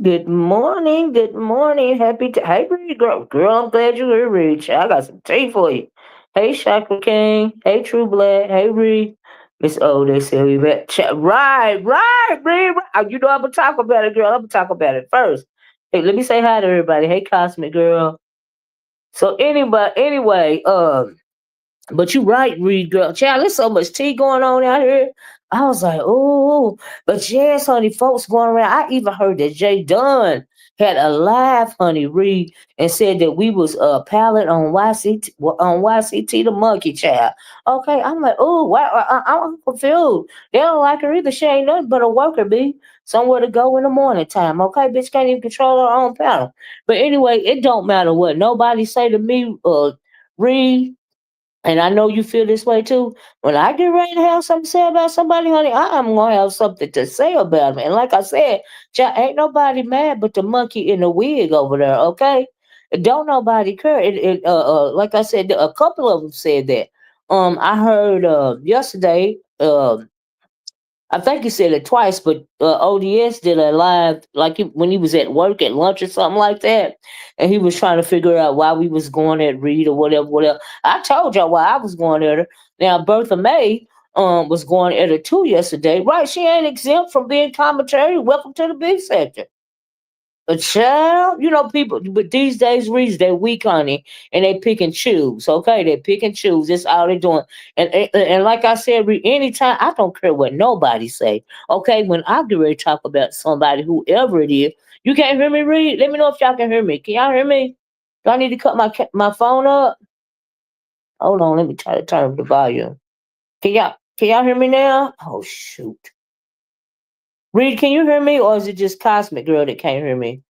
Good morning, good morning. Hey, Reed, girl, I'm glad you're here, Reed. I got some tea for you. Hey, Shakim. Hey, True Black. Hey, Reed. Miss O.D.S. Right, Reed. Right. You know I'm gonna talk about it, girl. I'm gonna talk about it first. Hey, let me say hi to everybody. Hey, Cosmic Girl. So anyway, but you right, Reed girl. Child, there's so much tea going on out here. I was like, oh, but yes, honey, folks going around. I even heard that Jay Dunn had a live, honey, Reed, and said that we was pallet on YCT the monkey child. Okay, I'm like, oh, why? I'm confused. They don't like her either. She ain't nothing but a worker bee. Somewhere to go in the morning time. Okay, bitch can't even control her own panel. But anyway, it don't matter what nobody say to me, Reed. And I know you feel this way too. When I get ready to have something to say about somebody, honey, I am gonna have something to say about them. And like I said, ain't nobody mad but the monkey in the wig over there. Okay, don't nobody care. Like I said, a couple of them said that. I heard yesterday. I think he said it twice, but O.D.S did a live when he was at work at lunch or something like that, and he was trying to figure out why we was going at Reed or whatever. I told y'all why I was going at her. Now Bertha May was going at her too yesterday. Right, she ain't exempt from being commentary. Welcome to the big sector. A child, people, but these days, Reese, they're weak, honey, and they pick and choose. Okay, they pick and choose. That's all they're doing. And like I said, anytime I don't care what nobody say. Okay, when I get ready to talk about somebody, whoever it is, you can't hear me, Reed. Let me know if y'all can hear me. Can y'all hear me? Do I need to cut my phone up? Hold on, let me try to turn up the volume. Can y'all hear me now? Oh shoot, Reed, can you hear me, or is it just Cosmic Girl that can't hear me?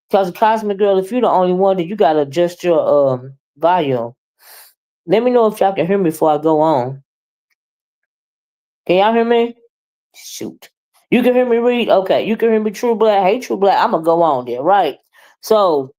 Because Cosmic Girl, if you're the only one, then you gotta adjust your volume. Let me know if y'all can hear me before I go on. Can y'all hear me? Shoot. You can hear me, Reed? Okay. You can hear me, True Black. Hey, True Black, I'm gonna go on there, right? So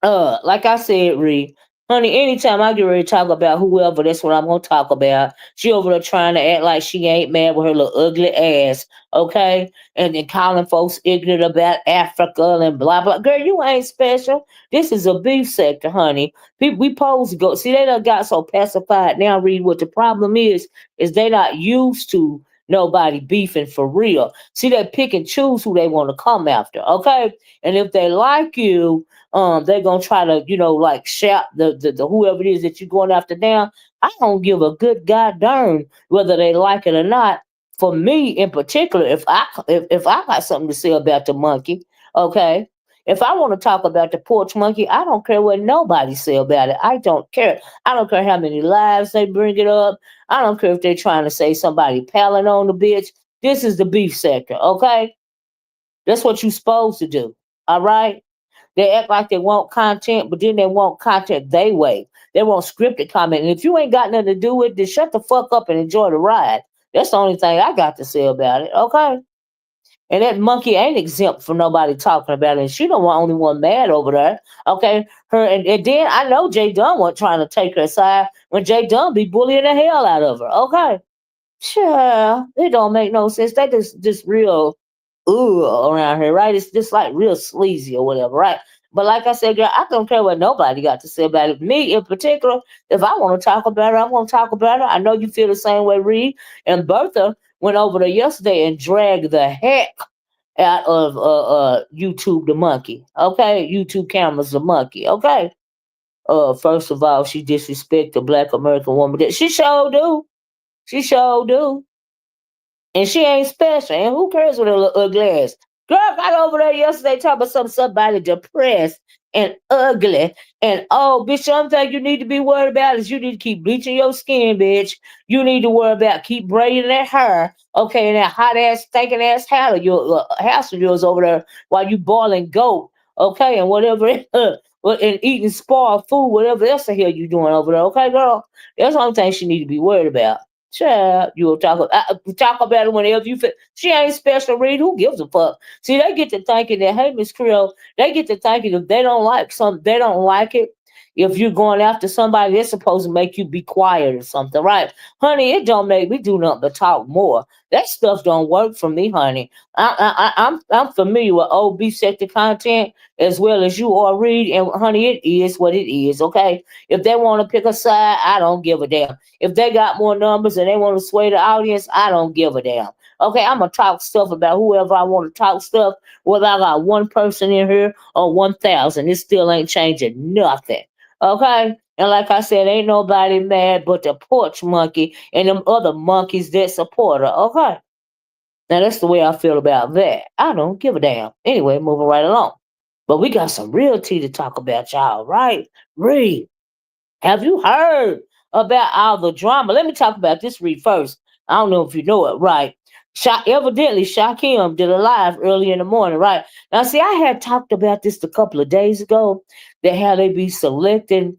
like I said, Ree, honey, anytime I get ready to talk about whoever, that's what I'm gonna talk about. She over there trying to act like she ain't mad with her little ugly ass, okay? And then calling folks ignorant about Africa and blah blah. Girl, you ain't special. This is a beef sector, honey. People we supposed to go. See, they done got so pacified now, Reed. What the problem is they not used to nobody beefing for real. See, they pick and choose who they want to come after, okay? And if they like you, they're gonna try to, like shout the whoever it is that you're going after down. I don't give a good goddamn whether they like it or not. For me in particular, if I got something to say about the monkey, okay. If I want to talk about the porch monkey, I don't care what nobody say about it. I don't care. I don't care how many lives they bring it up. I don't care if they're trying to say somebody palling on the bitch. This is the beef sector, okay? That's what you're supposed to do. All right. They act like they want content, but then they want content they way. They want scripted comment. And if you ain't got nothing to do with it, then shut the fuck up and enjoy the ride. That's the only thing I got to say about it, okay? And that monkey ain't exempt from nobody talking about it. And she the only one mad over there, okay? And then I know Jay Dunn wasn't trying to take her side when Jay Dunn be bullying the hell out of her, okay? Sure, it don't make no sense. They just real around here, right? It's just like real sleazy or whatever, right? But like I said, girl, I don't care what nobody got to say about it. Me in particular, if I want to talk about her, I'm gonna talk about her. I know you feel the same way, Reed. And Bertha went over there yesterday and dragged the heck out of YouTube the monkey. Okay, YouTube cameras the monkey. Okay. First of all, she disrespect the black American woman. That she sure do. She sure do. And she ain't special. And who cares with her little ugly ass? Girl got over there yesterday talking about somebody depressed and ugly. And oh, bitch, something you need to be worried about is you need to keep bleaching your skin, bitch. You need to worry about keep braiding that hair. Okay, and that hot ass, stinking ass house of yours over there while you boiling goat. Okay, and whatever, and eating spoiled food, whatever else the hell you doing over there. Okay, girl, that's the only thing she need to be worried about. Child, you'll talk about it whenever you feel. She ain't special, Reed. Who gives a fuck? See, they get to thinking that, hey, Miss Creole, they get to thinking if they don't like something, they don't like it. If you're going after somebody, they're supposed to make you be quiet or something, right? Honey, it don't make me do nothing but talk more. That stuff don't work for me, honey. I'm familiar with OB sector content as well as you are, Reed, and honey, it is what it is, okay? If they want to pick a side, I don't give a damn. If they got more numbers and they want to sway the audience, I don't give a damn. Okay, I'm gonna talk stuff about whoever I want to talk stuff, whether I got one person in here or 1,000. It still ain't changing nothing. Okay? And like I said, ain't nobody mad but the porch monkey and them other monkeys that support her. Okay. Now that's the way I feel about that. I don't give a damn. Anyway, moving right along. But we got some real tea to talk about, y'all, right? Read. Have you heard about all the drama? Let me talk about this read first. I don't know if you know it, right? Evidently, Shakim did a live early in the morning, right? Now, see, I had talked about this a couple of days ago, that how they be selecting,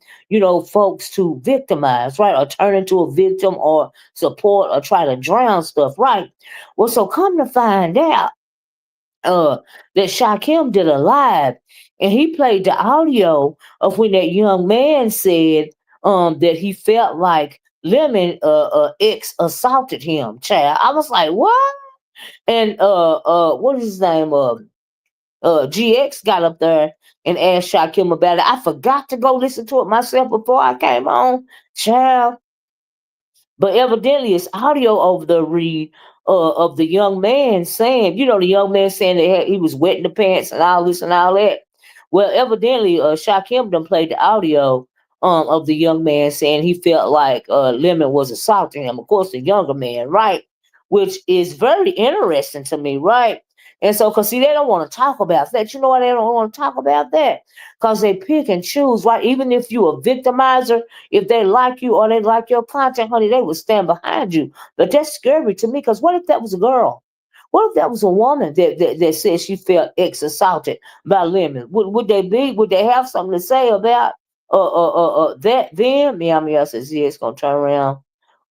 folks to victimize, right? Or turn into a victim or support or try to drown stuff, right? Well, so come to find out, uh that Shakim did a live and he played the audio of when that young man said that he felt like Lemon ex assaulted him, child. I was like, what? And what is his name? GX got up there and asked Shakim about it. I forgot to go listen to it myself before I came on. Child, but evidently, it's audio over the read of the young man saying, the young man saying that he was wetting the pants and all this and all that. Well, evidently, Shakim done played the audio of the young man saying he felt like Lemon was assaulting him. Of course, the younger man, right? Which is very interesting to me, right? And so, because see, they don't want to talk about that. You know why they don't want to talk about that? Because they pick and choose, right? Even if you're a victimizer, if they like you or they like your content, honey, they will stand behind you. But that's scary to me because what if that was a girl? What if that was a woman that said she felt ex-assaulted by Lemon? Would they have something to say about that then? Meow says, yeah, it's going to turn around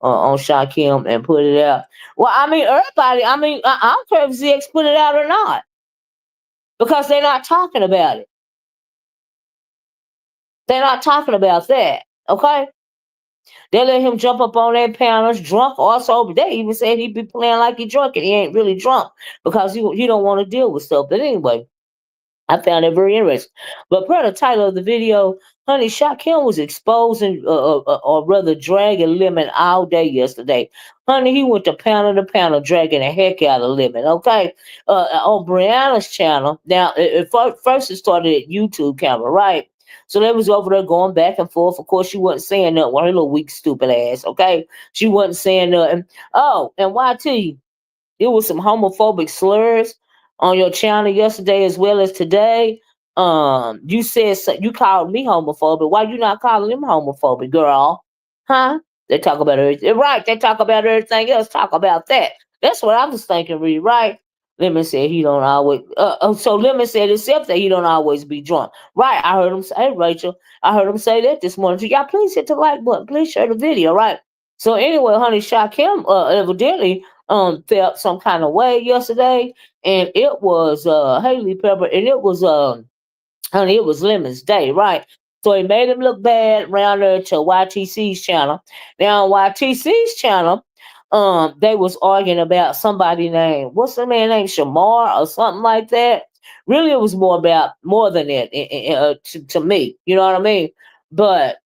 on Shakim and put it out. Well, I mean, everybody, I don't care if ZX put it out or not because they're not talking about it. They're not talking about that, okay? They let him jump up on their panels, drunk or sober. They even said he'd be playing like he drunk and he ain't really drunk because he don't want to deal with stuff. But anyway, I found it very interesting. But per the title of the video, honey, Shakim was exposing, or rather dragging Lemon all day yesterday. Honey, he went to panel, dragging the heck out of Lemon, okay? On Brianna's channel, now, first it started at YouTube camera, right? So they was over there going back and forth. Of course, she wasn't saying nothing. Her little weak, stupid ass, okay? She wasn't saying nothing. Oh, and YT, there was some homophobic slurs on your channel yesterday as well as today. You said you called me homophobic. Why you not calling them homophobic, girl? Huh? They talk about everything. Right? They talk about everything else. Talk about that. That's what I was thinking. Reed, right? Lemon said he don't always. So Lemon said himself that he don't always be drunk. Right? I heard him say, hey, Rachel. I heard him say that this morning. So y'all, please hit the like button. Please share the video. Right? So anyway, honey, Shakim evidently felt some kind of way yesterday, and it was Haley Pepper, and it was honey, it was Lemon's day, right? So he made him look bad around there to YTC's channel. Now on YTC's channel, they was arguing about somebody named what's the man named Shamar or something like that. Really, it was more than that to me. You know what I mean? But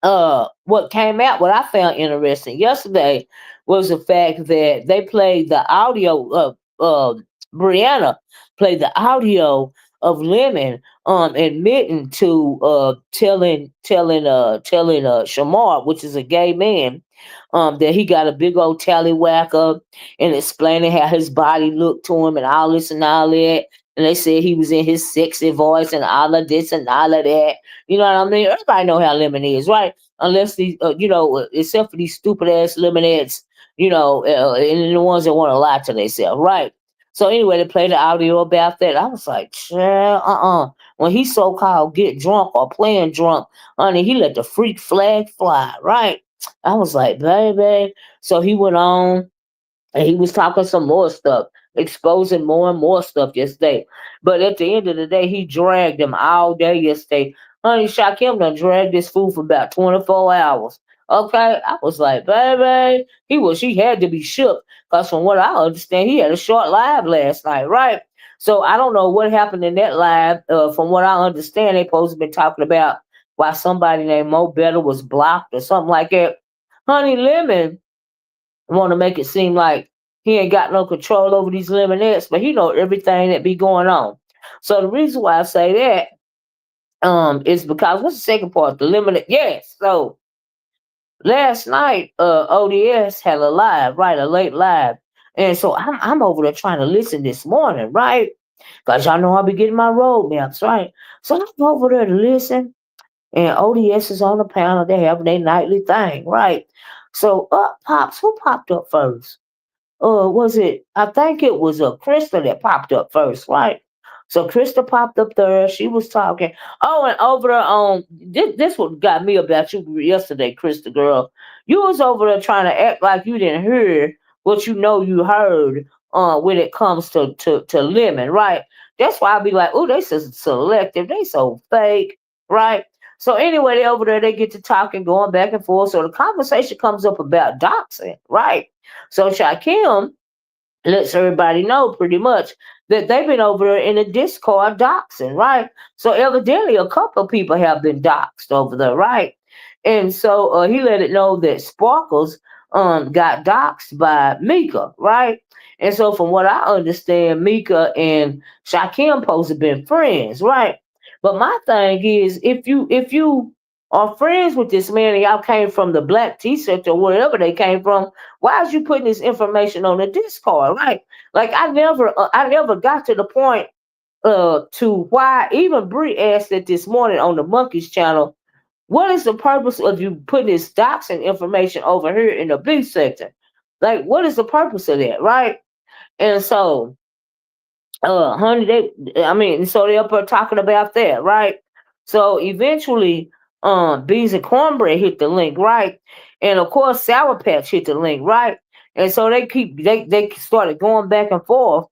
what I found interesting yesterday was the fact that they played the audio of Brianna played the audio of Lemon admitting to telling Shamar, which is a gay man, that he got a big old tallywhacker, and explaining how his body looked to him and all this and all that. And they said he was in his sexy voice and all of this and all of that. You know what I mean? Everybody know how Lemon is, right? Unless these, except for these stupid ass Lemonettes, and the ones that want to lie to themselves, right? So anyway, they played the audio about that. I was like, when he so called get drunk or playing drunk, honey, he let the freak flag fly, right? I was like, baby. So he went on and he was talking some more stuff, exposing more and more stuff yesterday. But at the end of the day, he dragged him all day yesterday. Honey, Shakim done dragged this fool for about 24 hours. Okay, I was like, baby, she had to be shook. Because from what I understand, he had a short live last night, right? So I don't know what happened in that live. From what I understand, they supposed to be talking about why somebody named Mo Better was blocked or something like that. Honey Lemon want to make it seem like he ain't got no control over these Lemonettes, but he know everything that be going on. So the reason why I say that is because what's the second part? The Lemonette. Yes. So last night, O.D.S had a live, right, a late live, and so I'm over there trying to listen this morning, right? Cause y'all know I'll be getting my road maps, right? So I'm over there to listen, and O.D.S is on the panel. They have their nightly thing, right? So up pops, who popped up first? Was it? I think it was a Krista that popped up first, right? So Krista popped up there. She was talking. Oh, and over there on this what got me about you yesterday, Krista girl. You was over there trying to act like you didn't hear what you know you heard. When it comes to Lemon, right? That's why I be like, oh, they so selective. They so fake, right? So anyway, they over there, they get to talking, going back and forth. So the conversation comes up about doxing, right? So Shakim lets everybody know pretty much that they've been over there in the Discord doxing, right? So evidently a couple of people have been doxed over there, right? And so he let it know that Sparkles got doxed by Mika, right? And so from what I understand, Mika and Shakim supposed to have been friends, right? But my thing is if you are friends with this man and y'all came from the black T-shirt or wherever they came from, why is you putting this information on the Discord, right? Like I never got to the point to why even Bree asked it this morning on the Monkeys channel. What is the purpose of you putting this doxing information over here in the B section? Like, what is the purpose of that, right? And so honey, so they up there talking about that, right? So eventually, Beans and Cornbread hit the link, right? And of course, Sour Patch hit the link, right? And so they started going back and forth.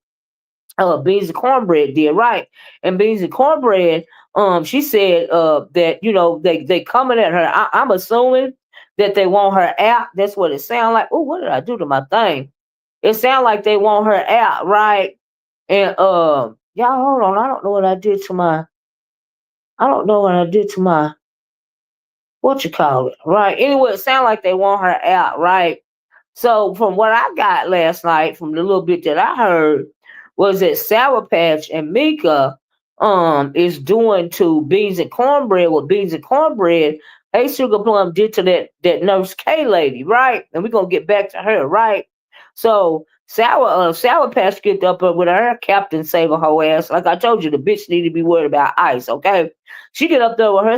Beans and Cornbread did, right? And Beans and Cornbread, she said that they coming at her. I'm assuming that they want her out. That's what it sounds like. Oh, what did I do to my thing? It sounds like they want her out, right? And y'all hold on. I don't know what I did to my. I don't know what I did to my. What you call it, right? Anyway, it sounds like they want her out, right? So from what I got last night, from the little bit that I heard, was that Sour Patch and Mika is doing to Beans and Cornbread what Beans and Cornbread, hey Sugar Plum did to that Nurse K lady, right? And we're gonna get back to her, right? So Sour Patch get up with her captain saving her ass. Like I told you, the bitch need to be worried about ice, okay? She get up there with her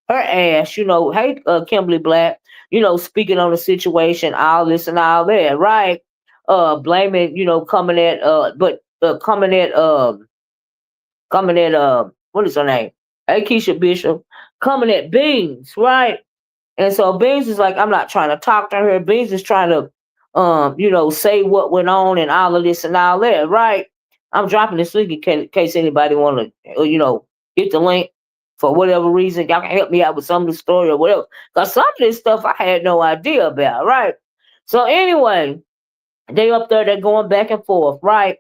her ass, hey Kimberly Black, speaking on the situation, all this and all that, right? Blaming, coming at what is her name? Hey Keisha Bishop, coming at Beans, right? And so Beans is like, I'm not trying to talk to her. Beans is trying to say what went on and all of this and all that, right? I'm dropping this link in case anybody want to, get the link for whatever reason. Y'all can help me out with some of the story or whatever. Because some of this stuff I had no idea about, right? So anyway, they up there, they're going back and forth, right?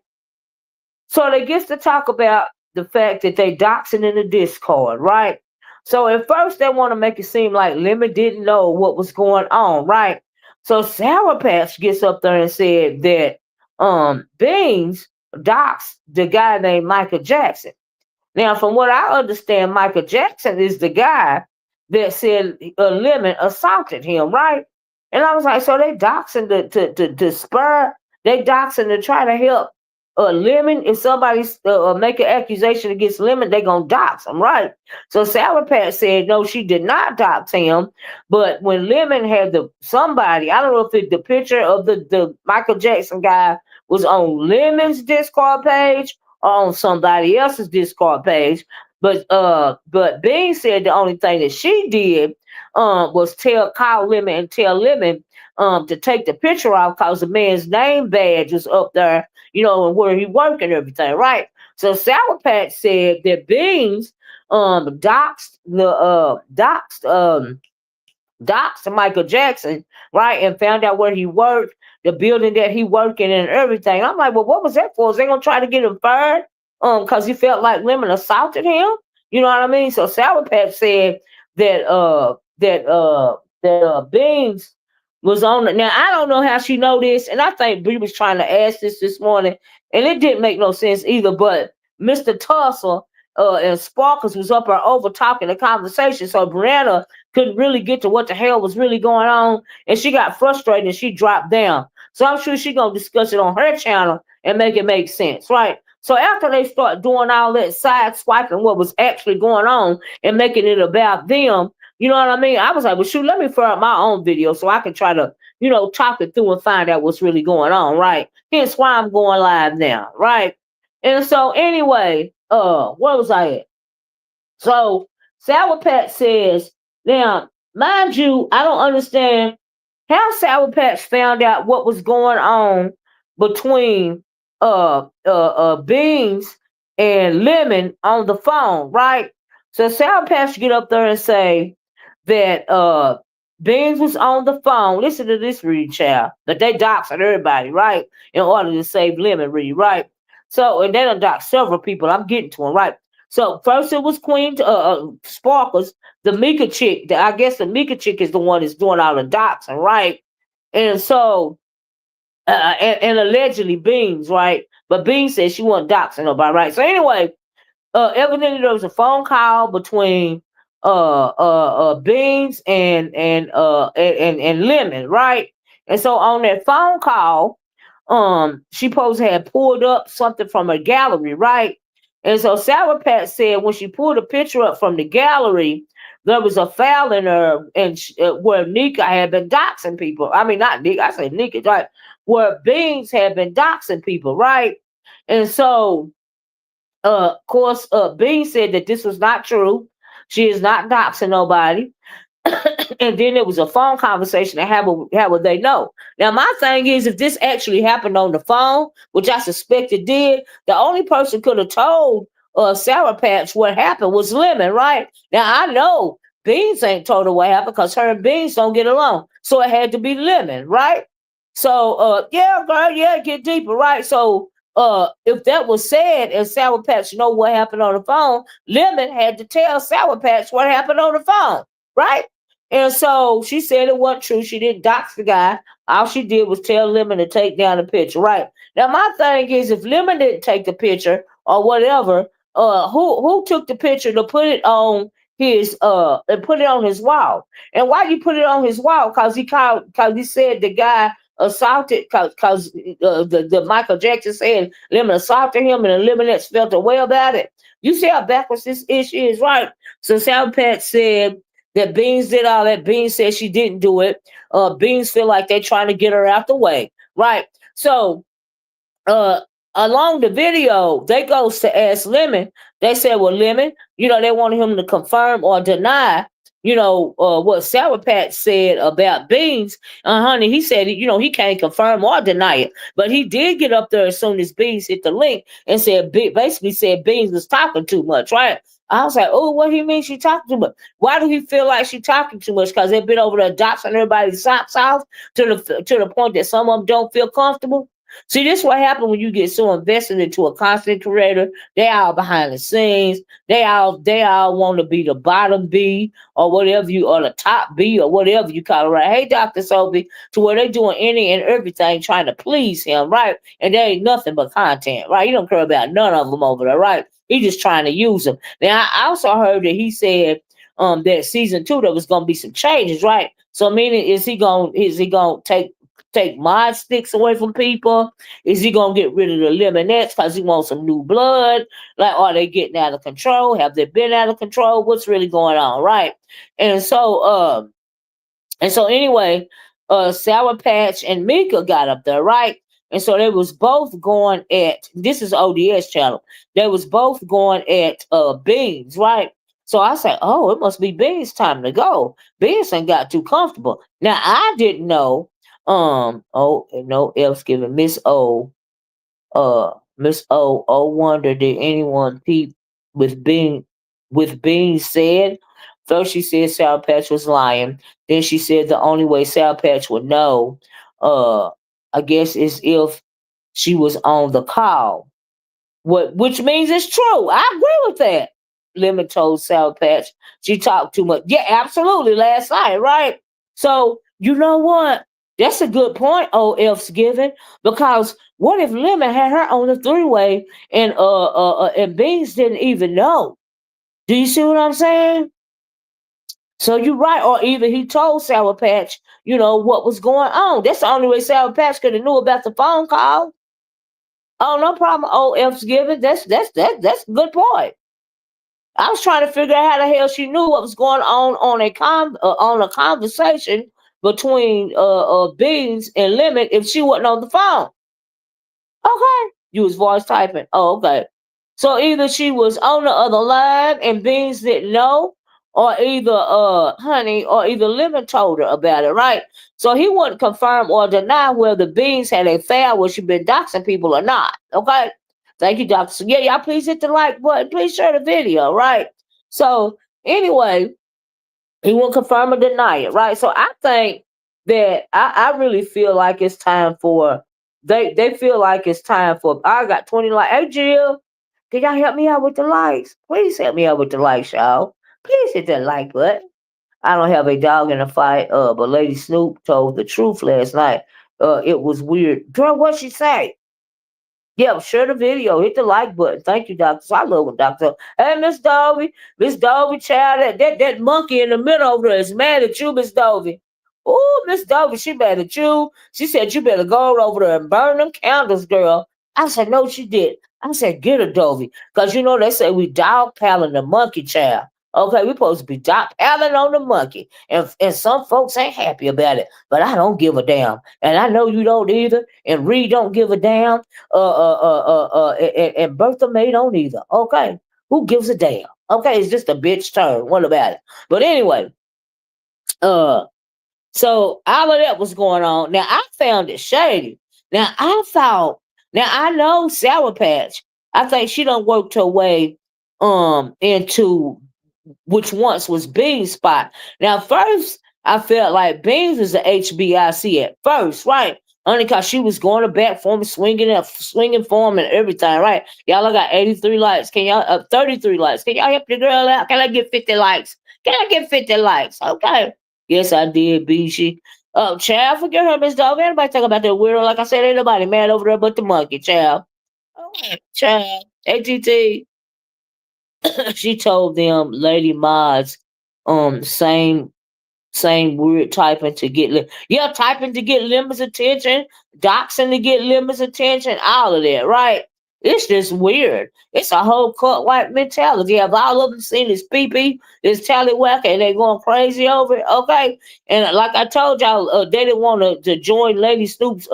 So they get to talk about the fact that they doxing in the Discord, right? So at first they want to make it seem like Lemon didn't know what was going on, right? So Sour Patch gets up there and said that Beans doxed the guy named Michael Jackson. Now, from what I understand, Michael Jackson is the guy that said Lemon assaulted him, right? And I was like, so they doxing to spur, they doxing to try to help Lemon. If somebody make an accusation against Lemon, they gonna dox him, right? So Sour Patch said no, she did not dox him, but when Lemon had somebody, I don't know if the picture of the Michael Jackson guy was on Lemon's Discord page or on somebody else's Discord page. But Bean said the only thing that she did was call Lemon and tell Lemon to take the picture off because the man's name badge was up there, and where he worked and everything, right? So Sour Patch said that Beans doxed Michael Jackson, right, and found out where he worked, the building that he worked in, and everything. I'm like, well, what was that for? Is they gonna try to get him fired? Because he felt like Lemon assaulted him. You know what I mean? So Sour Patch said that Beans was on it. Now I don't know how she know this, and I think Bree was trying to ask this morning, and it didn't make no sense either. But Mr. Tussle and Sparkles was up there over talking the conversation, so Brianna couldn't really get to what the hell was really going on, and she got frustrated and she dropped down. So I'm sure she's gonna discuss it on her channel and make it make sense, right? So after they start doing all that side swiping what was actually going on and making it about them, you know what I mean? I was like, well, shoot, let me fire up my own video so I can try to, talk it through and find out what's really going on, right? Hence why I'm going live now, right? And so anyway, where was I at? So Sour Patch says, now, mind you, I don't understand how Sour Patch found out what was going on between Beans and Lemon on the phone, right? So Sour Patch get up there and say that Beans was on the phone. Listen to this, read, child. That they doxing everybody, right? In order to save Lemon, read, right? So, and they done doxed several people. I'm getting to them, right? So first it was Queen Sparkles, the Mika chick. I guess the Mika chick is the one that's doing all the doxing, right? And so, and allegedly Beans, right? But Beans said she wasn't doxing nobody, right? So anyway, evidently there was a phone call between Beans and Lemon, right? And so on that phone call, she supposed to have pulled up something from her gallery, right? And so Sour Patch said when she pulled a picture up from the gallery, there was a file in her, and where Nika had been doxing people. I mean, not Nika, I say Nika, right? Where Beans had been doxing people, right? And so, of course, Beans said that this was not true. She is not doxing nobody. And then it was a phone conversation, and how would they know? Now, my thing is, if this actually happened on the phone, which I suspect it did, the only person could have told Sour Patch what happened was Lemon, right? Now, I know Beans ain't told her what happened because her and Beans don't get along. So it had to be Lemon, right? So, yeah, girl, yeah, get deeper, right? So, if that was said and Sour Patch know what happened on the phone, Lemon had to tell Sour Patch what happened on the phone, right? And so she said it wasn't true. She didn't dox the guy. All she did was tell Lemon to take down the picture, right? Now, my thing is, if Lemon didn't take the picture or whatever, who took the picture to put it on his wall? And why you put it on his wall? Because he said the guy assaulted, because the Michael Jackson said Lemon assaulted him, and the Lemonettes felt a way about it. You see how backwards this issue is, right? So Sour Patch said that Beans did all that. Beans said she didn't do it. Beans feel like they're trying to get her out the way, right? So, along the video, they goes to ask Lemon. They said, well, Lemon, they wanted him to confirm or deny, what Sour Patch said about Beans. Honey, he said, he can't confirm or deny it. But he did get up there as soon as Beans hit the link and basically said Beans was talking too much, right? I was like, oh, what do you mean she talking too much? Why do he feel like she talking too much? Because they've been over there doxing everybody's socks off to the point that some of them don't feel comfortable. See, this is what happens when you get so invested into a content creator. They all behind the scenes. They all want to be the bottom B or whatever you, or the top B or whatever you call it, right? Hey, Dr. Sophie, to where they doing any and everything trying to please him, right? And there ain't nothing but content, right? He don't care about none of them over there, right? He just trying to use them. Now, I also heard that he said that season 2 there was gonna be some changes, right? So meaning is he gonna take mod sticks away from people? Is he gonna get rid of the Lemonettes because he wants some new blood? Like, are they getting out of control? Have they been out of control? What's really going on, right? And so, anyway, Sour Patch and Mika got up there, right? And so they was both going at, this is O.D.S channel. They was both going at Beans, right? So I said, oh, it must be Beans time to go. Beans ain't got too comfortable. Now I didn't know. Oh, no else giving Miss O. Wonder, did anyone peep with being said? First she said Sour Patch was lying. Then she said the only way Sour Patch would know, uh, I guess, is if she was on the call. Which means it's true. I agree with that. Lemon told Sour Patch. She talked too much. Yeah, absolutely. Last night, right? So you know what? That's a good point. O.F's given, because what if Lemon had her on the 3-way and Beans didn't even know? Do you see what I'm saying? So you're right. Or either he told Sour Patch, what was going on. That's the only way Sour Patch could have knew about the phone call. Oh, no problem. O.F's given. That's a good point. I was trying to figure out how the hell she knew what was going on a conversation between Beans and Lemon if she wasn't on the phone. Okay, you was voice typing. Oh, okay. So either she was on the other line and Beans didn't know, or either either Lemon told her about it, right? So he wouldn't confirm or deny whether Beans had a fail where she been doxing people or not. Okay. Thank you, Doctor. So yeah, y'all please hit the like button. Please share the video, right? So anyway, he won't confirm or deny it, right? So I think that I really feel like it's time for they feel like it's time for, I got 20 likes. Hey Jill, can y'all help me out with the likes? Please help me out with the likes, y'all. Please hit that like button. I don't have a dog in the fight, but Lady Snoop told the truth last night. It was weird. Girl, what she say? Yeah, share the video. Hit the like button. Thank you, Doctor. I love when Doctor. Hey, Miss Doby. Miss Doby, child, that monkey in the middle over there is mad at you, Miss Doby. Oh, Miss Doby, she mad at you. She said you better go over there and burn them candles, girl. I said, no, she did. I said, get her, Doby. Because they say we dog paddling the monkey, child. Okay, we supposed to be dog paddling on the monkey. And some folks ain't happy about it. But I don't give a damn. And I know you don't either. And Reed don't give a damn. And Bertha May don't either. Okay, who gives a damn? Okay, it's just a bitch turn. What about it? But anyway, so all of that was going on. Now I found it shady. Now I know Sour Patch. I think she done worked her way into which once was Beans' spot. Now, first, I felt like Beans was a HBIC at first, right? Only because she was going to bat for him, swinging for him and everything, right? Y'all, I got 83 likes. Can y'all, 33 likes. Can y'all help the girl out? Can I get 50 likes? Can I get 50 likes? Okay. Yes, I did, B. Child, forget her, Miss Dog. Anybody talk about that weirdo? Like I said, ain't nobody mad over there but the monkey, child. Okay, child. ATT. She told them Lady Mods, same word typing to typing to get Lemmon's attention, doxing to get Lemmon's attention, all of that, right? It's just weird. It's a whole cut white mentality. Have all of them seen this pee-pee, this tallywhacker, and they going crazy over it? Okay. And like I told y'all, they didn't want to join Lady Snoop's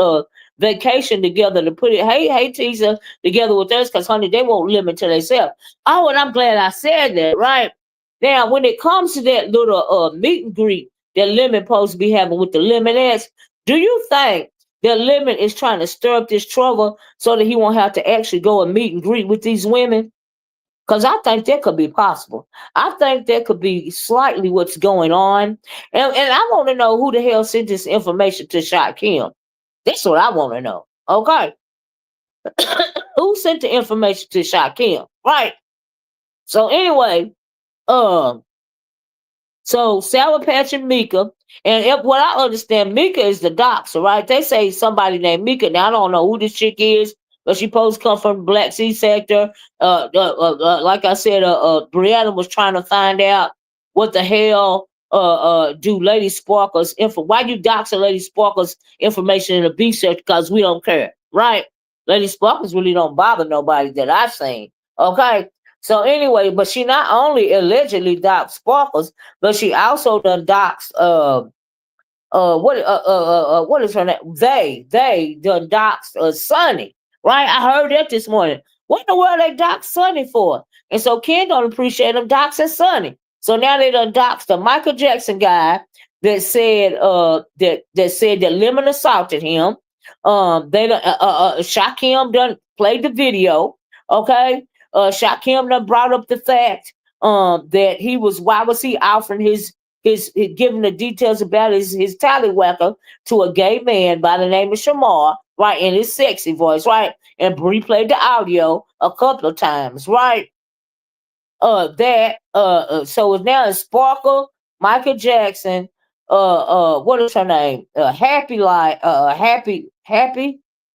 vacation together to put it, hey, teaser, together with us, because honey, they won't limit to themselves. Oh, and I'm glad I said that, right? Now, when it comes to that little meet and greet that Lemon supposed to be having with the Lemonettes, do you think that Lemon is trying to stir up this trouble so that he won't have to actually go and meet and greet with these women? Because I think that could be possible. I think that could be slightly what's going on. And I want to know who the hell sent this information to Shakim. That's what I want to know. Okay. Who sent the information to Shakim? Right. So anyway, um, so Sour Patch and Mika, and what I understand, Mika is the doxer, right? They say somebody named Mika. Now I don't know who this chick is, but she supposed to come from the Black Sea sector. Like I said, Brianna was trying to find out what the hell do Lady Sparkle's info? Why you doxing Lady Sparkle's information in the B sector? Because we don't care, right? Lady Sparkles really don't bother nobody that I've seen. Okay. So anyway, but she not only allegedly doxed Sparkles, but she also done doxed what is her name? They done doxed Sonny. Right? I heard that this morning. What in the world they doxed Sonny for? And so Ken don't appreciate them doxing Sonny. So now they done doxed the Michael Jackson guy that said that Lemon assaulted him. They done Shakim done played the video. Okay. Shakim done brought up the fact that he was why was he offering his giving the details about his tallywhacker to a gay man by the name of Shamar, right, in his sexy voice, right? And replayed the audio a couple of times, right? So it's now it's Sparkle, Michael Jackson, what is her name? Happy.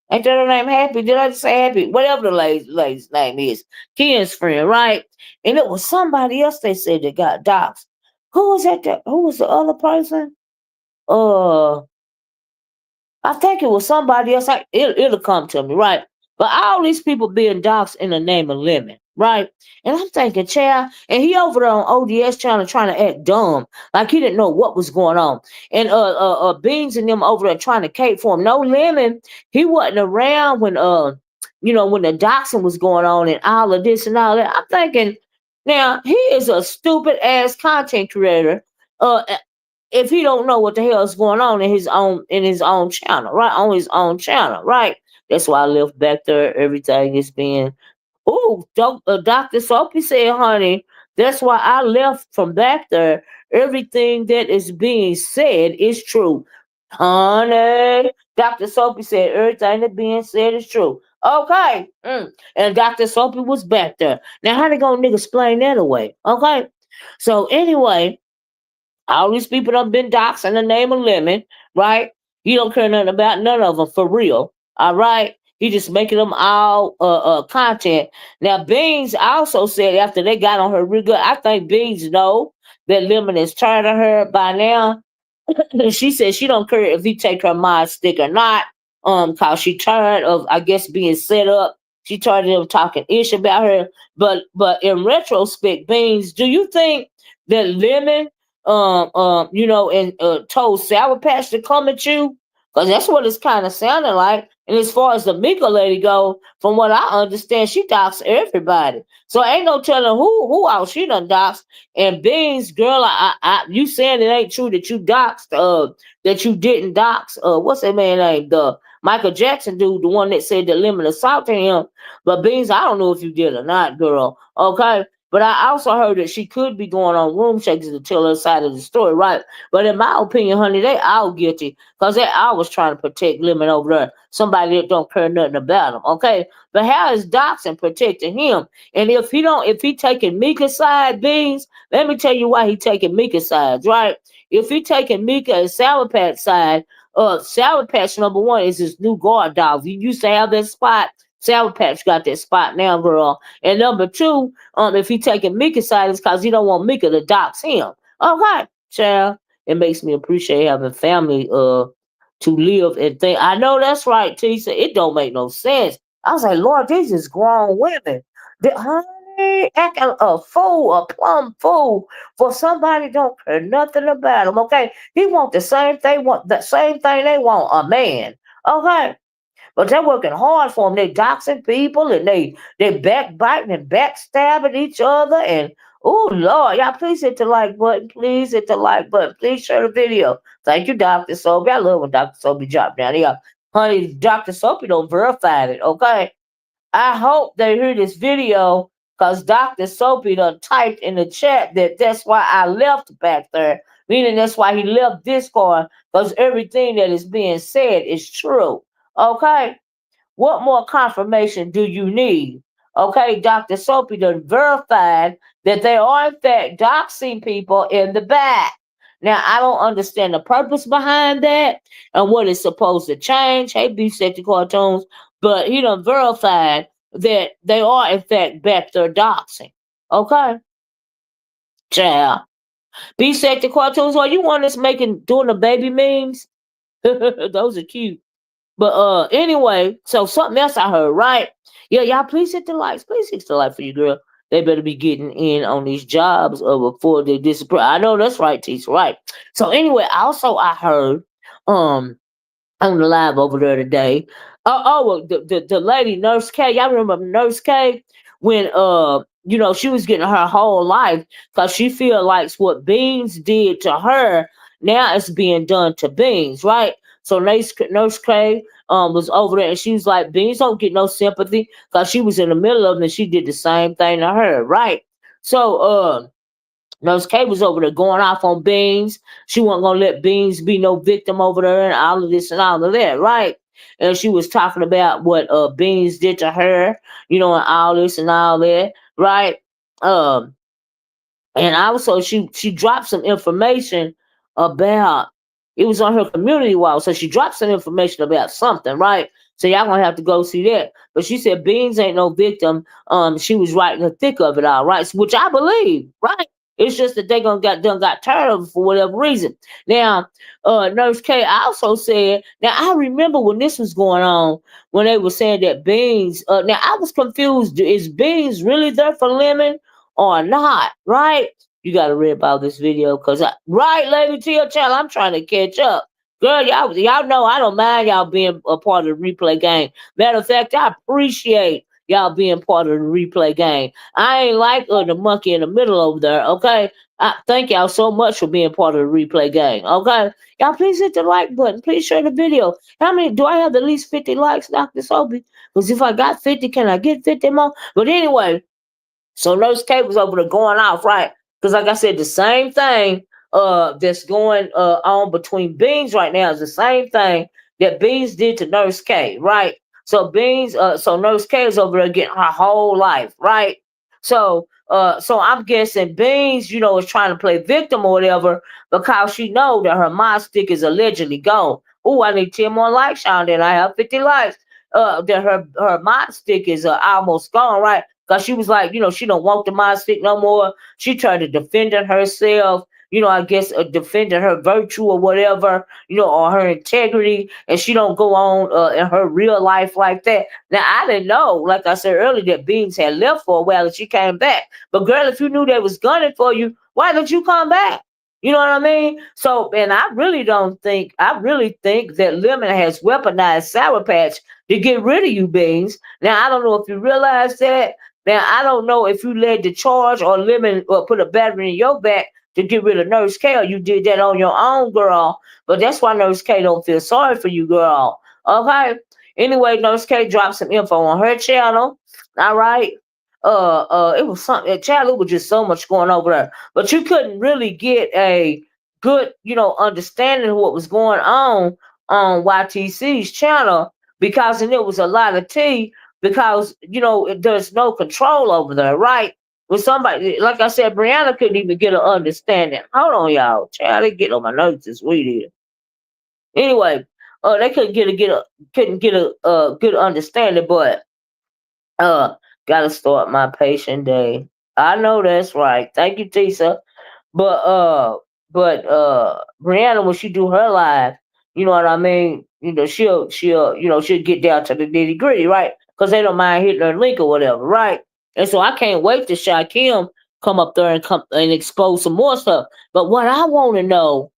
Ain't that her name? Happy? Did I just say Happy? Whatever the lady's name is, Ken's friend, right? And it was somebody else they said that got doxxed. Who was that? Who was the other person? Uh, I think it was somebody else. It'll come to me, right? But all these people being doxxed in the name of Lemon, right? And I'm thinking, child, and he over there on O.D.S. channel trying to act dumb, like he didn't know what was going on. And Beans and them over there trying to cape for him. No, Lemon, he wasn't around when when the doxing was going on and all of this and all that. I'm thinking, now he is a stupid ass content creator. Uh, if he don't know what the hell is going on in his own channel, right? On his own channel, right? That's why I left back there. Everything is being Dr. Soapy said, honey, that's why I left from back there. Everything that is being said is true. Honey, Dr. Soapy said everything that being said is true. Okay. And Dr. Soapy was back there. Now how they gonna nigga explain that away? Okay. So anyway, all these people done been doxxed in the name of Lemon, right? He don't care nothing about none of them for real. All right. He just making them all content. Now Beans also said after they got on her real good, I think Beans know that Lemon is tired of her by now. She said she don't care if he take her mod stick or not. Cause she tired of I guess being set up. She tired of them talking ish about her. But in retrospect, Beans, do you think that Lemon and told Sour Patch to come at you? Because that's what it's kind of sounding like. And as far as the Mika lady go, from what I understand, she doxed everybody. So ain't no telling who else she done doxed. And Beans, girl, you saying it ain't true that you doxed, that you didn't dox, what's that man name? The Michael Jackson dude, the one that said that Lemon assaulted him. But Beans, I don't know if you did or not, girl. Okay. But I also heard that she could be going on room shakers to tell her side of the story, right? But in my opinion, honey, they all guilty because they always trying to protect Lemon over there. Somebody that don't care nothing about him, okay? But how is Doxxing protecting him? And if he taking Mika's side, Beans, let me tell you why he taking Mika's side, right? If he taking Mika and Sour Patch side, Sour Patch number one is his new guard dog. He used to have that spot. Sour Patch got that spot now, girl. And number two, if he taking Mika's side, it's because he don't want Mika to dox him. Okay, child. It makes me appreciate having family to live and think. I know that's right, Tisa. It don't make no sense. I was like, Lord, these is grown women. Honey, acting a fool, a plumb fool for somebody don't care nothing about them. Okay, he want the same thing. Want the same thing they want a man. Okay. But they're working hard for them. They doxing people and they backbiting and backstabbing each other. And oh Lord, y'all please hit the like button. Please hit the like button. Please share the video. Thank you, Dr. Soapy. I love when Dr. Soapy dropped down here. Honey, Dr. Soapy don't verify it, okay? I hope they hear this video because Dr. Soapy done typed in the chat that that's why I left back there. Meaning that's why he left Discord because everything that is being said is true. Okay? What more confirmation do you need? Okay, Dr. Soapy done verified that they are in fact doxing people in the back. Now I don't understand the purpose behind that and what it's supposed to change. Hey, beef sexy cartoons, but he done verified that they are in fact back there doxing. Okay, child. Beef sexy cartoons, are you one that's making doing the baby memes? Those are cute. But anyway, so something else I heard, right? Yeah, y'all please hit the likes. Please hit the like for you, girl. They better be getting in on these jobs before they disappear. I know that's right, Teach, right. So anyway, also I heard um on the live over there today. Well, the lady Nurse K, y'all remember Nurse K when she was getting her whole life because she feel like what Beans did to her now it's being done to Beans, right? So Nurse K was over there and she was like Beans don't get no sympathy because she was in the middle of it and she did the same thing to her, right? So Nurse K was over there going off on Beans. She wasn't gonna let Beans be no victim over there and all of this and all of that, right? And she was talking about what Beans did to her, and all this and all that, right? Um, and also she dropped some information about it was on her community wall. So she dropped some information about something, right? So y'all gonna have to go see that. But she said Beans ain't no victim. She was right in the thick of it all, right? Which I believe, right? It's just that they got tired of it for whatever reason. Now, Nurse K also said, now I remember when this was going on, when they were saying that Beans, now I was confused. Is Beans really there for Lemon or not, right? You got to read about this video because, right, Lady Tia Channel, I'm trying to catch up. Girl, y'all know I don't mind y'all being a part of the replay game. Matter of fact, I appreciate y'all being part of the replay game. I ain't like the monkey in the middle over there, okay? I thank y'all so much for being part of the replay game, okay? Y'all please hit the like button. Please share the video. How many, do I have at least 50 likes, Dr. Soapy? Because if I got 50, can I get 50 more? But anyway, so Nurse K was over there going off, right? Because like I said, the same thing that's going on between Beans right now is the same thing that Beans did to Nurse K, right? So so Nurse K is over there getting her whole life, right? So I'm guessing Beans, is trying to play victim or whatever because she know that her mod stick is allegedly gone. Oh, I need 10 more likes, Sean. Then I have 50 likes. That her mod stick is almost gone, right? Because she was like, she don't want the mod stick no more. She tried to defend herself, I guess defending her virtue or whatever, or her integrity, and she don't go on in her real life like that. Now, I didn't know, like I said earlier, that Beans had left for a while and she came back. But girl, if you knew they was gunning for you, why didn't you come back? You know what I mean? So, and I really think that Lemon has weaponized Sour Patch to get rid of you, Beans. Now, I don't know if you realize that. Now, I don't know if you led the charge or Lemon or put a battery in your back to get rid of Nurse K, or you did that on your own, girl. But that's why Nurse K don't feel sorry for you, girl. Okay? Anyway, Nurse K dropped some info on her channel. All right. It was something, child, it was just so much going over there. But you couldn't really get a good, understanding of what was going on YTC's channel because and it was a lot of tea because there's no control over there, right? When somebody, like I said, Brianna couldn't even get an understanding. Hold on, y'all, child, they get on my nerves this week here. Anyway, they couldn't get a good understanding, but gotta start my patient day. I know that's right. Thank you, Tisa. But Brianna, when she do her live, you know what I mean. She'll get down to the nitty gritty, right? Because they don't mind hitting her link or whatever, right? And so I can't wait to Shakim come up there and come and expose some more stuff. But what I want to know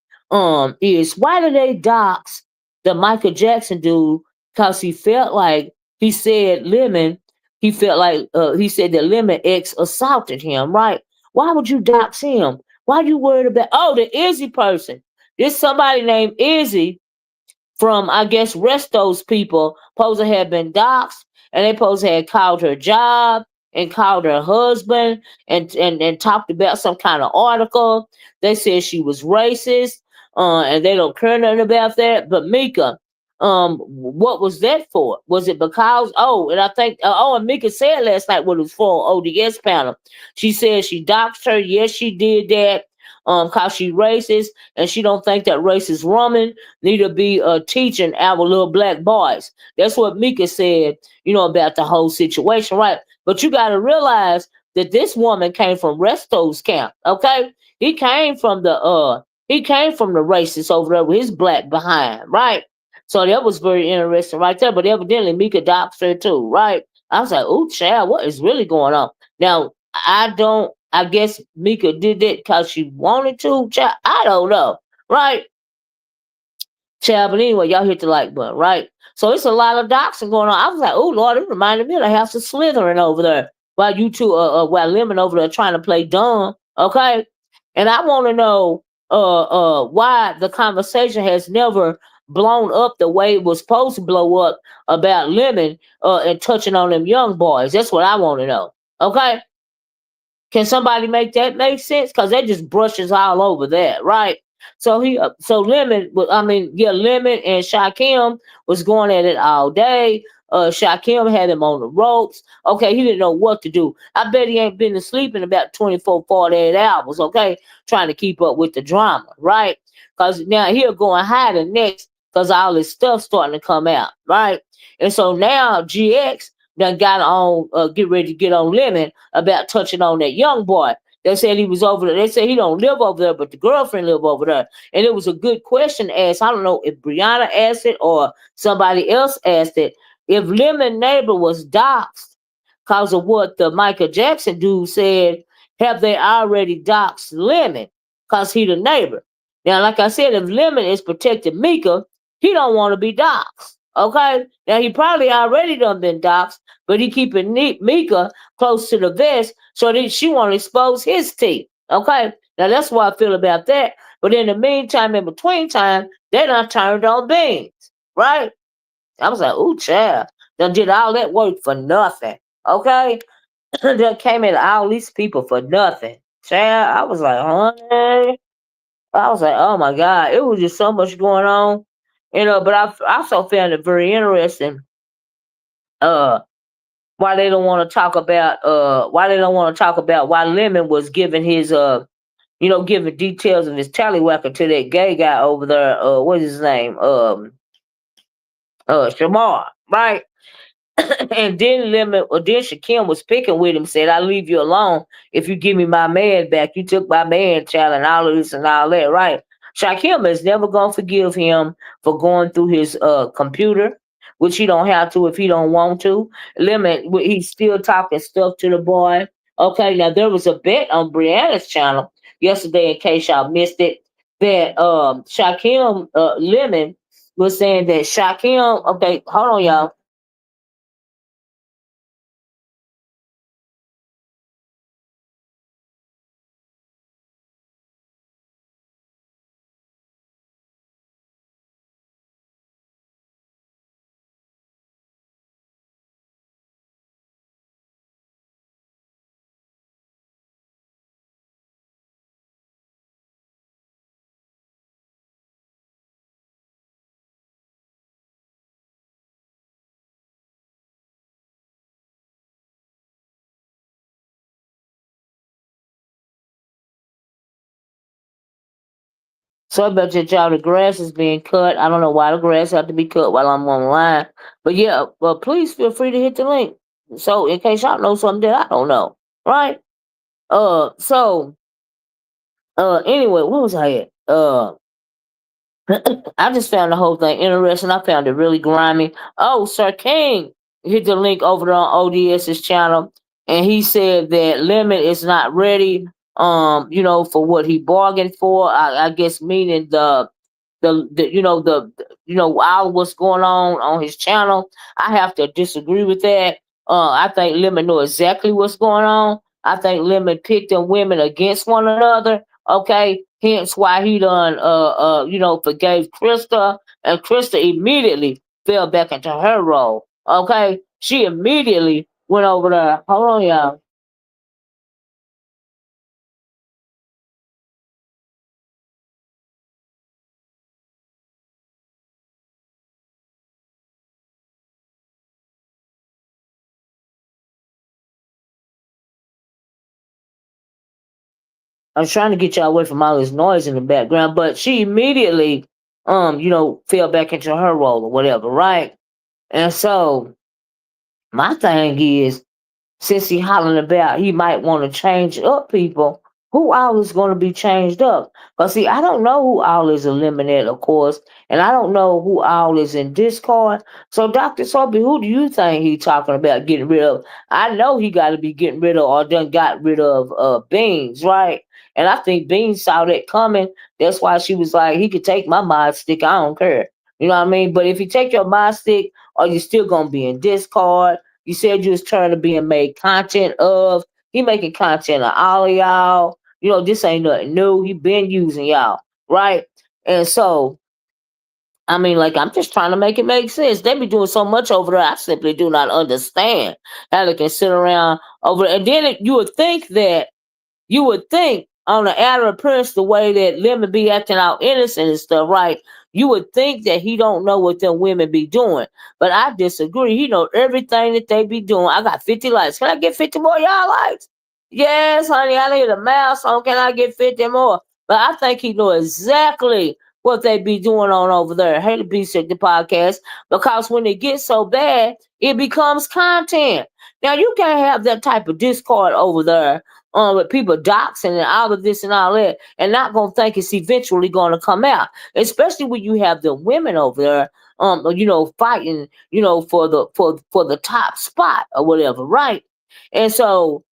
is why do they dox the Michael Jackson dude? Because he felt like he said Lemon. He felt like he said that Lemon X assaulted him, right? Why would you dox him? Why you worried about? Oh, the Izzy person. This somebody named Izzy from I guess Resto's people. Supposed to have been doxxed, and they supposed to have called her job and called her husband and talked about some kind of article. They said she was racist, and they don't care nothing about that. But Mika, what was that for? Was it because and I think and Mika said last night what it was for O.D.S panel. She said she doxed her. Yes, she did that. Cause she racist and she don't think that racist woman need to be teaching our little black boys. That's what Mika said, about the whole situation, right? But you got to realize that this woman came from Resto's camp. Okay, he came from the racist over there with his black behind, right? So that was very interesting right there. But evidently Mika doxed her too, right? I was like, oh, child, what is really going on? Now, I guess Mika did that because she wanted to, child. I don't know, right? Child, but anyway, y'all hit the like button, right? So it's a lot of doxing going on. I was like, oh, Lord, it reminded me of the House of Slytherin over there while you two, while Lemon over there trying to play dumb, okay? And I want to know why the conversation has never blown up the way it was supposed to blow up about Lemon and touching on them young boys. That's what I want to know. Okay. Can somebody make that make sense? Because that just brushes all over that, right? So Lemon, Lemon and Shakim was going at it all day. Shakim had him on the ropes. Okay, he didn't know what to do. I bet he ain't been to sleep in about 24, 48 hours, okay, trying to keep up with the drama, right? Because now he'll go and hide the next because all this stuff starting to come out, right? And so now GX done got on, get ready to get on Lemon about touching on that young boy. They said he was over there. They said he don't live over there, but the girlfriend live over there. And it was a good question asked. I don't know if Brianna asked it or somebody else asked it. If Lemon neighbor was doxxed because of what the Michael Jackson dude said, have they already doxxed Lemon because he the neighbor? Now, like I said, if Lemon is protecting Mika, he don't want to be doxxed. Okay? Now, he probably already done been doxxed, but he keeping Mika close to the vest so that she want to expose his teeth. Okay? Now, that's what I feel about that. But in the meantime, in between time, they done turned on beans. Right? I was like, ooh, child. Done did all that work for nothing. Okay? Done came in all these people for nothing. Child, I was like, honey. I was like, oh my God. It was just so much going on. But I also found it very interesting. Why they don't want to talk about why Lemon was giving his giving details of his tallywhacker to that gay guy over there, what's his name? Shamar, right? And then Shakim was picking with him, said, I'll leave you alone if you give me my man back. You took my man, child, and all of this and all that, right? Shakim is never gonna forgive him for going through his computer, which he don't have to if he don't want to. He's still talking stuff to the boy. Okay, now there was a bet on Brianna's channel yesterday, in case y'all missed it, that Shakim Lemon was saying that Shakim, okay, hold on, y'all. So about your job, the grass is being cut. I don't know why the grass have to be cut while I'm online. But yeah, well, please feel free to hit the link. So in case y'all know something that I don't know. Right? Anyway, what was I at? I just found the whole thing interesting. I found it really grimy. Oh, Sir King hit the link over there on ODS's channel, and he said that Lemon is not ready. For what he bargained for. I guess meaning all what's going on his channel. I have to disagree with that. I think Lemon know exactly what's going on. I think Lemon picked them women against one another. Okay, hence why he done forgave Krista, and Krista immediately fell back into her role. Okay, she immediately went over there. Hold on, y'all. I was trying to get y'all away from all this noise in the background, but she immediately, fell back into her role or whatever, right? And so my thing is, since he hollering about he might want to change up people, who all is going to be changed up? Because see, I don't know who all is eliminated, of course, and I don't know who all is in Discord. So, Dr. Soapy, who do you think he talking about getting rid of? I know he got to be getting rid of or done got rid of Beans, right? And I think Beans saw that coming. That's why she was like, he could take my mod stick. I don't care. You know what I mean? But if you take your mod stick, are you still going to be in Discord? You said you was trying to being made content of. He making content of all of y'all. This ain't nothing new. He been using y'all, right? And so, I mean, like, I'm just trying to make it make sense. They be doing so much over there. I simply do not understand how they can sit around over there. And then you would think on the outer appearance, the way that Lemon be acting out innocent and stuff, right? You would think that he don't know what them women be doing. But I disagree. He know everything that they be doing. I got 50 likes. Can I get 50 more y'all likes? Yes, honey, I need a milestone. Can I get 50 more? But I think he know exactly what they be doing on over there. Hey, the Be Sick, the podcast. Because when it gets so bad, it becomes content. Now, you can't have that type of discord over there with people doxing and all of this and all that, and not gonna think it's eventually gonna come out. Especially when you have the women over there, fighting, for the top spot or whatever, right? And so,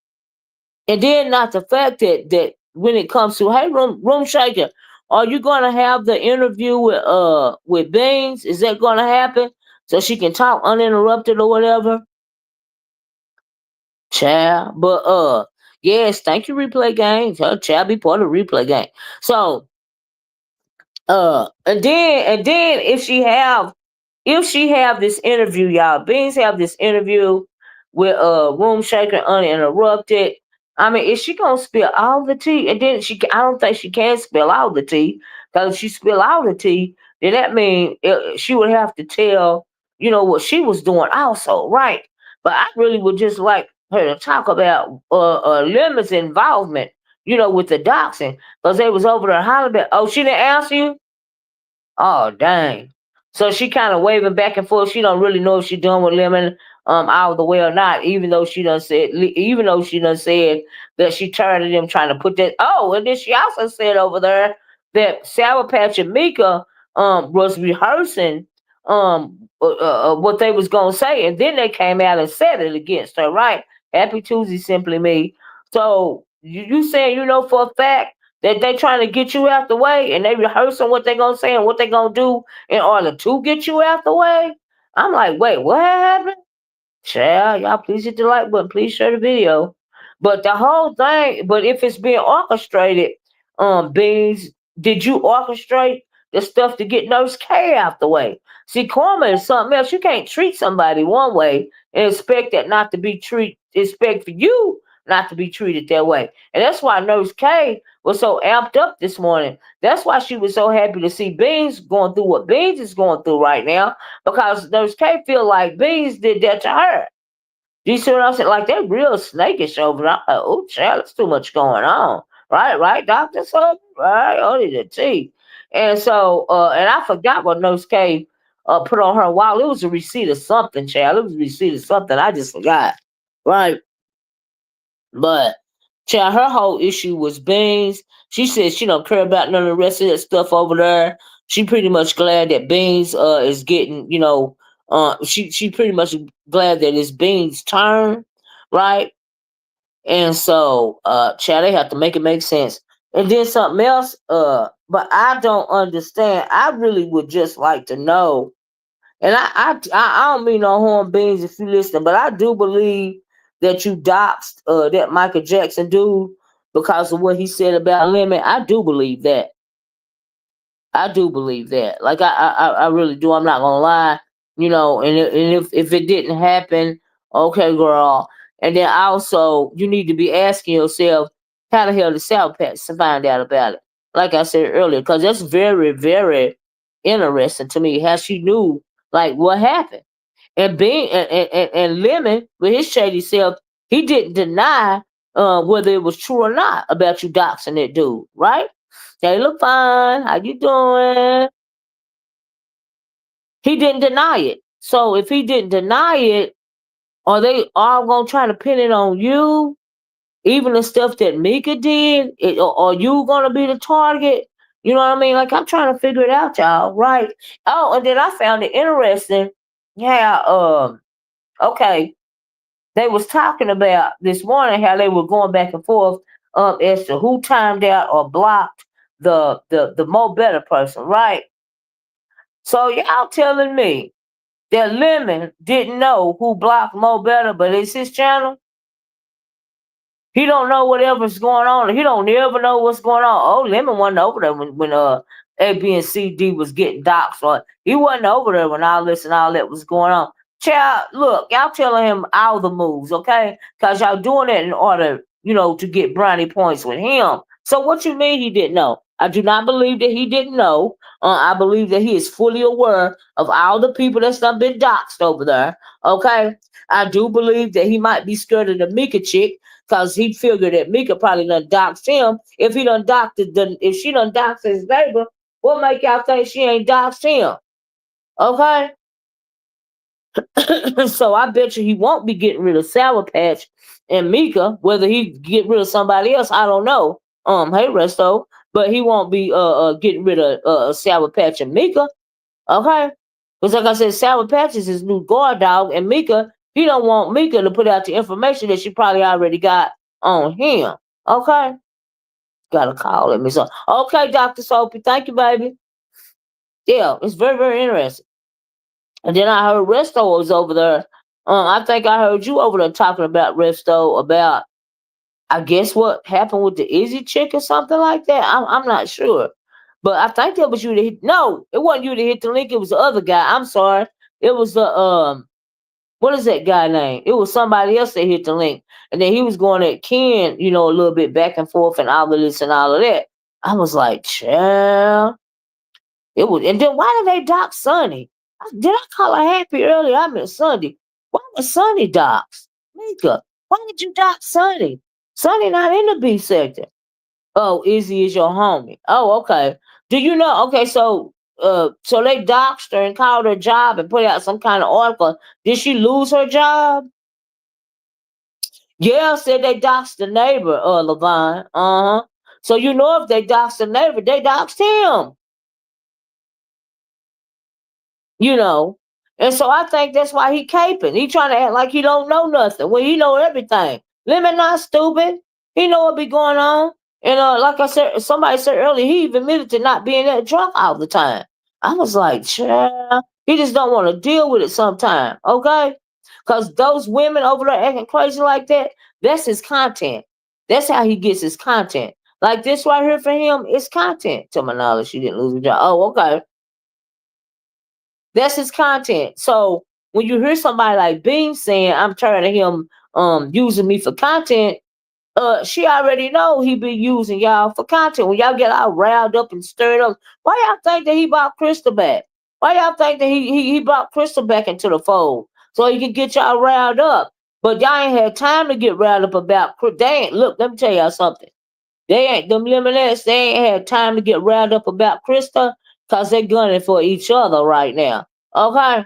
and then not the fact that when it comes to, hey, room shaker, are you gonna have the interview with Beans? Is that gonna happen so she can talk uninterrupted or whatever? Child, but yes, thank you, replay games. Her child be part of replay game. So and then if she have this interview, y'all, Beans have this interview with Room Shaker uninterrupted. I mean, is she gonna spill all the tea? And then I don't think she can spill all the tea, because if she spill all the tea, then that means she would have to tell what she was doing also, right? But I really would just like her to talk about Lemon's involvement, with the doxing, because they was over there hollering about. Oh, she didn't answer you. Oh, dang. So she kind of waving back and forth. She don't really know if she done with Lemon all the way or not, even though she done said that she tired of them trying to put that. Oh, and then she also said over there that Sour Patch and Mika was rehearsing what they was gonna say, and then they came out and said it against her, right? Happy Tuesday, Simply Me. So you saying for a fact that they trying to get you out the way, and they rehearsing what they gonna say and what they gonna do in order to get you out the way? I'm like, wait, what happened? Child, y'all please hit the like button. Please share the video. But the whole thing, but if it's being orchestrated, Beans, did you orchestrate the stuff to get Nurse K out the way? See, karma is something else. You can't treat somebody one way and expect for you not to be treated that way. And that's why Nurse K was so amped up this morning. That's why she was so happy to see Beans going through what Beans is going through right now, because Nurse K feel like Beans did that to her. Do you see what I'm saying? Like, they're real snakish over there. I'm like, oh, child, there's too much going on. Right, Dr. Sub? Right, only the T. And so, and I forgot what Nurse K put on her wall. It was a receipt of something, child. It was a receipt of something. I just forgot. Right. But child, her whole issue was Beans. She said she don't care about none of the rest of that stuff over there. She pretty much glad that Beans is getting, she pretty much glad that it's Beans' turn, right? And so child, they have to make it make sense. And then something else, but I don't understand. I really would just like to know, and I don't mean no harm, Beans, if you listen, but I do believe that you doxed that Michael Jackson dude because of what he said about Lemon. I do believe that. I do believe that. Like, I really do. I'm not gonna lie. And if it didn't happen, okay, girl. And then also, you need to be asking yourself, how the hell did South Patch find out about it? Like I said earlier, because that's very, very interesting to me. How she knew, like, what happened. And being and Lemon with his shady self, he didn't deny whether it was true or not about you doxing that dude, right? They look fine. How you doing? He didn't deny it. So if he didn't deny it, are they all gonna try to pin it on you? Even the stuff that Mika did, are you gonna be the target? You know what I mean? Like I'm trying to figure it out, y'all. Right? Oh, and then I found it interesting. Yeah. Okay. They was talking about this morning how they were going back and forth as to who timed out or blocked the more better person, right? So y'all telling me that Lemon didn't know who blocked Mo Better, but it's his channel? He don't know whatever's going on. He don't ever know what's going on. Oh, Lemon wasn't over there when A, B, and C, D was getting doxxed. Or he wasn't over there when all this and all that was going on. Child, look, y'all telling him all the moves, okay? Because y'all doing it in order, to get brownie points with him. So what you mean he didn't know? I do not believe that he didn't know. I believe that he is fully aware of all the people that's done been doxxed over there, okay? I do believe that he might be scared of the Mika chick because he figured that Mika probably done doxed him. If he done if she done doxed his neighbor, what make y'all think she ain't doxed him? Okay? So I bet you he won't be getting rid of Sour Patch and Mika. Whether he get rid of somebody else, I don't know. Hey Resto, but he won't be getting rid of Sour Patch and Mika. Okay? Because like I said, Sour Patch is his new guard dog, and Mika, he don't want Mika to put out the information that she probably already got on him. Okay? Gotta call him. So, okay, Dr. Soapy, thank you, baby. Yeah, it's very, very interesting. And then I heard Resto was over there. I think I heard you over there talking about Resto, about, I guess, what happened with the Izzy chick or something like that. I'm not sure. But I think that was you that hit. No, it wasn't you that hit the link. It was the other guy. I'm sorry. It was the what is that guy name? It was somebody else that hit the link, and then he was going at Ken, a little bit back and forth and all of this and all of that. I was like, child. It was, and then why did they dox Sonny? Did I call her Happy earlier? I meant Sunday. Why was Sonny doxed? Mika, why did you dox Sonny? Sonny not in the B sector. Oh, Izzy is your homie. Oh, okay. Do you know? Okay, so they doxed her and called her job and put out some kind of article. Did she lose her job? Yeah, said they doxed the neighbor, Levine. Uh-huh. So if they doxed the neighbor, they doxed him. you know. And so I think that's why he caping. He trying to act like he don't know nothing when he know everything. Lemon not stupid. He know what be going on. And like I said, somebody said earlier, he even admitted to not being that drunk all the time. I was like, child, he just don't want to deal with it sometime, okay? Because those women over there acting crazy like that, that's his content. That's how he gets his content. Like this right here for him, it's content. To my knowledge, she didn't lose her job. Oh, okay. That's his content. So when you hear somebody like Beam saying, I'm tired of him using me for content, she already know he be using y'all for content. When y'all get all riled up and stirred up, why y'all think that he brought Crystal back? Why y'all think that he brought Crystal back into the fold so he can get y'all riled up? But y'all ain't had time to get riled up about. They ain't, look, let me tell y'all something. They ain't, them Lemonettes, they ain't had time to get riled up about Krista because they gunning for each other right now. Okay?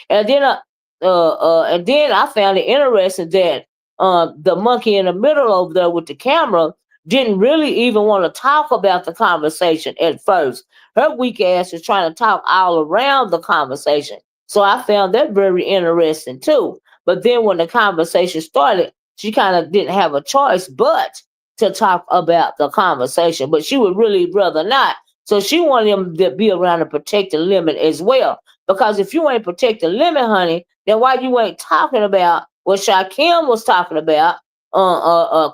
And then, I found it interesting that the monkey in the middle over there with the camera didn't really even want to talk about the conversation at first. Her weak ass is trying to talk all around the conversation. So I found that very interesting too. But then when the conversation started, she kind of didn't have a choice but to talk about the conversation. But she would really rather not. So she wanted him to be around to protect the limit as well. Because if you ain't protect the limit, honey, then why you ain't talking about what Shakim was talking about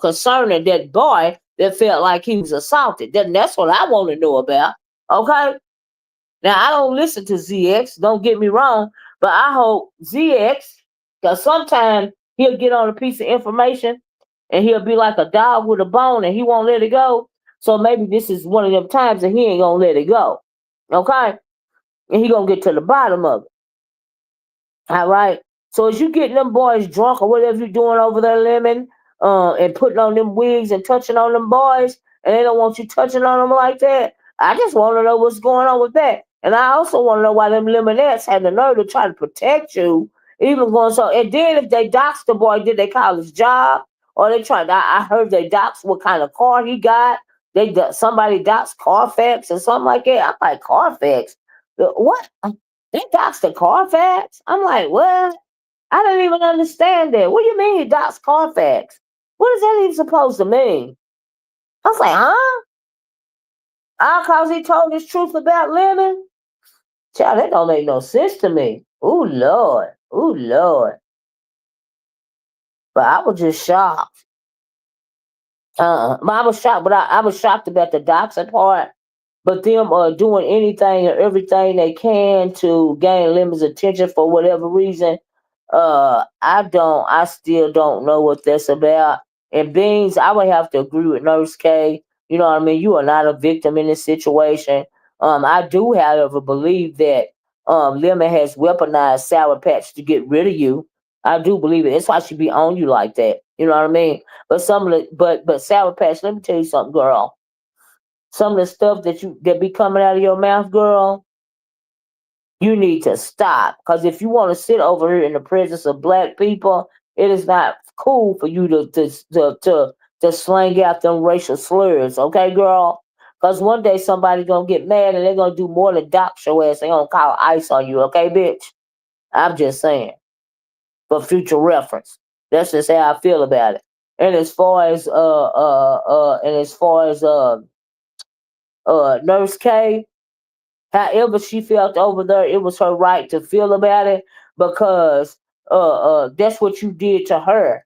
concerning that boy that felt like he was assaulted? That's what I want to know about. Okay? Now, I don't listen to ZX, don't get me wrong, but I hope ZX, because sometimes he'll get on a piece of information and he'll be like a dog with a bone and he won't let it go. So maybe this is one of them times that he ain't going to let it go. Okay? And he going to get to the bottom of it. All right. So as you getting them boys drunk or whatever you're doing over there, Lemon, and putting on them wigs and touching on them boys, and they don't want you touching on them like that. I just want to know what's going on with that. And I also want to know why them Lemonettes had the nerve to try to protect you, even going so. And then if they doxed the boy, did they call his job? Or they tried, I heard they doxed what kind of car he got. Somebody doxed Carfax or something like that. I'm like, Carfax? What? They doxed the Carfax? I'm like, what? I don't even understand that. What do you mean he doxed Carfax? What is that even supposed to mean? I was like, huh? All cause he told his truth about Lemon? Child, that don't make no sense to me. Ooh, Lord. Ooh, Lord. But I was just shocked. But I was shocked, but I was shocked about the doxing part. But them doing anything and everything they can to gain Lemon's attention for whatever reason, I still don't know what that's about. And Beans, I would have to agree with Nurse K. You know what I mean? You are not a victim in this situation. I do, however, believe that Lemon has weaponized Sour Patch to get rid of you. I do believe it. That's why she be on you like that. You know what I mean? But some of the but Sour Patch, let me tell you something, girl. Some of the stuff that be coming out of your mouth, girl, you need to stop. Because if you want to sit over here in the presence of black people, it is not cool for you to slang out them racial slurs, okay, girl? Because one day somebody's gonna get mad and they're gonna do more than dox your ass. They're gonna call ICE on you, okay, bitch? I'm just saying, for future reference. That's just how I feel about it. And as far as Nurse K, however she felt over there, it was her right to feel about it because that's what you did to her,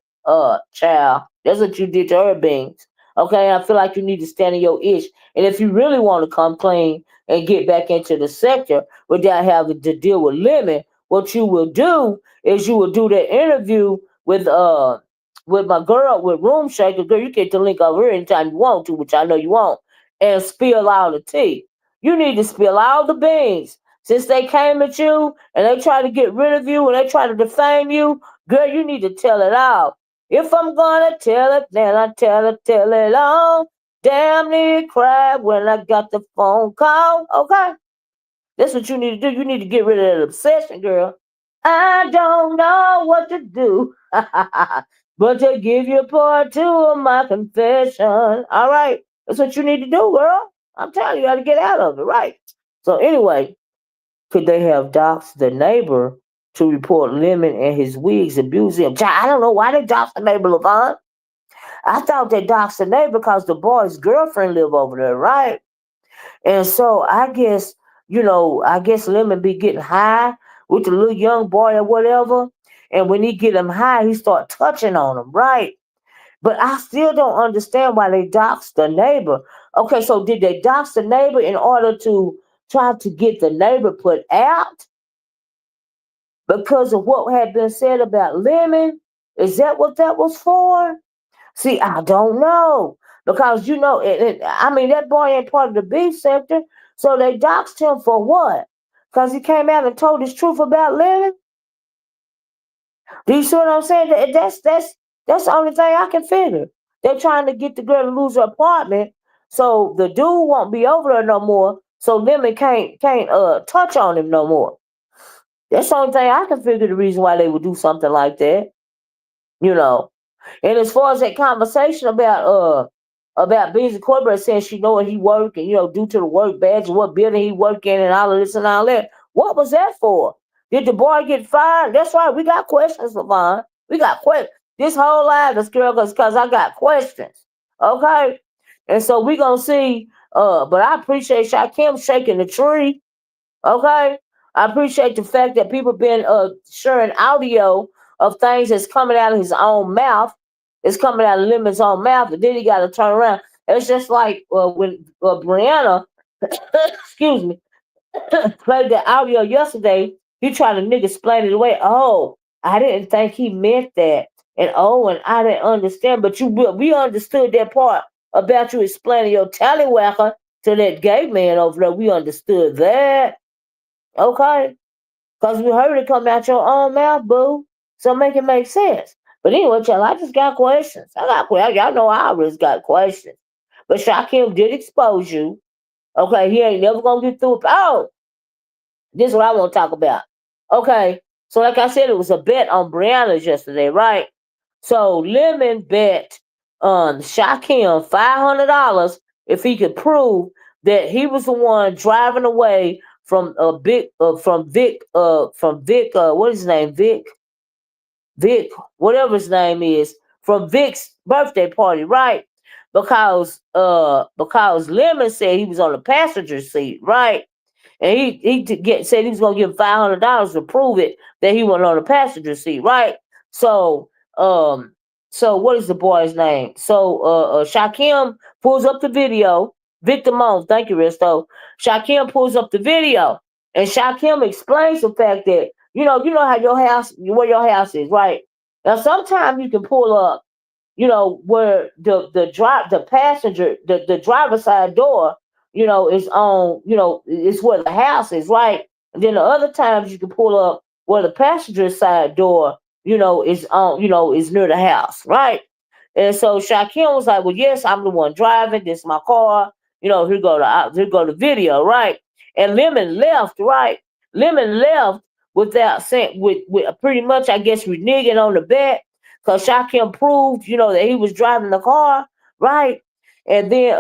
child. That's what you did to her, Beans. Okay, I feel like you need to stand in your ish. And if you really want to come clean and get back into the sector without having to deal with Lemon, what you will do is you will do that interview with my girl with Room Shaker. Girl, you get the link over here anytime you want to, which I know you won't, and spill all the tea. You need to spill all the beans. Since they came at you and they try to get rid of you and they try to defame you, girl, you need to tell it all. If I'm gonna tell it, then I tell it all. Damn near cried when I got the phone call. Okay? That's what you need to do. You need to get rid of that obsession, girl. I don't know what to do, but to give you part two of my confession. All right? That's what you need to do, girl. I'm telling you, you got to get out of it, right? So anyway, could they have doxed the neighbor to report Lemon and his wigs abusing him? I don't know why they doxed the neighbor, Levon. I thought they doxed the neighbor because the boy's girlfriend live over there, right? And so I guess Lemon be getting high with the little young boy or whatever. And when he get him high, he start touching on him, right? But I still don't understand why they doxed the neighbor. Okay, so did they dox the neighbor in order to try to get the neighbor put out because of what had been said about Lemon? Is that what that was for? See, I don't know because I mean that boy ain't part of the beef sector, so they doxed him for what? Because he came out and told his truth about Lemon. Do you see what I'm saying? That's the only thing I can figure. They're trying to get the girl to lose her apartment, so the dude won't be over there no more. So Lemon can't touch on him no more. That's the only thing I can figure. The reason why they would do something like that, you know. And as far as that conversation about Beasley Corbett saying she know where he work and due to the work badge and what building he work in and all of this and all that, what was that for? Did the boy get fired? That's right, we got questions, Levon. We got questions. This whole live, this girl, because I got questions. Okay? And so we gonna see, but I appreciate Shakim shaking the tree. Okay? I appreciate the fact that people been sharing audio of things that's coming out of his own mouth. It's coming out of Lemon's own mouth, and then he got to turn around. It's just like when Brianna, excuse me, played the audio yesterday. He tried to nigga explain it away. Oh, I didn't think he meant that, and I didn't understand. But we understood that part about you explaining your tallywhacker to that gay man over there. We understood that. Okay? Because we heard it come out your own mouth, boo. So make it make sense. But anyway, y'all, I just got questions. I got questions. Y'all know I always got questions. But Shakim did expose you. Okay, he ain't never gonna get through it. Oh, this is what I want to talk about. Okay, so like I said, it was a bet on Brianna's yesterday, right? So Lemon bet Shakim $500 if he could prove that he was the one driving away from Vic what is his name, Vic, whatever his name is, from Vic's birthday party, right? Because Lemon said he was on the passenger seat, right? And said he was gonna give $500 to prove it that he went on the passenger seat, right? So um so what is the boy's name? So Shakim pulls up the video. Victor Moan, thank you, Risto. Shakim pulls up the video, and Shakim explains the fact that you know how your house, where your house is, right? Now sometimes you can pull up, where the passenger, the driver's side door, is on, is where the house is, right? And then the other times you can pull up where the passenger side door, is on, is near the house, right? And so Shakim was like, "Well, yes, I'm the one driving. This is my car. Here go the video, right?" And Lemon left, right? Lemon left without saying, with pretty much, I guess, reneging on the bet, because Shakim proved, that he was driving the car, right? And then,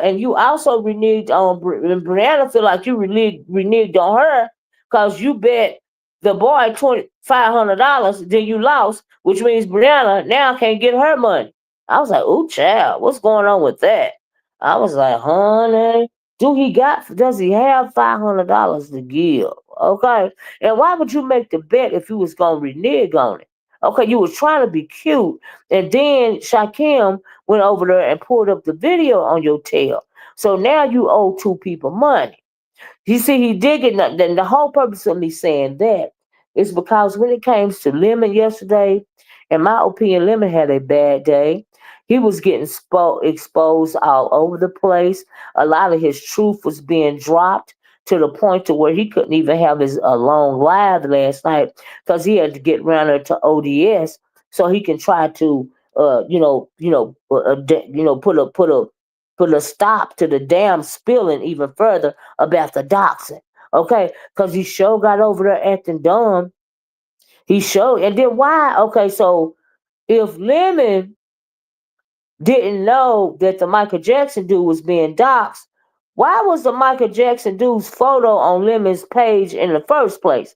and you also reneged on Brianna. Feel like you reneged on her because you bet the boy $500, then you lost, which means Brianna now can't get her money. I was like, "Ooh, child, what's going on with that?" I was like, "Honey, does he have $500 to give?" Okay, and why would you make the bet if you was gonna renege on it? Okay, you was trying to be cute, and then Shakim went over there and pulled up the video on your tail. So now you owe two people money. You see, he did get nothing. Then the whole purpose of me saying that is because when it came to Lemon yesterday, in my opinion, Lemon had a bad day. He was getting exposed all over the place. A lot of his truth was being dropped to the point to where he couldn't even have his long live last night because he had to get around there to O.D.S so he can try to, put a stop to the damn spilling even further about the doxing. Okay, because he sure got over there acting dumb. He showed, and then why? Okay, so if Lemon didn't know that the Michael Jackson dude was being doxxed, why was the Michael Jackson dude's photo on Lemon's page in the first place?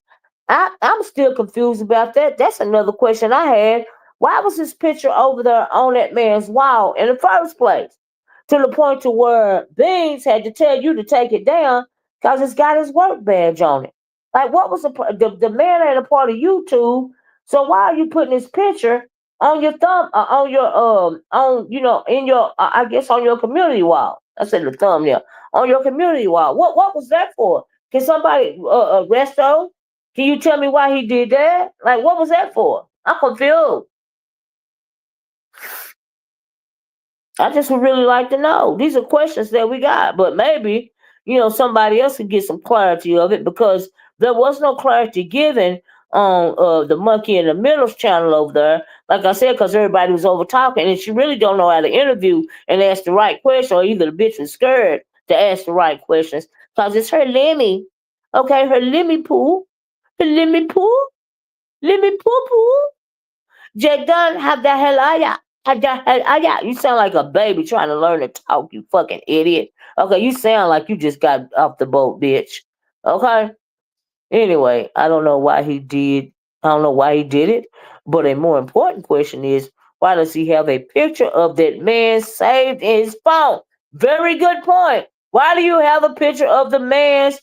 I'm still confused about that. That's another question I had. Why was his picture over there on that man's wall in the first place? To the point to where Beans had to tell you to take it down because it's got his work badge on it. Like, what was the man ain't a part of YouTube? So why are you putting his picture on your thumb, on your on in your I guess on your community wall? I said the thumbnail on your community wall. What was that for? Can somebody resto? Can you tell me why he did that? Like, what was that for? I'm confused. I just would really like to know. These are questions that we got, but maybe, somebody else could get some clarity of it because there was no clarity given on the Monkey in the Middle's channel over there. Like I said, because everybody was over talking, and she really don't know how to interview and ask the right question, or either the bitch was scared to ask the right questions because it's her Lemmy. Okay, her Lemmy poo. Her Lemmy poo. Lemmy poo poo. Jay Dunn, how the hell are ya? How the hell are ya? You sound like a baby trying to learn to talk, you fucking idiot. Okay, you sound like you just got off the boat, bitch. Okay? Anyway, I don't know why he did. I don't know why he did it. But a more important question is, why does he have a picture of that man saved in his phone? Very good point. Why do you have a picture of the man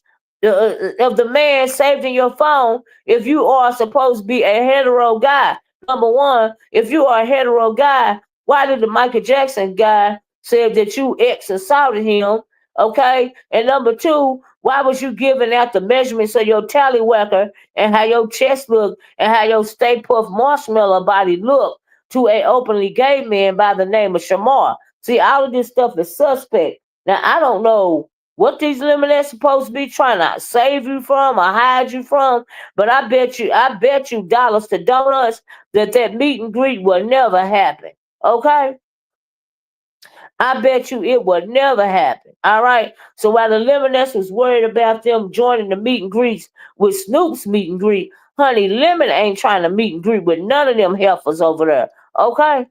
saved in your phone if you are supposed to be a hetero guy? Number one, if you are a hetero guy, why did the Michael Jackson guy say that you ex assaulted him? Okay. And number two, why was you giving out the measurements of your tallywhacker and how your chest looked and how your Stay Puft marshmallow body looked to a openly gay man by the name of Shamar? See, all of this stuff is suspect. Now, I don't know what these Lemonettes supposed to be trying to save you from or hide you from. But I bet you dollars to donuts that meet and greet will never happen. Okay? I bet you it would never happen. All right. So while the Lemonettes was worried about them joining the meet and greets with Snoop's meet and greet, honey, Lemon ain't trying to meet and greet with none of them heifers over there. Okay?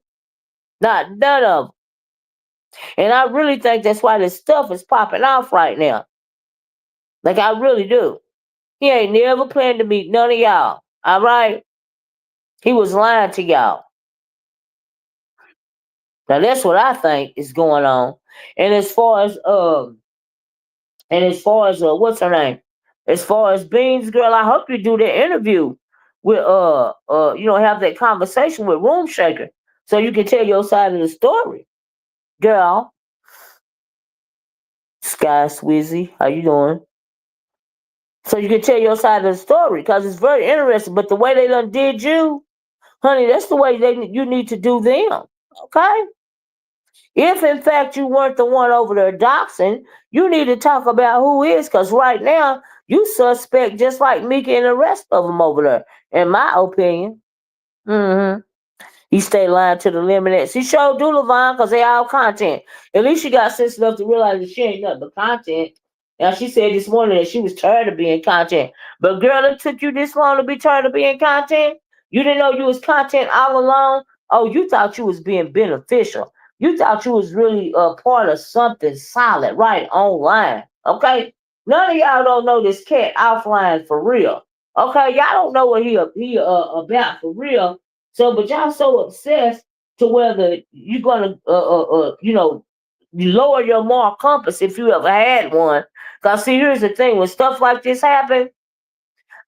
Not none of them. And I really think that's why this stuff is popping off right now. Like I really do. He ain't never planned to meet none of y'all. All right? He was lying to y'all. Now that's what I think is going on. And as far as what's her name? As far as Beans, girl, I hope you do the interview with have that conversation with Room Shaker so you can tell your side of the story. Girl. Sky Swizzy, how you doing? So you can tell your side of the story because it's very interesting. But the way they done did you, honey, that's the way you need to do them. Okay? If in fact you weren't the one over there doxing, you need to talk about who is, because right now you suspect just like Mika and the rest of them over there, in my opinion. Mm-hmm. He stay lying to the Lemonettes. He showed Dulavon because they all content. At least she got sense enough to realize that she ain't nothing but content. Now she said this morning that she was tired of being content. But girl, it took you this long to be tired of being content? You didn't know you was content all along? Oh, you thought you was being beneficial. You thought you was really a part of something solid right online. Okay? None of y'all don't know this cat offline for real. Okay? Y'all don't know what he about for real. So, but y'all so obsessed to whether you're gonna, you lower your moral compass if you ever had one. Cause see, here's the thing: when stuff like this happen,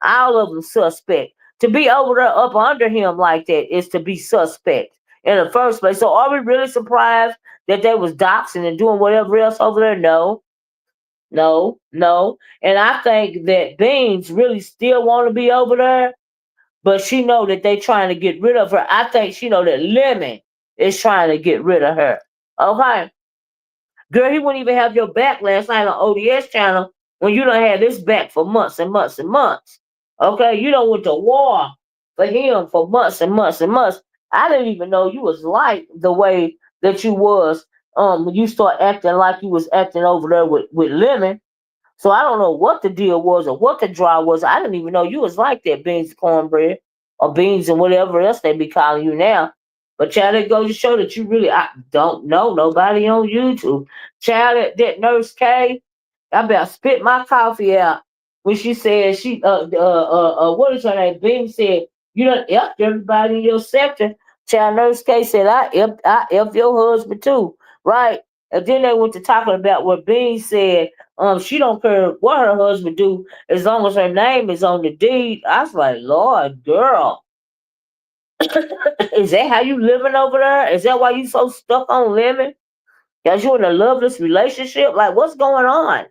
all of them suspect. To be over there up under him like that is to be suspect in the first place. So, are we really surprised that they was doxing and doing whatever else over there? No, no, no. And I think that Beans really still want to be over there, but she know that they trying to get rid of her. I think she know that Lemon is trying to get rid of her. Okay. Girl, he wouldn't even have your back last night on O.D.S channel when you done had this back for months and months and months. Okay, you done went to war for him for months and months and months. I didn't even know you was like the way that you was when you start acting like you was acting over there with Lemon. So I don't know what the deal was or what the draw was. I didn't even know you was like that, Beans Cornbread or Beans and whatever else they be calling you now. But child, it goes to show that you really I don't know nobody on YouTube. Child, that Nurse K, I about spit my coffee out when she said what is her name? Beans said you done effed everybody in your sector. Child, Nurse K said I effed your husband too, right? And then they went to talking about what Beans said. She don't care what her husband do as long as her name is on the deed. I was like, Lord, girl, is that how you living over there? Is that why you so stuck on living? Cause you in a loveless relationship? Like, what's going on?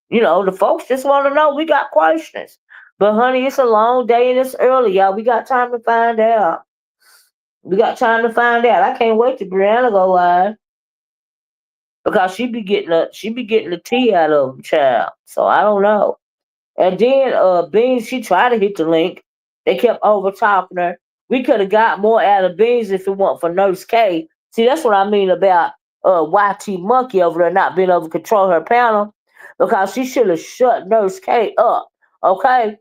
The folks just want to know. We got questions. But honey, it's a long day and it's early, y'all. We got time to find out. We got time to find out. I can't wait till Brianna go live because she be getting the tea out of them, child. So I don't know. And then Beans, she tried to hit the link. They kept over talking her. We could have got more out of Beans if it weren't for Nurse K. See, that's what I mean about YT Monkey over there not being able to control her panel. Because she should have shut Nurse K up, okay?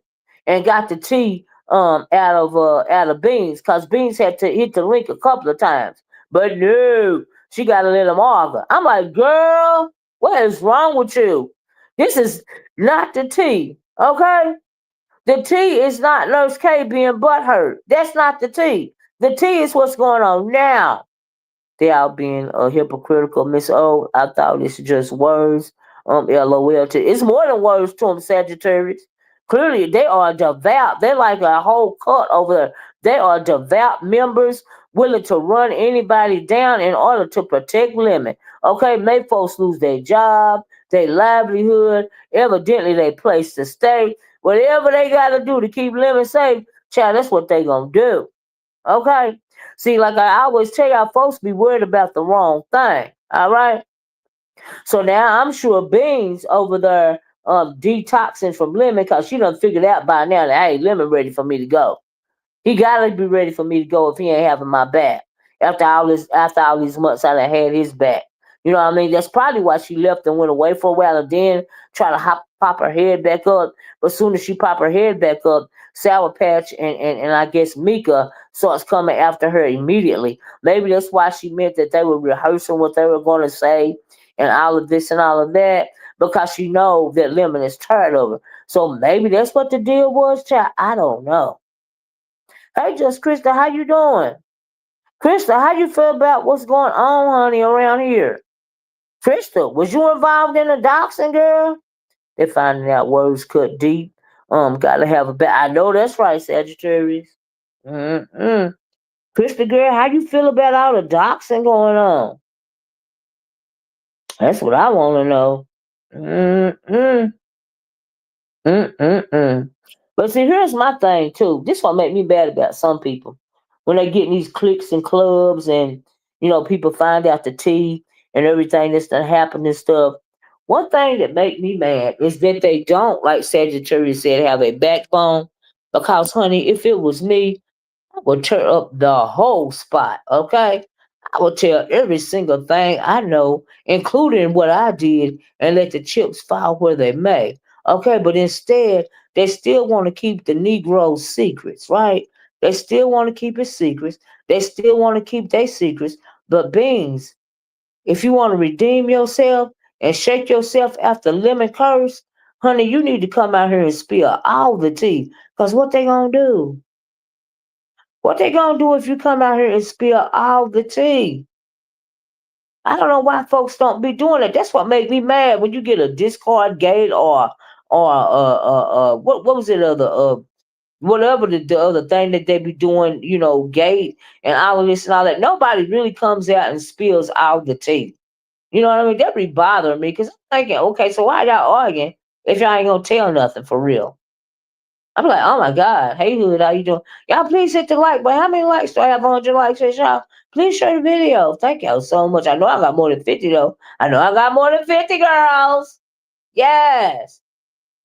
And got the tea out of Beans. Because Beans had to hit the link a couple of times. But no, she gotta let him argue. I'm like, girl, what is wrong with you? This is not the tea. Okay? The tea is not Nurse K being butthurt. That's not the tea. The tea is what's going on now. They all being hypocritical, Miss O. I thought it's just words. LOL. It's more than words to them, Sagittarius. Clearly, they are devout. They're like a whole cult over there. They are devout members willing to run anybody down in order to protect Lemon. Okay, make folks lose their job, their livelihood, evidently their place to stay. Whatever they got to do to keep Lemon safe, child, that's what they going to do. Okay? See, like I always tell y'all, folks be worried about the wrong thing. All right? So now I'm sure Beans over there detoxing from Lemon because she done figured out by now that hey, Lemon ready for me to go. He gotta be ready for me to go if he ain't having my back. After all these months I done had his back. You know what I mean? That's probably why she left and went away for a while and then try to pop her head back up. But as soon as she pop her head back up, Sour Patch and I guess Mika starts coming after her immediately. Maybe that's why she meant that they were rehearsing what they were gonna say and all of this and all of that. Because she know that Lemon is tired of her. So maybe that's what the deal was, child. I don't know. Hey, just Krista, how you doing? Krista, how you feel about what's going on, honey, around here? Krista, was you involved in the doxing, girl? They're finding out words cut deep. Gotta have a I know that's right, Sagittarius. Mm-mm. Krista, girl, how you feel about all the doxing going on? That's what I want to know. Mm-mm. Mm-mm-mm. But see, here's my thing too. This one make me bad about some people when they get in these cliques and clubs, and people find out the tea and everything that's done happened and stuff. One thing that make me mad is that they don't, like Sagittarius said, have a backbone. Because, honey, if it was me, I would tear up the whole spot, okay? I would tell every single thing I know, including what I did, and let the chips fall where they may. Okay, but instead, they still want to keep the Negroes' secrets, right? They still want to keep it secrets. They still want to keep their secrets. But Beans, if you want to redeem yourself and shake yourself after Lemon Curse, honey, you need to come out here and spill all the tea. Because what they going to do? What they gonna do if you come out here and spill all the tea? I don't know why folks don't be doing it. That's what make me mad when you get a discard gate or what was it other whatever the other thing that they be doing, gate and all of this and all that. Nobody really comes out and spills all the tea. You know what I mean? That be bothering me because I'm thinking, okay, so why y'all arguing if y'all ain't gonna tell nothing for real? I'm like, oh my God. Hey, Hood, how you doing? Y'all, please hit the like button. How many likes do I have? 100 likes, yes, y'all. Please share the video. Thank y'all so much. I know I got more than 50, though. I know I got more than 50 girls. Yes.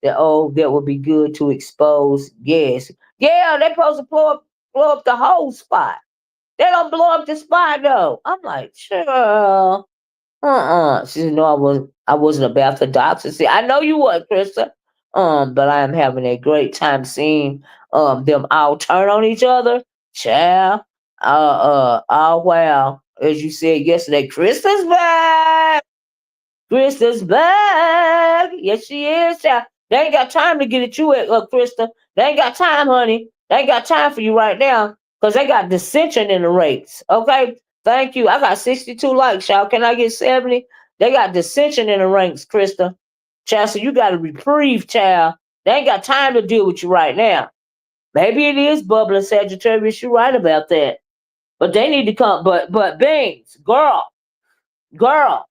That would be good to expose. Yes. Yeah, they supposed to blow up the whole spot. They don't blow up the spot, though. I'm like, sure. She said, no, I wasn't about to dox. See, I know you was, Krista. But I am having a great time seeing them all turn on each other. Child. Oh wow. As you said yesterday, Krista's back. Krista's back. Yes, she is, child. They ain't got time to get at you, Krista. They ain't got time, honey. They ain't got time for you right now because they got dissension in the rates. Okay? Thank you. I got 62 likes, y'all. Can I get 70? They got dissension in the ranks, Krista. Child, so you got a reprieve, child. They ain't got time to deal with you right now. Maybe it is bubbling Sagittarius. You're right about that. But they need to come. But Beans, girl,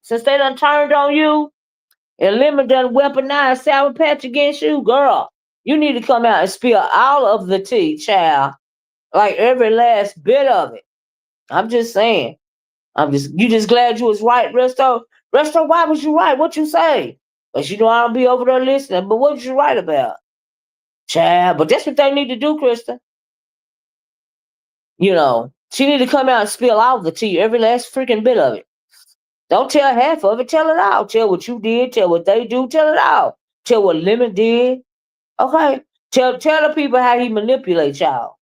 since they done turned on you, and Lemon done weaponized Sour Patch against you, girl, you need to come out and spill all of the tea, child. Like every last bit of it. I'm just saying. You just glad you was right, Resto? Resto, why was you right? What you say? But you know I don't be over there listening, but what was you right about? Child, but that's what they need to do, Krista. She need to come out and spill all the tea, every last freaking bit of it. Don't tell half of it, tell it all. Tell what you did, tell what they do, tell it all. Tell what Lemon did, okay? Tell the people how he manipulates y'all.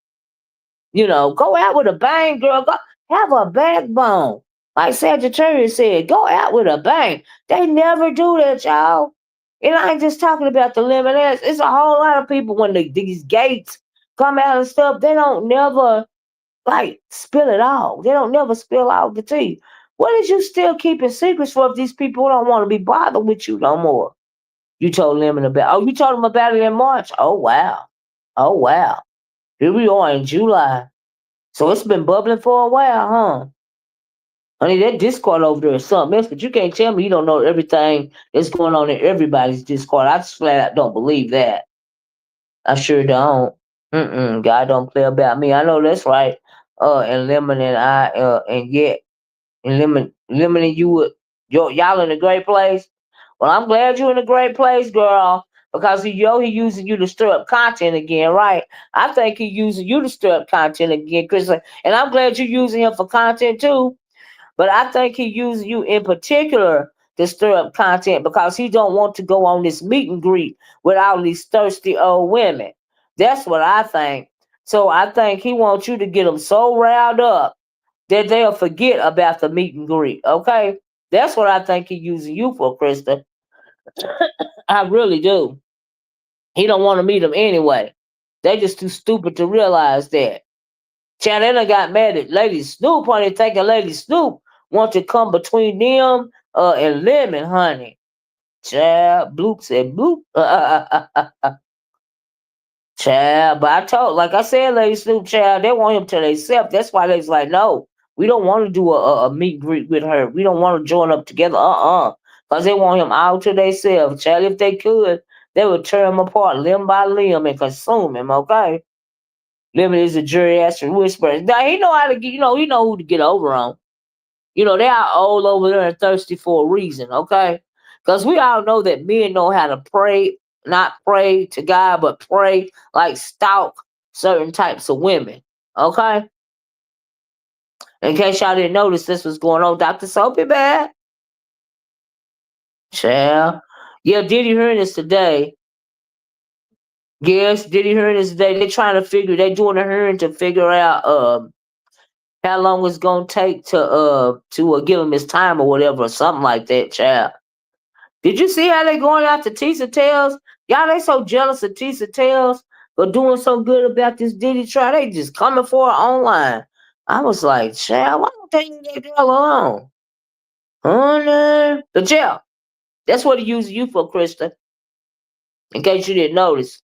Go out with a bang, girl. Go have a backbone. Like Sagittarius said, go out with a bang. They never do that, y'all. And I ain't just talking about the Lemonettes. It's a whole lot of people when these gates come out and stuff, they don't never like spill it all. They don't never spill out the tea. What is you still keeping secrets for if these people don't want to be bothered with you no more? You told Lemon about you told them about it in March. Oh wow. Oh wow. Here we are in July. So it's been bubbling for a while, huh? Honey, that Discord over there is something else, but you can't tell me you don't know everything that's going on in everybody's Discord. I just flat out don't believe that. I sure don't. God don't play about me. I know that's right. And Lemon and I, and yet, and Lemon and you would. Y'all in a great place. Well, I'm glad you're in a great place, girl, because he using you to stir up content again, right? I think he using you to stir up content again, Chris. And I'm glad you're using him for content too. But I think he using you in particular to stir up content because he don't want to go on this meet and greet with all these thirsty old women. That's what I think. So I think he wants you to get them so riled up that they'll forget about the meet and greet. Okay, that's what I think he using you for, Krista. I really do. He don't want to meet them anyway. They just too stupid to realize that. Child, they done got mad at Lady Snoop, honey, thinking Lady Snoop want to come between them and Lemon, honey. Child, bloop said bloop. Child, but I told, like I said, Lady Snoop, child, they want him to themselves. That's why they's like, no, we don't want to do a meet and greet with her. We don't want to join up together. Because they want him all to themselves. Child, if they could, they would tear him apart limb by limb and consume him, okay? Lemon is a jury ass whisperer. Now, he know how to get, he know who to get over on. They are all over there and thirsty for a reason, okay? Because we all know that men know how to pray, not pray to God, but pray like stalk certain types of women, okay? In case y'all didn't notice this was going on, Dr. Soapy Bad. Child. Yeah, Diddy hearing this today. Yes, Diddy hearing this today. They doing a hearing to figure out how long it's gonna take to give him his time or whatever, or something like that, child. Did you see how they going after Tisa Tales? Y'all, they so jealous of Tisa Tales for doing so good about this Diddy trial. They just coming for her online. I was like, child, why don't they leave that girl alone? Oh no. The jail. That's what he used you for, Krista. In case you didn't notice.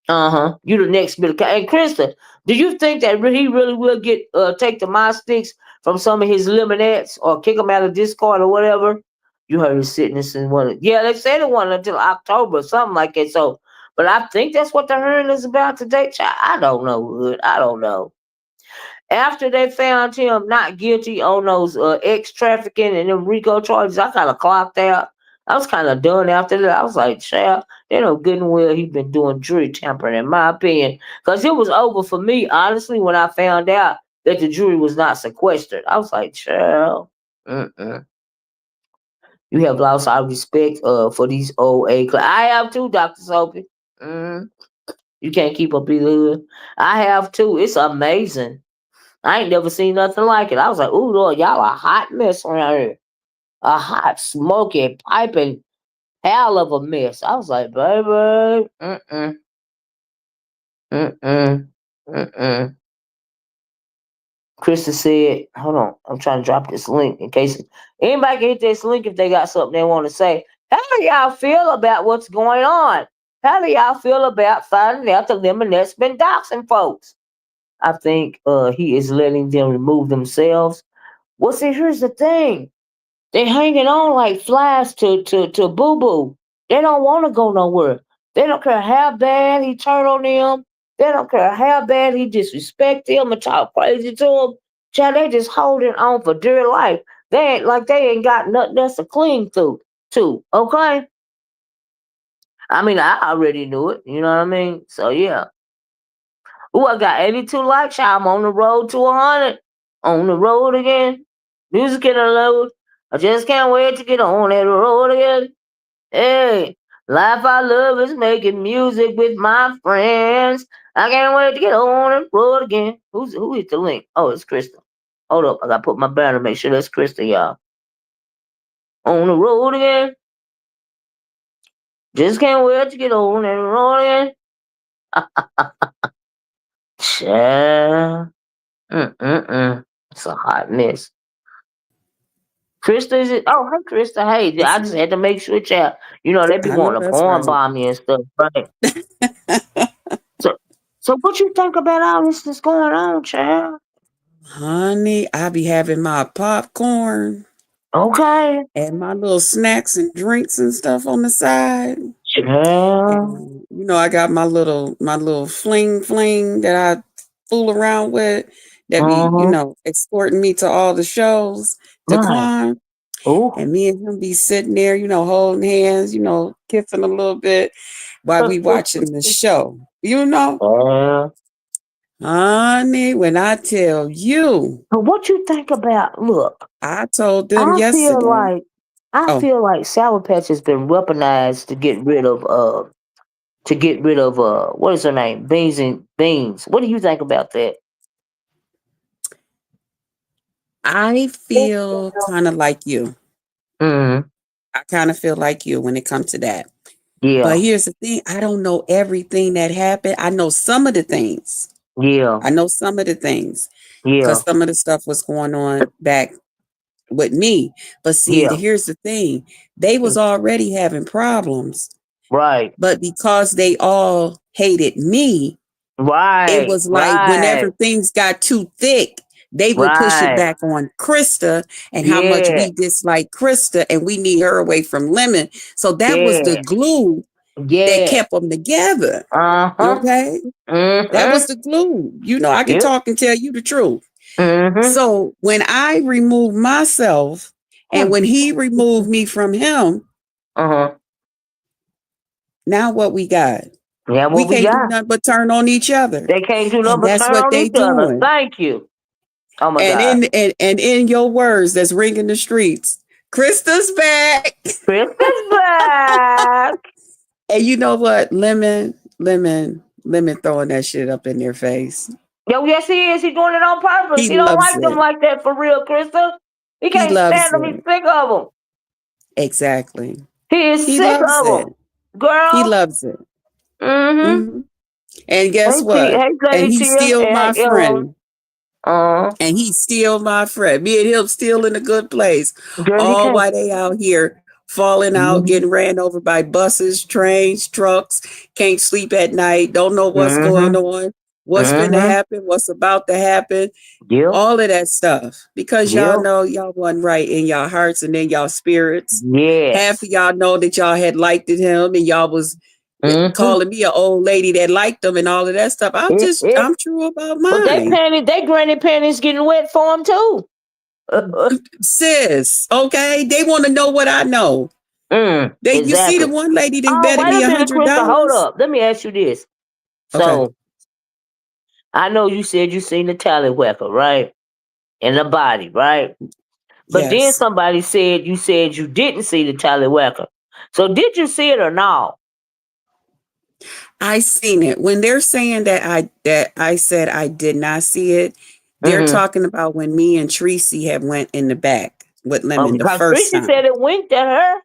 Uh-huh. You the next bit of and Krista, do you think that he really will take the my sticks from some of his Lemonettes or kick them out of Discord or whatever? You heard him sitting this in one. Yeah, they said it wasn't until October or something like that. So, but I think that's what the hearing is about today. Child, I don't know, Hood. I don't know. After they found him not guilty on those ex trafficking and them RICO charges, I kind of clocked out. I was kind of done after that. I was like, child, they know good and well he been doing jury tampering, in my opinion. Because it was over for me, honestly, when I found out that the jury was not sequestered. I was like, child, you have lost our respect for these old A. I have too, Dr. Soapy. Mm, you can't keep up either hood. I have too. It's amazing. I ain't never seen nothing like it. I was like, ooh, Lord, y'all a hot mess around here. A hot, smoky, piping hell of a mess. I was like, baby, mm-mm, mm-mm. Krista said, hold on, I'm trying to drop this link in case anybody can hit this link if they got something they want to say. How do y'all feel about what's going on? How do y'all feel about finding out the Lemonette's been doxing folks? I think he is letting them remove themselves. Well, see, here's the thing. They hanging on like flies to Boo Boo. They don't want to go nowhere. They don't care how bad he turned on them. They don't care how bad he disrespect them and talk crazy to them. Child, they just holding on for dear life. They ain't got nothing else to cling to. Okay? I mean, I already knew it. You know what I mean? So yeah. Ooh, I got 82 likes. I'm on the road to 100. On the road again. Music in the load. I just can't wait to get on that road again. Hey, life I love is making music with my friends. I can't wait to get on the road again. Who hit the link? Oh, it's Krista. Hold up, I gotta put my banner. Make sure that's Krista, y'all. On the road again. Just can't wait to get on that road again. Child. Mm-mm-mm. It's a hot mess. Krista, is it? Oh, hey, Krista. Hey, I just had to make sure, child. They be I know wanting to that's porn right. bomb me and stuff, right? So, so what you think about all this that's going on, child? Honey, I be having my popcorn Okay, and my little snacks and drinks and stuff on the side. child. And I got my little fling that I fool around with that be, Uh-huh. escorting me to all the shows to Right. climb. Ooh. And me and him be sitting there, holding hands, kissing a little bit while we watching the show. Uh, Honey, when I tell you, but what you think about? Look, I told them I feel yesterday. like I Oh, feel like Sour Patch has been weaponized to get rid of what is her name? Beans and Beans. What do you think about that? I feel kind of like you. Mm, I kind of feel like you when it comes to that. But yeah, here's the thing, I don't know everything that happened. I know some of the things. yeah, I know some of the things yeah, because some of the stuff was going on back with me. But see, yeah. here's the thing. They was already having problems, Right, but because they all hated me, it right, was like right, whenever things got too thick, they would push it right. back on Krista and how much Yeah, we dislike Krista and we need her away from Lemon. So that was the yeah, glue that yeah. kept them together. Uh-huh. Okay. That was Mm-hmm. the glue. I can Yep. talk and tell you the truth. Mm-hmm. So when I removed myself and when he removed me from him, Uh-huh. now what we got? Yeah, We what we can't do got? nothing but turn on each other. They can't do nothing And but that's turn what on they each other. doing. Thank you. Oh my And God. in your words that's ringing the streets, Krista's back. Christmas back. And you know what? Lemon throwing that shit up in their face. Yo, yes he is. He doing it on purpose. He He don't loves like them it. like that for real, Krista. He He can't loves stand them. He's it. sick of them. Exactly. He is He sick loves of them. it. He Girl. loves it. Mm-hmm. Hmm. And Hey, guess T. what? Hey, And Lady he's Tia. still And, my friend. uh, And he's still my friend. Me and him still in a good place. girl, he All can't. while they out here falling out, Mm-hmm. getting ran over by buses, trains, trucks, can't sleep at night, don't know what's going Mm-hmm. on, what's finna Mm-hmm. happen, what's about to happen, Yep. all of that stuff. Because y'all Yep. know y'all wasn't right in y'all hearts and in y'all spirits. Half Yes. of y'all know that y'all had liked him and y'all was Mm-hmm. calling me an old lady that liked them and all of that stuff. Eh, eh. I'm true about But mine. they granny panties getting wet for him too. Sis, okay? They want to know what I know. You see the Exactly. one lady that Oh, betted wait me a minute, Krista. Hold $100. up. Let me ask you this. Okay. So I know you said you seen the tallywhacker, right? In the body, right? But then Yes. somebody said you didn't see the tallywhacker. So did you see it or no? I seen it. When they're saying that I said I did not see it, they're Mm-hmm. talking about when me and Tracy have went in the back with Lemon the Because first Tracy time. said it winked at her.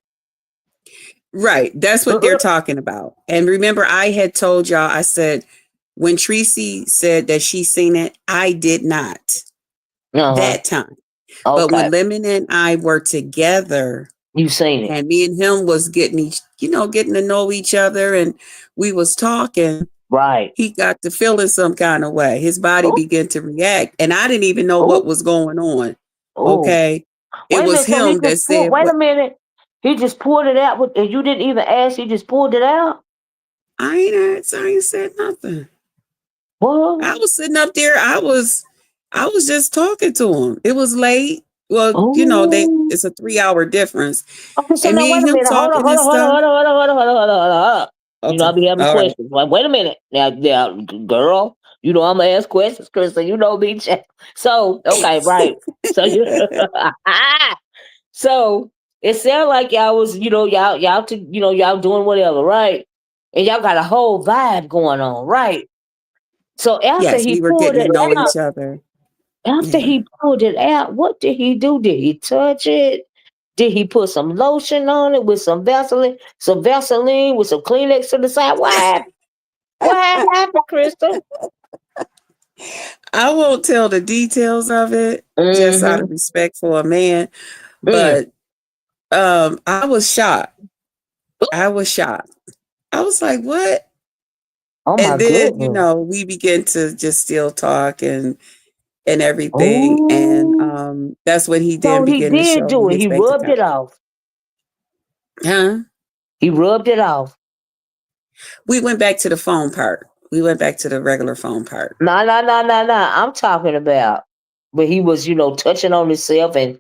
Right. That's what they're talking about. And remember, I had told y'all, I said, when Tracy said that she seen it, I did not Uh-huh. that time. But Okay. when Lemon and I were together, You seen it. and me and him was getting to know each other, and we was talking, Right. he got to feeling some kind of way. His body Oh, began to react, and I didn't even know what oh, was going on. oh. Okay. It Wait a was minute. So he him that just pulled. said, Wait a what? minute. He just pulled it out, and you didn't even ask. He just pulled it out. I ain't said nothing. What? I was sitting up there. I was just talking to him. It was late. Well, Oh. it's a 3-hour difference. Okay. So And now me wait and a him minute. Hold on. talking Hold and on. Hold on. stuff. Hold on. Hold on. Hold on. Hold on. Hold on. Hold on. You know Okay. I be having All right. questions. Wait a minute. Now, girl. You know I'm gonna ask questions, Chris. So you know me. So okay, right. So you. So it sounded like y'all was, y'all doing whatever, right? And y'all got a whole vibe going on, right? So Yes, we were getting to know each other. after Yeah. he pulled it out, what did he do? Did he touch it? Did he put some lotion on it with some Vaseline with some Kleenex to the side? What happened? What happened, Crystal? I won't tell the details of it just out Mm-hmm. of respect for a man, Mm. but I was shocked. I was shocked. I was like, "What?" Oh my And then, goodness. we began to just still talk and everything, and Oh, that's when he then so he began to did show me do it. his He bank rubbed account. it off. Huh? He rubbed it off. We went back to the phone part. We went back to the regular phone part. No, no, no, no, no. I'm talking about, but he was, touching on himself and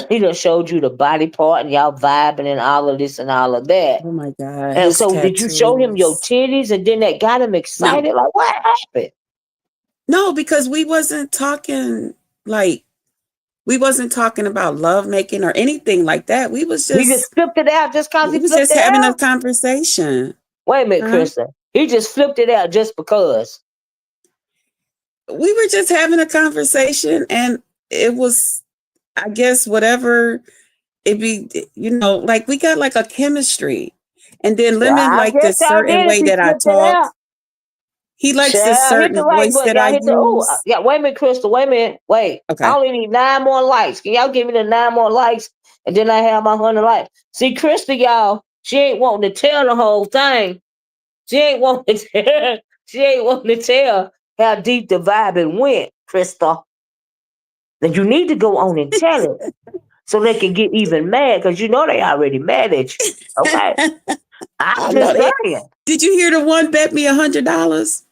He done showed you the body part and y'all vibing and all of this and all of that. Oh my God. And His so did you show him your tattoos. titties and then that got him No. excited? Like what happened? No, because we wasn't talking like we wasn't talking about love making or anything like that. He just flipped it out just cause We he was flipped just it having a out? conversation. Wait a minute, Huh? Krista. He just flipped it out just because. We were just having a conversation and it was, I guess, whatever it be, like we got like a chemistry. And then Yeah, Lemon I liked guess this y'all certain did if way he that I flipped it talk. out. He likes this Child, hit the certain like voice button. that Y'all I hit the use. yeah, wait a minute, Crystal. Wait a minute. Wait. I Okay. only need 9 more likes. Can y'all give me the 9 more likes? And then I have my 100 likes. See, Krista, y'all, she ain't wanting to tell the whole thing. She ain't wanting to tell, she ain't wanting to tell how deep the vibing went, Krista. Then you need to go on and tell it so they can get even mad because you know they already mad at you. Okay? I'm I know just that. saying. Did you hear the one bet me $100?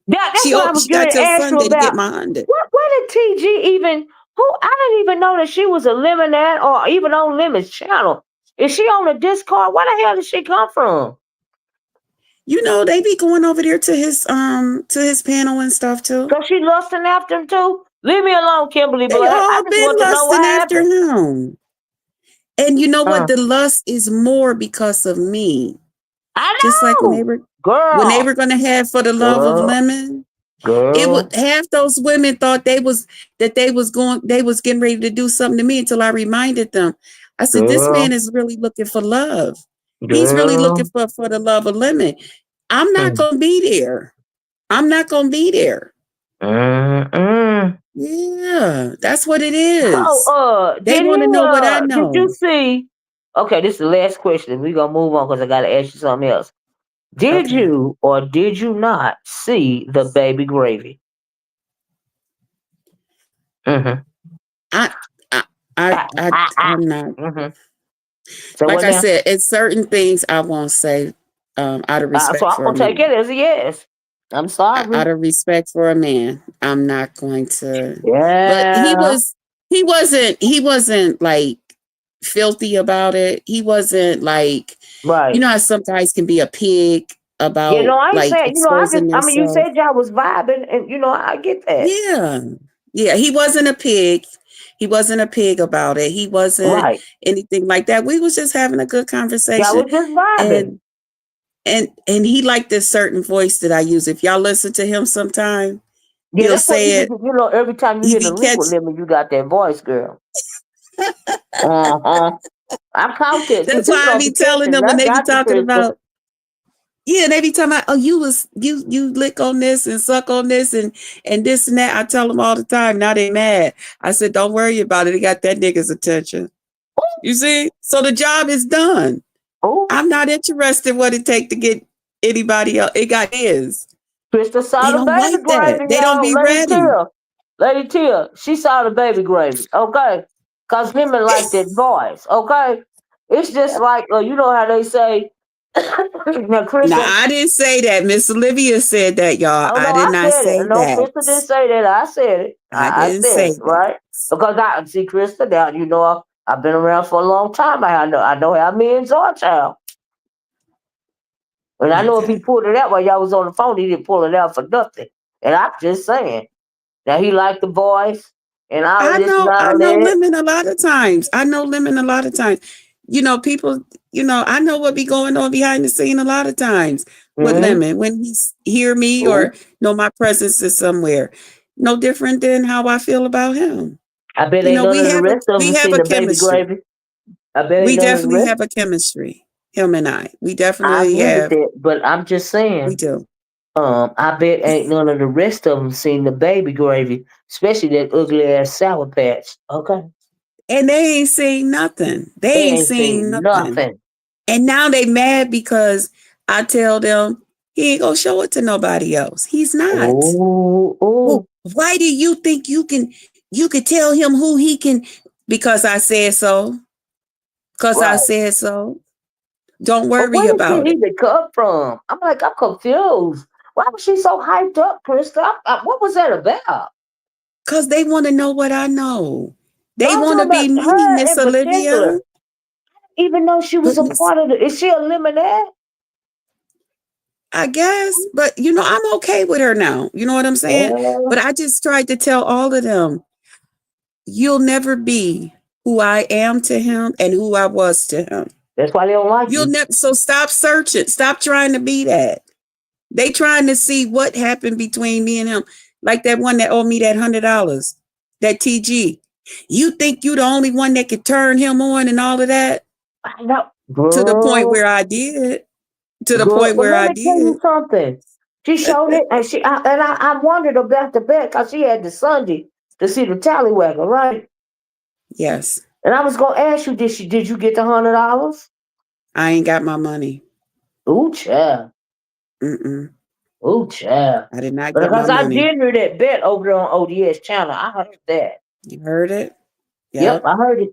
Yeah, that's She what I was she going got to till ask you Sunday to get about. my 100. Where did TG even? Who I didn't even know that she was a Lemonette or even on Lemon's channel. Is she on the Discord? Where the hell did she come from? They be going over there to his panel and stuff too. So she lusting after him too? Leave me alone, Kimberly They Black. I all just been want to know what lusting after happened. him. And you know what? Uh, The lust is more because of me. I Just like know, when they girl, were gonna have For the Love of girl, Lemon, it would girl, half those women thought they was getting ready to do something to me until I reminded them. I said, this man girl, is really looking for love. He's really looking girl. for the love of Lemon. I'm not Mm, gonna be there. I'm not gonna be there. mm. Yeah, that's what it So, is. They did want to he? know what I Did you know. see? Okay, this is the last question. We're gonna move on because I gotta ask you something else. Did Okay. you or did you not see the baby gravy? Mm-hmm. I I I'm not, Mm-hmm. So like what I now? said, it's certain things I won't say out of So respect I'm for a gonna take it man. as a yes. I'm sorry. Out of respect for a man, I'm not going to. But Yeah. he wasn't like filthy about it. He wasn't like, Right. how some guys can be a pig You about know, I ain't like saying, exposing I mean, you themselves. said y'all was vibing, and I get that. Yeah. Yeah, he wasn't a pig. He wasn't a pig about it. He wasn't Right. anything like that. We was just having a good Y'all conversation. was just vibing. And and he liked this certain voice that I use. If y'all listen to him sometime, Yeah, he'll that's what say it. every time you He hear the be catch. liquid lemon, you got that voice, girl. Uh-huh. I caught that. See, That's why people I don't be be telling catching. them when I they be got you, talking Crystal. about, yeah, they be talking about, oh, you lick on this and suck on this and this and that. I tell them all the time. Now they mad. I said, don't worry about it. They got that nigga's attention. You see? So the job is done. Oh, I'm not interested what it take to get anybody else. It got his. Krista saw They the don't baby like that. gravy, They don't y'all. be ready. Lady Tia, she saw the baby gravy, okay? Cause women like that voice, okay? It's just like you know how they say, now, Now Krista. I didn't say that. Miss Olivia said that, y'all. Oh no, I did I not said it. say No, that. Krista didn't say that. I said it. I I didn't said say it, that. right? Because I see Krista now. I've been around for a long time. I know how men's are, child. And I know if he Okay. pulled it out while y'all was on the phone, he didn't pull it out for nothing. And I'm just saying. Now he liked the voice and all of this and I all know that. Lemon a lot of times. I know Lemon a lot of times. People, I know what be going on behind the scene a lot of times with Mm-hmm. Lemon when hear me or Ooh. know my presence is somewhere. No different than how I feel about him. I bet ain't none of the rest of We them have seen a the baby chemistry. gravy. I bet ain't We none of the definitely rest. have a chemistry. Him and I. We I definitely agree with have. that, but I'm just We saying. do. I bet ain't none of the rest of them seen the baby gravy, especially that ugly ass sour patch. Okay, And they ain't seen nothing. they They ain't ain't seen seen nothing. nothing. And now they mad because I tell them he ain't gonna show it to nobody else. He's not. Oh, Well, oh, why do you think you can tell him who he can? Because I said so. Because I right. said so. Don't But worry where did about she it. even come from? I'm confused. Why was she so hyped up, Krista? What was that about? Because they want to know what I know. They I'm want to talking be about me, her Miss in Olivia. particular. Even though she was a Goodness, part of it, is she a Lemonette? I guess. But I'm okay with her now. You know what I'm saying? Well, But I just tried to tell all of them, you'll never be who I am to him and who I was to him. that's why they don't like You'll you. never. So stop searching. Stop trying to be that. They trying to see what happened between me and him. Like that one that owed me that $100, that TG. You think you the only one that could turn him on and all of that? I know, To the point girl, where I did. To the girl. point But where let I me tell you did. something. She showed it, and I wondered about the bet because she had the Sunday to see the tallywhacker, right? Yes. And I was gonna ask you, did you get the $100? I ain't got my money. Ooh, child. Mm-mm. Ooh, child. I did not get my Because I money. did hear that bet over there on O.D.S channel. I heard that. You heard it? Yep, Yep. I heard it.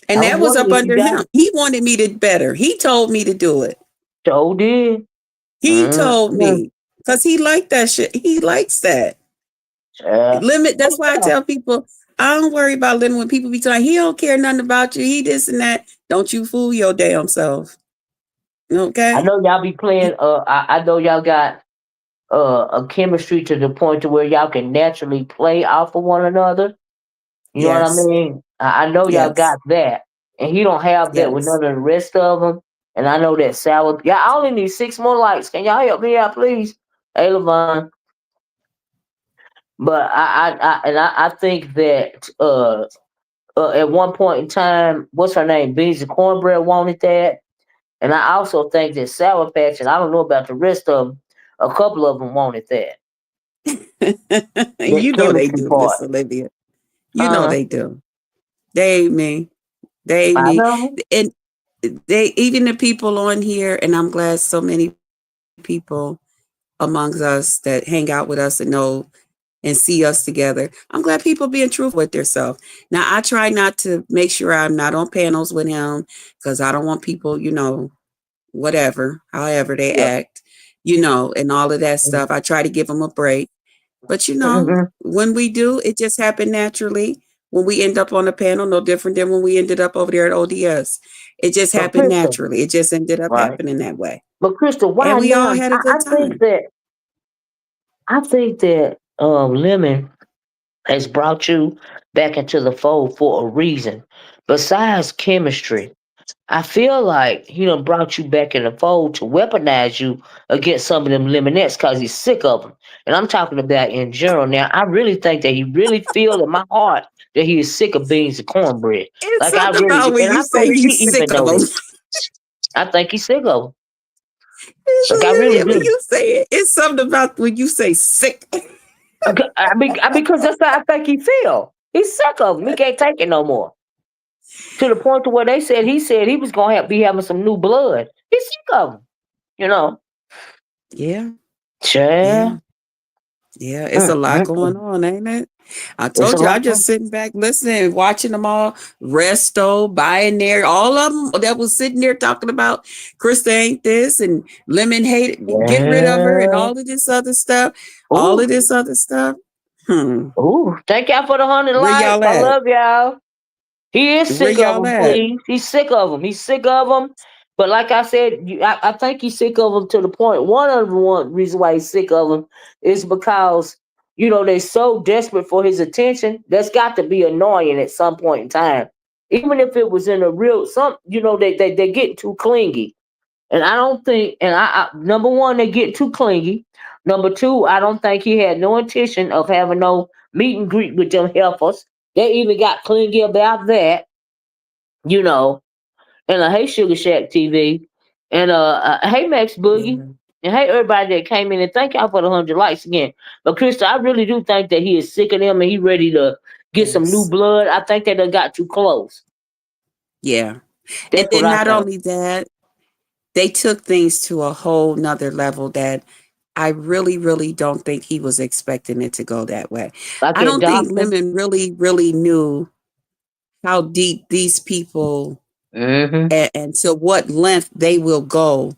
And I was that was up wondering if you under got him. it. He wanted me to better. He told me to do it. So did. He told Mm-hmm. me. Because he liked that shit. He likes that. Child. Limit. That's why I tell people, I don't worry about limit when people be talking, he don't care nothing about you. He this and that. Don't you fool your damn self. I Okay? know y'all be playing. I know y'all got a chemistry to the point to where y'all can naturally play off of one another. You know what I Yes. mean? I know y'all Yes. got that, and he don't have that with Yes. none of the rest of them. And I know that Sour. Yeah, I only need 6 more likes. Can y'all help me out, please? Hey, Levon. But I think that at one point in time, what's her name? Beans and Cornbread wanted that, and I also think that Sour Patch, and I don't know about the rest of them. A couple of them wanted that. That You know they chemistry do, Miss part. Olivia. You know Uh, they do. They ain't me. They ain't I me. know. And they even the people on here, and I'm glad so many people amongst us that hang out with us and know and see us together. I'm glad people being truthful with themselves. Now I try not to make sure I'm not on panels with him because I don't want people, whatever, however they Yeah. act, and all of that stuff. I try to give them a break. But Mm-hmm. when we do, it just happened naturally. When we end up on a panel, no different than when we ended up over there at O.D.S. It just But happened Crystal, naturally. It just ended up right? happening that way. But Crystal, And why we all now? had a good time. I think that Lemon has brought you back into the fold for a reason. Besides chemistry, I feel like he done brought you back in the fold to weaponize you against some of them Lemonettes because he's sick of them. And I'm talking about in general. Now, I really think that he really feel in my heart that he is sick of beans and cornbread. It's Like I something really about do. when And I you think say he he's even sick of know them. that. I think he's sick of them. Like I really When do. you say it, it's something about when you say sick. Because that's how I think he feel. He's sick of them. He can't take it no more. To the point to where he said he was gonna be having some new blood. He's sick of them. You know. Yeah, Sure. yeah, yeah. It's a lot going Mm. on, ain't it? I It's a told you, lot I'm just of sitting back listening, watching them all. Resto, Bioneer, all of them that was sitting there talking about Krista ain't this and Lemon hate it, get rid of her, and yeah. all of this other stuff. All Ooh. of this other stuff. Hmm. Ooh. Thank y'all for the 100 Where likes. y'all I at? love y'all. He is Where sick of y'all them, at? please. He's sick of them. He's sick of them. But like I said, I think he's sick of them to the point. One reason why he's sick of them is because they're so desperate for his attention. That's got to be annoying at some point in time. Even if it was in a real they get too clingy. And I don't think. And number one, they get too clingy. Number two, I don't think he had no intention of having no meet and greet with them heifers. They even got clingy about that, you know. And hey, Sugar Shack TV, and hey, Max Boogie, Yeah. and hey, everybody that came in, and thank y'all for the 100 likes again. But Krista, I really do think that he is sick of them, and he ready to get some new Yes. blood. I think that they got too close. Yeah. And That's what then I not think. only that, they took things to a whole nother level that I really, really don't think he was expecting it to go that way. Like I at don't think Doxxing. Lemon really, really knew how deep these people Mm-hmm. and to what length they will go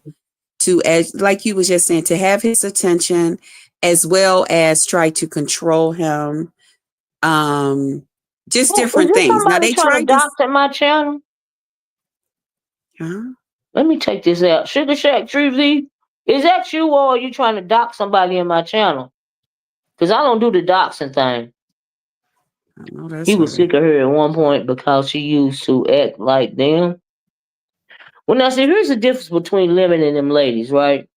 to, as like you was just saying, to have his attention as well as try to control him, um, just Oh, is different this things. Now somebody they trying to tried this. dox at my channel? Huh? Let me take this out. Sugar Shack Tree V, is that you or are you trying to dox somebody in my channel? Because I don't do the doxing thing. I know that's He was right. sick of her at one point because she used to act like them. Well, now, see, here's the difference between Lemon and them ladies, right?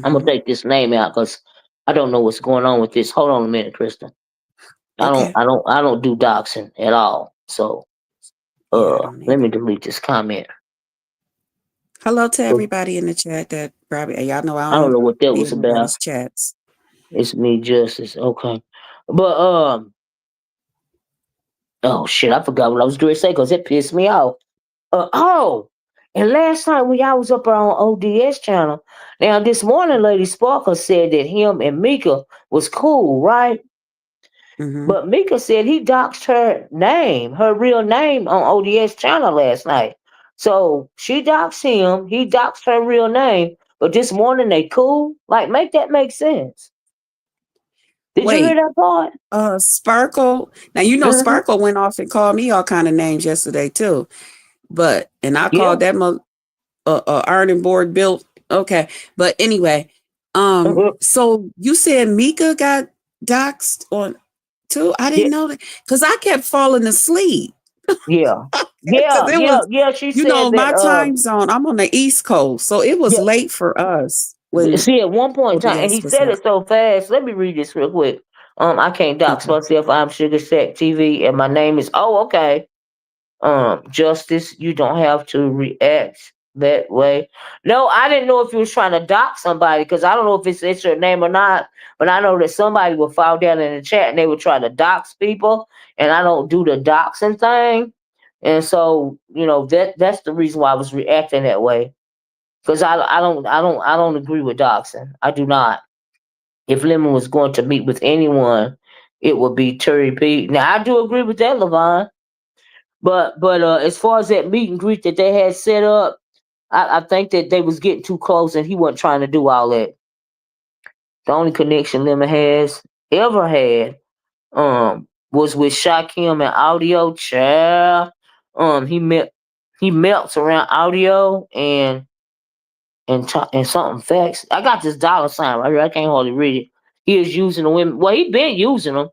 I'm gonna Hmm. take this name out because I don't know what's going on with this. Hold on a minute, Krista. Okay. I don't do doxing at all. So, Yeah, I don't let either. me delete this comment. Hello to everybody in the chat that probably y'all know I I don't don't know what that be was in about. nobody's chats. It's me, Justice. Okay, but oh shit, I forgot what I was going to say because it pissed me off. Oh, and last night when y'all was up on O.D.S channel, now this morning, Lady Sparkle said that him and Mika was cool, right? Hmm. But Mika said he doxed her name, her real name, on O.D.S channel last night. So she doxed him, he doxed her real name, but this morning they cool. Like, make that make sense. Did you hear Wait, that part? Sparkle. Now you know Mm-hmm. Sparkle went off and called me all kind of names yesterday too. But and I Yeah. called that ironing board built. Okay, but anyway, Mhm. so you said Mika got doxed on too? I Yeah. didn't know that because I kept falling asleep Yeah. because Yeah. it Yeah. was, Yeah. She you said know, that. my time zone. I'm on the East Coast, so it was Yeah. late for us when See, at one point in time, and he ODS was said up. it so fast. Let me read this real quick. I can't dox Okay. myself. I'm Sugar Shack TV, and my name is. Oh, okay. Justice, you don't have to react that way. No, I didn't know if you was trying to dox somebody because I don't know if it's your name or not. But I know that somebody will fall down in the chat and they would try to dox people, and I don't do the doxing thing. And so, that's the reason why I was reacting that way. Because I don't agree with doxing. I do not. If Lemon was going to meet with anyone, it would be Terry P. Now I do agree with that, Levon. But as far as that meet and greet that they had set up, I think that they was getting too close and he wasn't trying to do all that. The only connection Lemon has ever had was with Shakim and audio. Child. He melts around audio and something facts. I got this dollar sign right here. I can't hardly read it. He is using the women. Well, he been using them.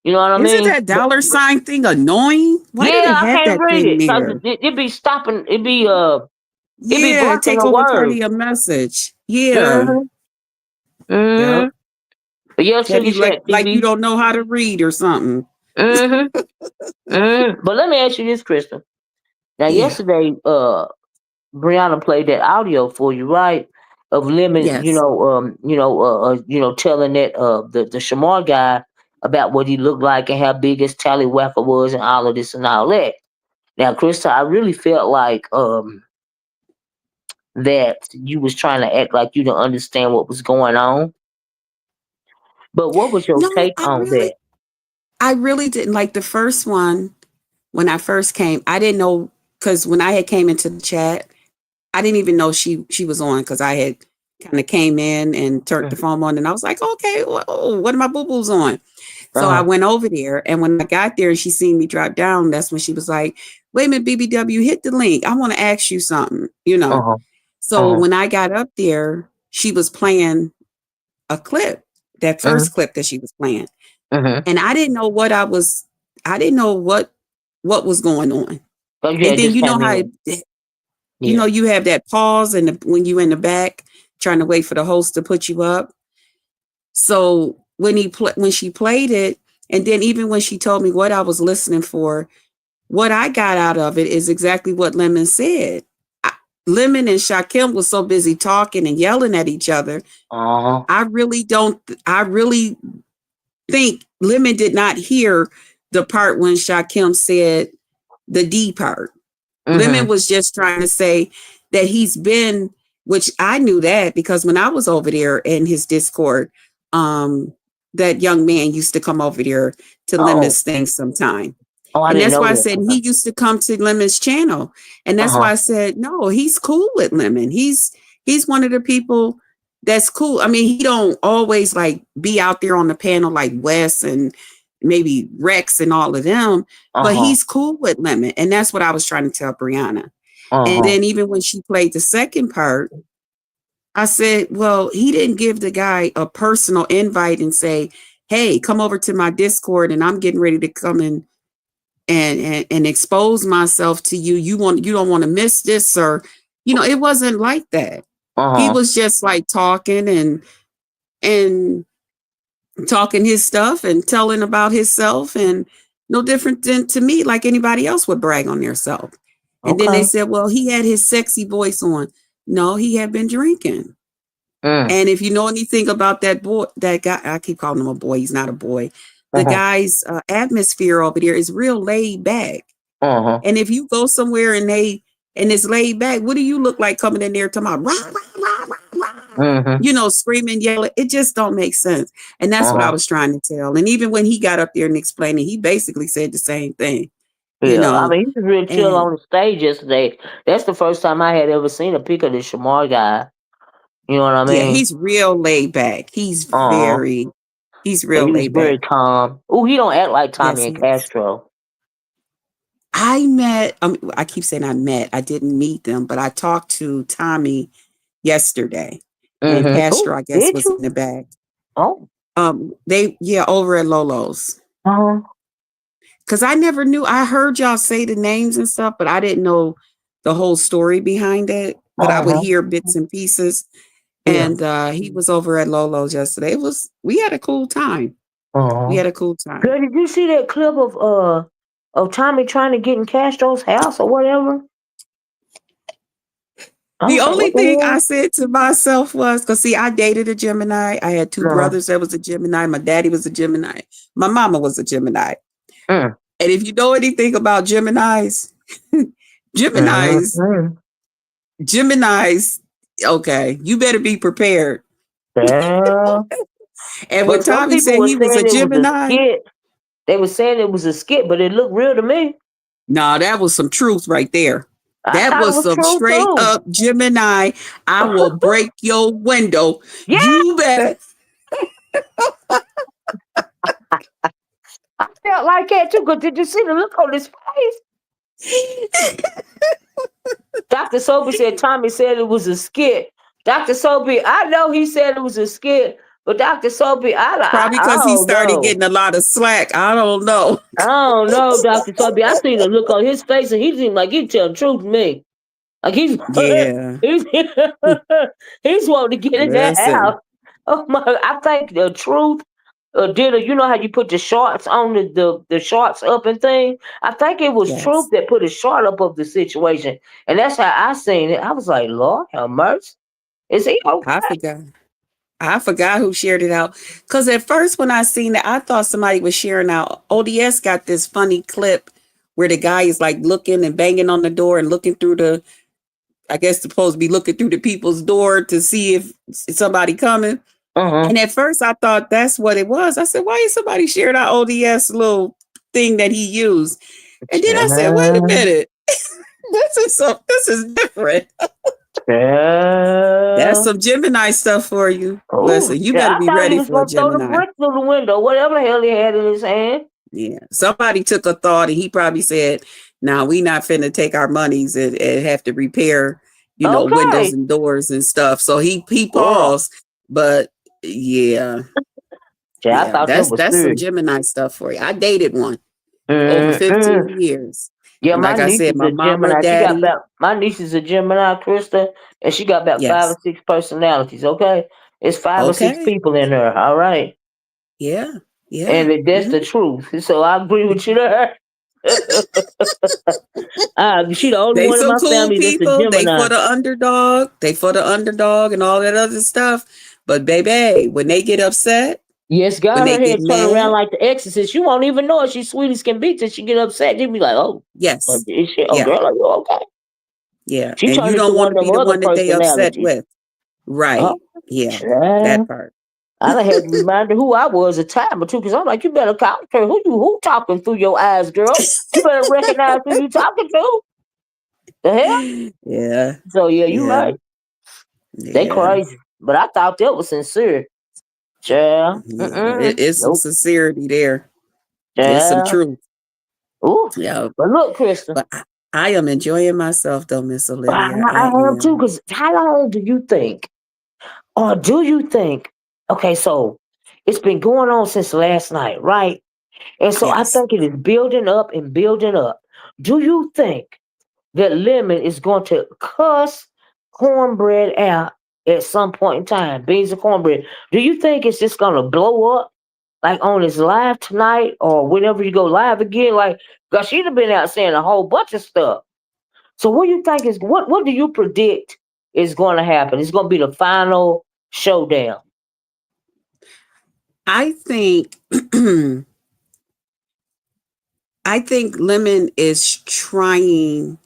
You know what I Isn't mean? that But dollar sign thing annoying? Why do yeah, they I have can't that read thing it because there? it be stopping. It be Yeah, blocking take the over part of words. your message. Yeah. Mm-hmm. Mm-hmm. Yep. But yeah, Have Sugar you Shack like you TV. don't know how to read or something? Mm-hmm. Mm-hmm. But let me ask you this, Krista. Now, Yeah. yesterday, Brianna played that audio for you, right? Of Lemon, Yes. telling that the Shamar guy about what he looked like and how big his tallywhacker was and all of this and all that. Now, Krista, I really felt like that you was trying to act like you didn't understand what was going on. But what was your No, take on that? I really didn't like the first one when I first came. I didn't know because when I had came into the chat, I didn't even know she was on because I had kind of came in and turned the Mm. phone on and I was like, okay, well, what are my boo boos on? So I Uh-huh. went over there, and when I got there and she seen me drop down, that's when she was like, wait a minute, BBW, hit the link. I want to ask you something, you know. Uh-huh. So Uh-huh. when I got up there, she was playing a clip, that Uh-huh. first clip that she was playing. Uh-huh. And I didn't know what was going on. So you And had then just you know came how in. you know Yeah. you have that pause and when you in the back trying to wait for the host to put you up. So when she played it, and then even when she told me what I was listening for, what I got out of it is exactly what Lemon said. Lemon and Shakim was so busy talking and yelling at each other. Uh-huh. I really don't. I really think Lemon did not hear the part when Shakim said the D part. Lemon Mm-hmm. was just trying to say that he's been, which I knew that because when I was over there in his Discord, um, that young man used to come over there to Oh. Lemon's thing sometime. Oh, I And didn't that's know why I that. said he used to come to Lemon's channel. And that's Uh-huh. why I said, no, he's cool with Lemon. He's one of the people that's cool. I mean, he don't always like be out there on the panel like Wes and maybe Rex and all of them, but Uh-huh. he's cool with Lemon. And that's what I was trying to tell Brianna. And Uh-huh. then even when she played the second part, I said, well, he didn't give the guy a personal invite and say, hey, come over to my Discord and I'm getting ready to come in and expose myself to you. You don't want to miss this, or it wasn't like that. He Uh-huh. was just like talking and talking his stuff and telling about himself, and no different than to me, like anybody else would brag on theirself. And then they Okay. said, well, he had his sexy voice on. No, he had been drinking. Mm. And if you know anything about that boy, that guy, I keep calling him a boy. He's not a boy. The Uh-huh. guy's atmosphere over there is real laid back. Uh-huh. And if you go somewhere and it's laid back, what do you look like coming in there talking about rah, rah, rah, rah, Mm-hmm. screaming, yelling? It just don't make sense. And that's what I Uh-huh. was trying to tell. And even when he got up there and explained it, he basically said the same thing, Yeah. I mean, he was real chill and on the stage yesterday. That's the first time I had ever seen a pic of this Shamar guy. You know what I yeah, mean? he's real laid back. He's Uh-huh. real He was laid very back. calm. Oh, he don't act like Yes, Tommy he and is. Castro. I keep saying I met. I didn't meet them, but I talked to Tommy yesterday, and Mm-hmm. Oh, Castro, I guess, did was in you? the back. Oh. Over at Lolo's. Uh-huh. Because I never knew. I heard y'all say the names and stuff, but I didn't know the whole story behind it. But I would Uh-huh. hear bits and pieces. Yeah. And he was over at Lolo's yesterday. We had a cool time. We Uh-huh. had a cool time. Girl, did you see that clip of Tommy trying to get in Castro's house or whatever? I The was like, only what the thing I hell? said to myself was, because see, I dated a Gemini. I had two No. brothers that was a Gemini. My daddy was a Gemini. My mama was a Gemini. Mm. And if you know anything about Geminis, Geminis, Mm-hmm. Geminis, okay, you better be prepared. Yeah. And when But some Tommy people said were he was a saying it was a Gemini, skit. They were saying it was a skit, but it looked real to me. nah, that was some truth right there. I That thought it was was some true straight too. up Gemini. I will break your window. Yeah, You better. I felt like that too. Cause did you see the look on his face? Dr. Soapy said Tommy said it was a skit. Dr. Soapy, I know he said it was a skit, but Dr. Soapy, Probably I because he don't started know. getting a lot of slack. I don't know. I don't know, Dr. Soapy. I seen the look on his face, and he seemed like he tell the truth to me. Like he's Yeah. he's he's wanting to get in that Listen. house. Oh my! I think the truth did it. You know how you put the shorts on the shorts up and thing. I think it was truth Yes. that put a short up of the situation, and that's how I seen it. I was like, Lord have mercy. Is he okay? I forgot. I forgot who shared it out. Because at first, when I seen it, I thought somebody was sharing out. ODS got this funny clip where the guy is like looking and banging on the door and looking through I guess supposed to be looking through the people's door to see if somebody coming. Uh And at first, I thought that's what it was. I said, why is somebody sharing out ODS little thing that he used? And then I said, wait a huh. minute. This is different. That's Yeah. some Gemini stuff for you. Oh, Listen, you better I be thought he ready was for a gonna throw the Gemini. brick through the window, whatever the hell he had in his hand. Yeah. Somebody took a thought and he probably said, now we not finna take our monies and have to repair, windows Okay. and doors and stuff. So he Girl. paused. But yeah, Yeah, I yeah, thought that was that's some serious. Gemini stuff for you. I dated one over Mm-mm. 15 years. Yeah, And my like I niece said, is my a mama, Gemini. daddy, My niece is a Gemini, Krista, and she got about five yes. or six personalities. Okay, it's five or six Okay. people in her. All right, Yeah. Yeah. and that's the Mhm. truth. So I agree with you there. She the only They one in some my cool family that's a people. They Gemini. for the underdog. They for the underdog and all that other stuff. But baby, when they get upset, Yes, when got they her get head turn around mad, like the Exorcist. You won't even know if she's sweet as can be till she get upset. She'll be like, "Oh, yes. is she? Oh, Yeah. girl, are you okay?" Yeah. She And you turned into don't want one to of them be the other one that they upset personalities. with. Oh, Right. Yeah. That child. part. I done had to remind her who I was a time or two because I'm like, you better count her. Who talking through your eyes, girl? You better recognize who you talking to. The hell? Yeah. So yeah, you Yeah. right. They Yeah. crazy. But I thought that was sincere. Child. Yeah. Mm-mm. It's some Nope. sincerity there. It's some Yeah. truth. Ooh. Yeah. But look, Krista, But I am enjoying myself though, Miss Olivia. I I have too, am. because how long do you think, or do you think, okay, so it's been going on since last night, right? And so I Yes. think it is building up and building up. Do you think that Lemon is going to cuss cornbread out at some point in time? Beans and cornbread. Do you think it's just going to blow up like on his live tonight or whenever you go live again? Like, because she'd have been out saying a whole bunch of stuff. So what do you think is what do you predict is going to happen? It's going to be the final showdown. I think I think Lemon is trying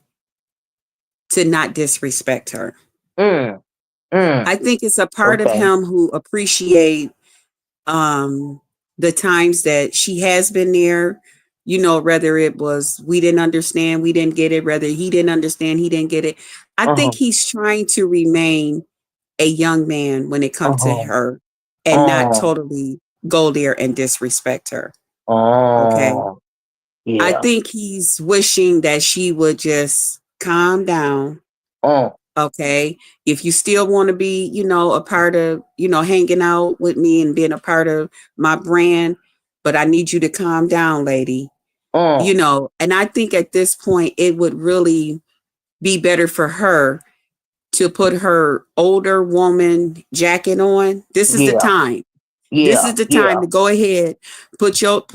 to not disrespect her. Mm, mm, I think it's a part of okay. him who appreciate the times that she has been there, whether it was we didn't understand, we didn't get it, whether he didn't understand, he didn't get it. I think Uh-huh. he's trying to remain a young man when it comes to Uh-huh. her and not Oh. totally go there and disrespect her. Okay. Oh. I Yeah. think he's wishing that she would just calm down. Oh. Okay. If you still want to be, a part of, hanging out with me and being a part of my brand, but I need you to calm down, lady. Oh. And I think at this point, it would really be better for her to put her older woman jacket on. This is the Yeah. time. This Yeah. is the time Yeah. to go ahead, put your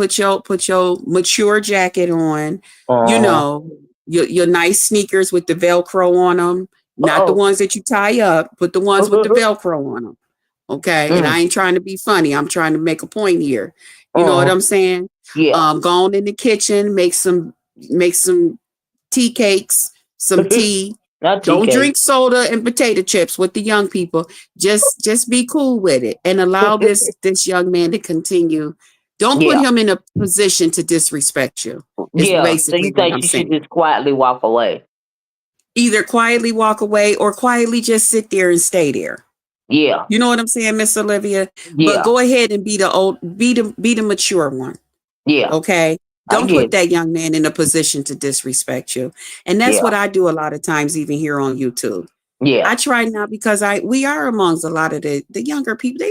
mature jacket on, you Uh-huh. know, your nice sneakers with the Velcro on them, not the Oh. ones that you tie up, but the ones with the Velcro on them. Okay. And Mm. I ain't trying to be funny. I'm trying to make a point here. You know what Uh-huh. I'm saying? Yeah. Go on in the kitchen, make some tea cakes, some tea. Not Don't TK. drink soda and potato chips with the young people. Just be cool with it and allow this young man to continue. Don't put Yeah. him in a position to disrespect you. Is Yeah. So basically you what think I'm she should saying. just quietly walk away? Either quietly walk away or quietly just sit there and stay there. Yeah. You know what I'm saying, Miss Olivia? But Yeah. go ahead and be the mature one. Yeah. Okay. I Don't get put it. that young man in a position to disrespect you. And that's Yeah. what I do a lot of times, even here on YouTube. I Yeah. try not because we are amongst a lot of the younger people.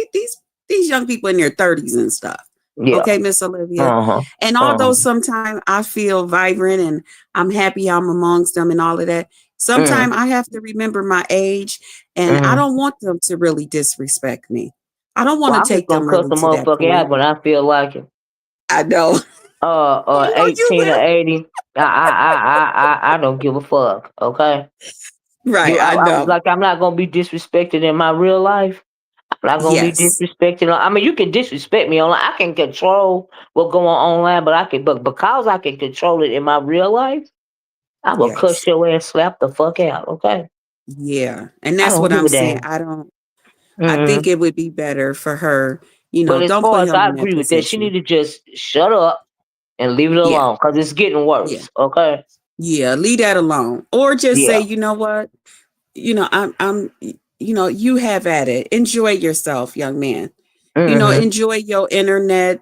These young people in their 30s and stuff. Yeah. Okay, Miss Olivia. Uh-huh. And Uh-huh. although sometimes I feel vibrant and I'm happy I'm amongst them and all of that, Mm. sometimes I have to remember my age and I Mm. don't want them to really disrespect me. I don't want Well, to I'm just take gonna them cuss really a to that motherfucker point. out when I feel like it. I know. I know you 18 or will. 80. I don't give a fuck. Okay. Right, Do I know. I'm not gonna be disrespected in my real life. I'm not gonna be Yes. disrespected. I mean, you can disrespect me online. I can control what going on online, but because I can control it in my real life, I will cuss Yes. your ass, slap the fuck out. Okay. Yeah. And I that's don't what give I'm a saying. damn. I think Mm-hmm. it would be better for her, But as don't far put as him I in that agree with that, she need position. to just shut up and leave it Yeah. alone because it's getting Yeah. worse. Okay. Yeah. Leave that alone. Or just say, Yeah. you know what? I'm you have at it. Enjoy yourself, young man. Mm-hmm. Enjoy your internet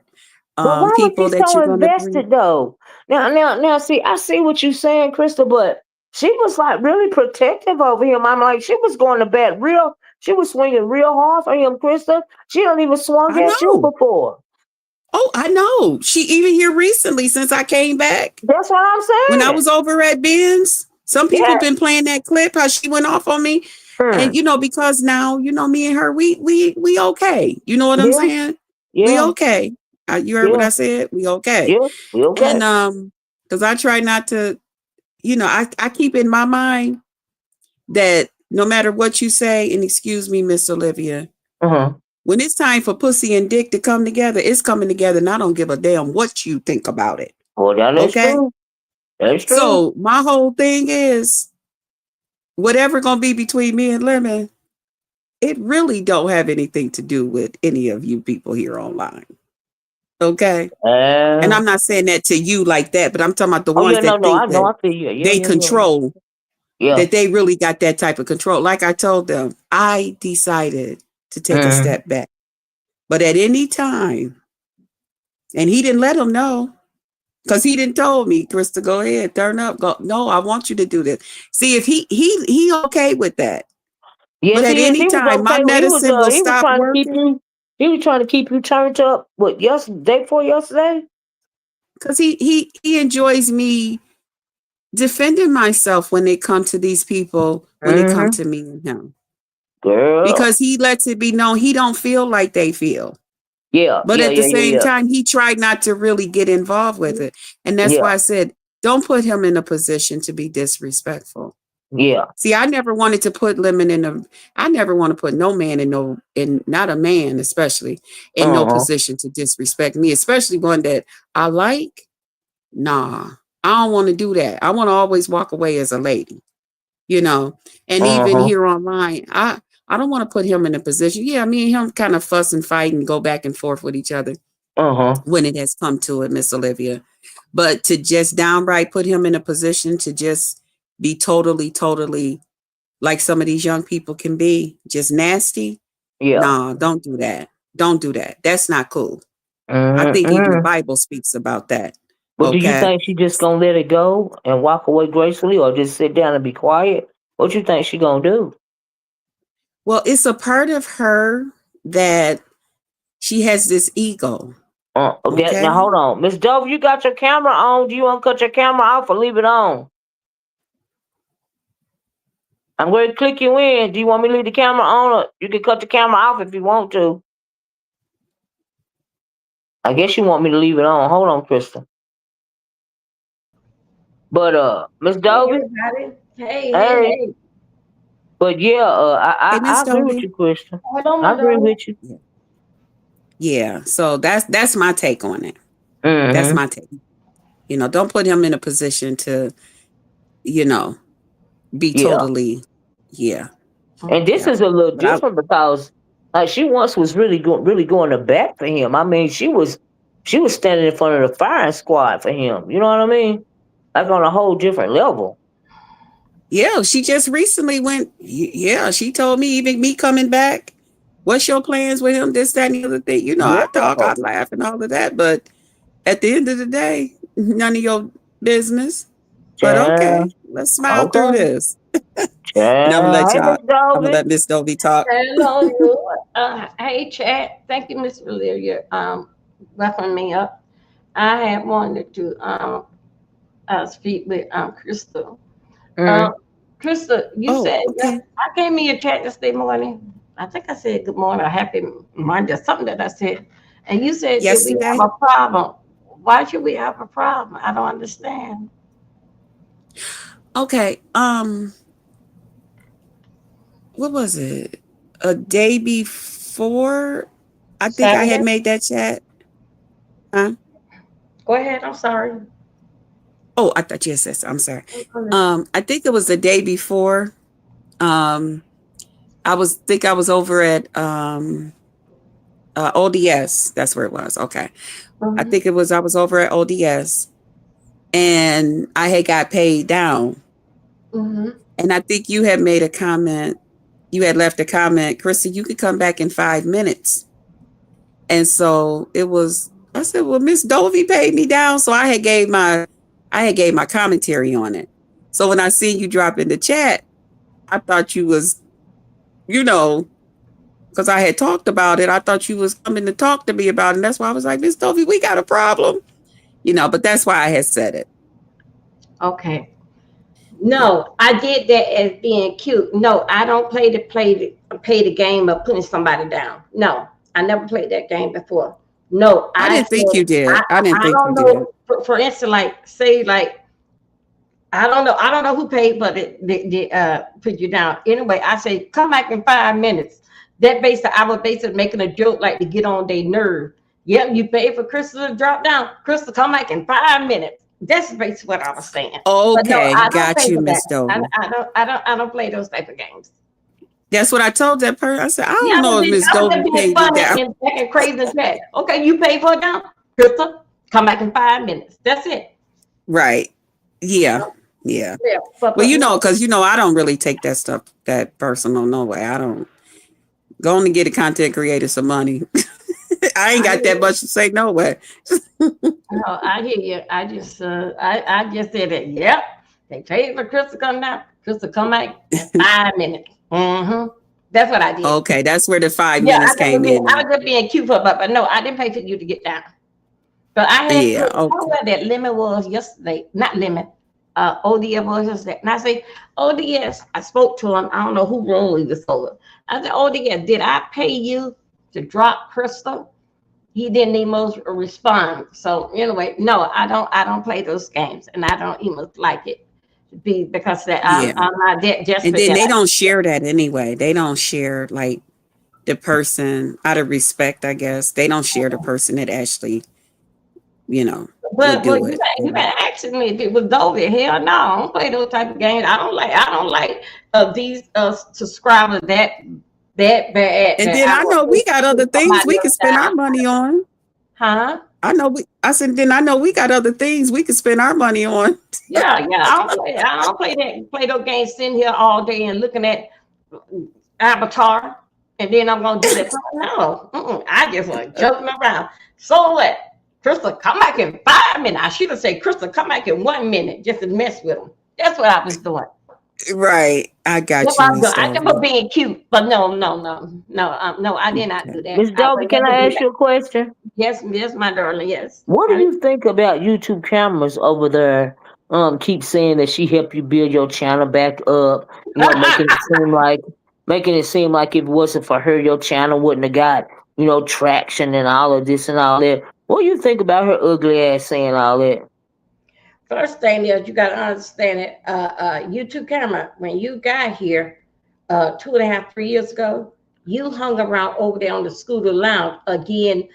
But why was people she that so you're gonna bring. invested though? Now, see, I see what you're saying, Crystal, but she was like really protective over him. I'm like, she was going to bat real. She was swinging real hard for him, Crystal. She don't even swung I at you know. before. Oh, I know. She even here recently since I came back. That's what I'm When I saying. was over at Ben's, some people Yeah. been playing that clip how she went off on me. And Hmm. because now, me and her, we okay. You know what I'm Yeah. saying? We Yeah. okay. You heard what Yeah. I said? We okay. Yeah. We And okay. because I try not to, I keep in my mind that no matter what you say, and excuse me, Miss Olivia, Uh-huh. when it's time for pussy and dick to come together, it's coming together, and I don't give a damn what you think about it. Well, that's Okay? true. That's true. So my whole thing is whatever gonna be between me and Lemon, it really don't have anything to do with any of you people here online. Okay? And Uh, I'm not saying that to you like that, but I'm talking about the oh ones yeah, no, that no, I think know. that I feel you. Yeah, they yeah, yeah. control, Yeah. that they really got that type of control. Like I told them, I decided to take a Mm. step back. But at any time, and he didn't let them know. Because he didn't told me, Krista, go ahead, turn up. Go. No, I want you to do this. See if he okay with that. But Yes, at he is. any He was time, my okay. medicine will He was stop trying to keep working. you. He was trying to keep you turned up. What yesterday, day before yesterday? Because he enjoys me defending myself when they come to these people, when they come Mm-hmm. to me and him. Girl. Because he lets it be known he don't feel like they feel. Yeah, But yeah, at the yeah, yeah, same yeah. time, he tried not to really get involved with it. And that's Yeah, why I said, don't put him in a position to be disrespectful. yeah. See, I never wanted to put Lemon in a, I never want to put no man not a man especially, in no Uh-huh. position to disrespect me, especially one that I like. Nah, I don't want to do that. I want to always walk away as a lady, you know. And even Uh-huh. here online, I don't want to put him in a position. Yeah, me and him kind of fuss and fight and go back and forth with each other Uh-huh. when it has come to it, Miss Olivia. But to just downright put him in a position to just be totally like some of these young people can be, just nasty. Yeah. Nah, don't do that. Don't do that. That's not cool. I think even the Mm-mm. Bible speaks about that. But do you Okay. think she just gonna let it go and walk away gracefully, or just sit down and be quiet? What you think she gonna do? Well, it's a part of her that she has this ego. Okay, now Okay. hold on, Miss Dove. You got your camera on? Do you want to cut your camera off or leave it on? I'm going to click you in. Do you want me to leave the camera on, or you can cut the camera off if you want to? I guess you want me to leave it on. Hold on, Krista. But Miss Hey Dovey, everybody. Hey, hey, hey. hey. But yeah, Hey, I Miss agree with Dolby. you, Krista. Hold on, I my agree darling. with you. Yeah. Yeah. So that's my take on it. That's Mm-hmm. my take. Don't put him in a position to, you know, be Yeah. totally, yeah, And this yeah. is a little But I, different because she once was really going to bat for him. I mean, she was standing in front of the firing squad for him. You know what I mean? Like on a whole different level. yeah, she just recently went, yeah, she told me, even me coming back, what's your plans with him, this, that, and the other thing. Yeah. I talk, I laugh and all of that. But at the end of the day, none of your business. But Child. okay, let's smile through Okay. this. And Child. Hey, Miss I'm gonna Dolby. let Miss Dovey talk. Hello, you. Hey, chat. Thank you, Miss Valeria, welcoming me up. I had wanted to speak with Crystal. Mm-hmm. Um, Crystal, you Oh, said okay. I came in your chat yesterday morning. I think I said good morning or happy Monday, something that I said, and you said, "Did we have Yesterday. a problem? Why should we have a problem? I don't understand." Okay. What was it? A day before, I think I had Saturday. made that chat. Huh? Go ahead. I'm sorry. Oh, I thought yes. I'm sorry. I'm listening. I think it was the day before. Um, I was over at O.D.S. That's where it was. Okay. Mhm. I was over at O.D.S. and I had got paid down. Mhm. And I think you had made a comment. You had left a comment, Krista, you could come back in 5 minutes. And so I said, well, Miss Dovey paid me down. So I had gave my commentary on it. So when I seen you drop in the chat, I thought you was, you know, because I had talked about it. I thought you was coming to talk to me about it. And that's why I was like, Miss Dovey, we got a problem. But that's why I had said it. Okay. Yeah. No, I did that as being cute. No, I don't play the game of putting somebody down. No, I never played that game before. No, I I didn't think said you did. I didn't I think you don't did. know. For instance, like say like I don't know who paid for the put you down. Anyway, I say come back in 5 minutes. That basically I was basically making a joke like to get on their nerve. Yep, you paid for Crystal to drop down. Crystal, come back in 5 minutes. That's basically what I was saying. But no, Okay, I don't got play you, for that. Miss Dovey. I don't play those type of games. That's what I told that person. I said, I Yeah, don't know if Miss I was just Dovey being paid me funny down. and acting crazy and that. Okay, you pay for it now, Crystal. Come back in 5 minutes. That's it. Right. Yeah. Yeah. Yeah, Well, no. because I don't really take that stuff that personal. No way. I don't go on and get a content creator some money. I ain't got that much to say no way. No, I hear you. I just said it. Yep. They paid for Chris to come now. Chris to come out in 5 minutes. That's what I did. Okay, that's where the 5 Yeah, minutes came in. I was just being cute for, but no, I didn't pay for you to get down. But I had where that lemon was yesterday. Not lemon. O.D.S was yesterday. And I say, O.D.S, I spoke to him. I don't know who role he was over. I said, O.D.S, did I pay you to drop Crystal? He didn't even respond. So anyway, no, I don't play those games, and I don't even like it. Because I'm not that desperate. And then they don't share that anyway. They don't share like the person out of respect, I guess. They don't share the person that actually, But you been asking me if it was Doby. Hell no, I don't play those type of games. I don't like these subscribers that bad. And then I know we got other things we can spend our money on. Huh? I know we got other things we can spend our money on. Yeah. I don't play those games sitting here all day and looking at Avatar, and then I'm gonna do that. No, I just like joking around. So what? Crystal, come back in 5 minutes. I should have said, Crystal, come back in 1 minute just to mess with them. That's what I was doing. Right, I got you. I never being cute, but no, I did not do that. Miss Doby, can I ask you a question? Yes, my darling. Yes. What do you think about YouTube cameras over there? Keep saying that she helped you build your channel back up. Making it seem like if it wasn't for her, your channel wouldn't have got traction and all of this and all that. What do you think about her ugly ass saying all that? First thing is, you got to understand it. YouTube camera, when you got here 2.5, 3 years ago, you hung around over there on the scooter lounge again.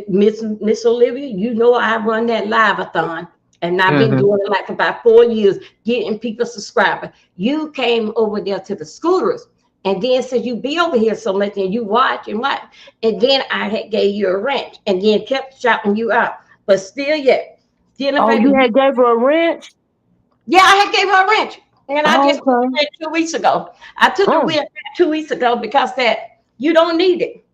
Miss Olivia, I run that live-a-thon, and I've been doing it like for about 4 years, getting people subscribers. You came over there to the scooters, and then since you be over here so much and you watch, and then I had gave you a wrench, and then kept shouting you out, but still yet. You had gave her a wrench? Yeah, I had gave her a wrench. And I just took it 2 weeks ago. I took the wheel 2 weeks ago because that you don't need it.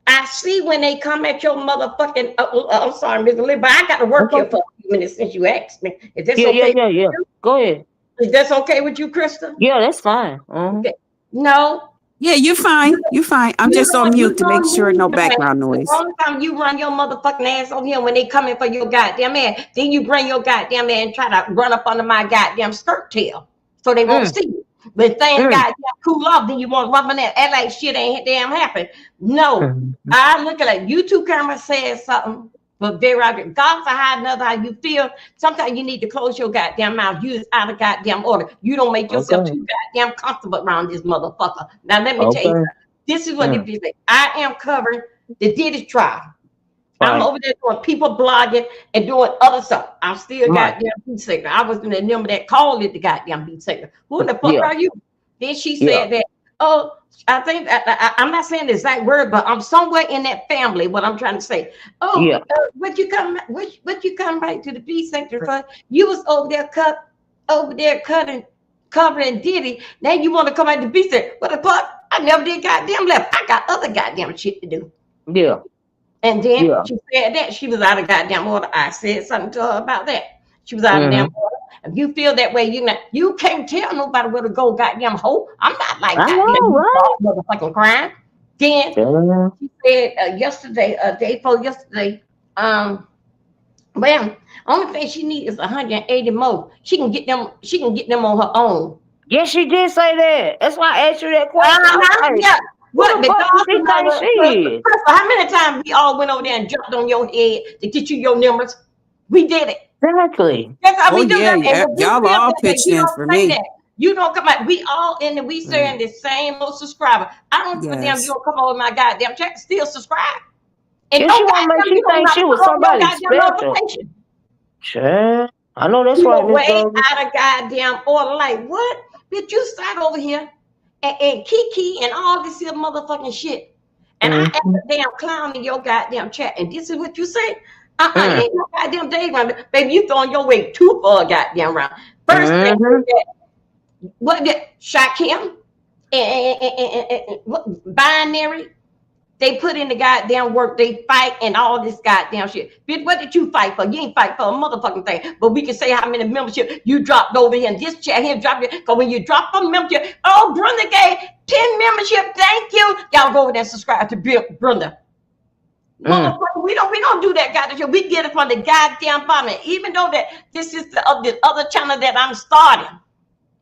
I see when they come at your motherfucking I'm sorry, Ms. Lee, but I got to work here for a few minutes since you asked me. Is this okay? Yeah. Go ahead. Is that okay with you, Krista? Yeah, that's fine. Okay. No. Yeah, you're fine. You're fine. I'm just on mute to make sure no background noise. The only time you run your motherfucking ass over here when they coming for your goddamn man, then you bring your goddamn man and try to run up under my goddamn skirt tail so they won't see you. But things goddamn cool off, then you want to rub on that act like shit ain't damn happen. No, I look at it. YouTube camera says something, but very right. God for how you feel. Sometimes you need to close your goddamn mouth. You is out of goddamn order. You don't make yourself too goddamn comfortable around this motherfucker. Now let me tell you, this is what it be like. I am covering the Diddy trial. I'm over there doing people blogging and doing other stuff. I'm still goddamn beat singer. I was in the number that called it the goddamn beat singer. Who in the fuck are you? Then she said that, I think I'm not saying the exact word, but I'm somewhere in that family. What I'm trying to say. What you come right to the beat singer for? You was over there covering Diddy. Now you want to come out to beat singer? What the fuck? I never did goddamn left. I got other goddamn shit to do. Yeah. And then she said that she was out of goddamn order. I said something to her about that. She was out of damn order. If you feel that way, you can't tell nobody where to go, goddamn hoe. I'm not like that. Motherfucking crime. Then she said yesterday, day before yesterday, well, only thing she needs is 180 more. She can get them on her own. Yes, she did say that. That's why I asked you that question. Yeah. What the fuck she is? How many times we all went over there and jumped on your head to get you your numbers? We did it. Exactly. That's how we do that. Y'all all pitched in for me. That. You don't come out. We all we sharing the same little subscriber. I don't give a damn. You don't come over my goddamn check. Still subscribe. And she want to make you think she was somebody special. Sure. I know that's right. Way out of goddamn order. Like what? Bitch, you start over here. And Kiki and all this here motherfucking shit. And I asked a damn clown in your goddamn chat. And this is what you say? Ain't no goddamn day round. Baby, you throwing your weight too far goddamn round. First thing what Shakim and what binary. They put in the goddamn work. They fight and all this goddamn shit. Bitch, what did you fight for? You ain't fight for a motherfucking thing. But we can say how many membership you dropped over here in this chat here. Drop it. Because when you drop a membership, oh, Brenda gave 10 membership. Thank you. Y'all go over there and subscribe to Brenda. Motherfucker, we don't do that goddamn shit. We get it from the goddamn bottom. Even though that this is the other channel that I'm starting.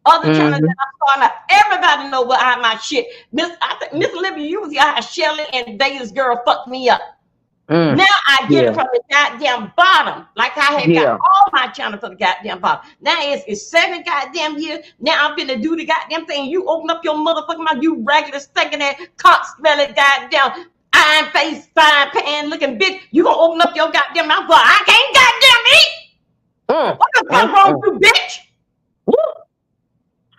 Other channels that I'm starting, everybody know what I my shit. Miss Libby, you was how Shelly and Vegas girl fucked me up. Now I get it from the goddamn bottom. Like I had got all my channel from the goddamn bottom. Now it's 7 goddamn years. Now I'm finna do the goddamn thing. You open up your motherfucking mouth, you regular stinking that cock smelling goddamn iron face, fine pan looking bitch. You gonna open up your goddamn mouth, but I can't goddamn eat. What the fuck wrong with you, bitch?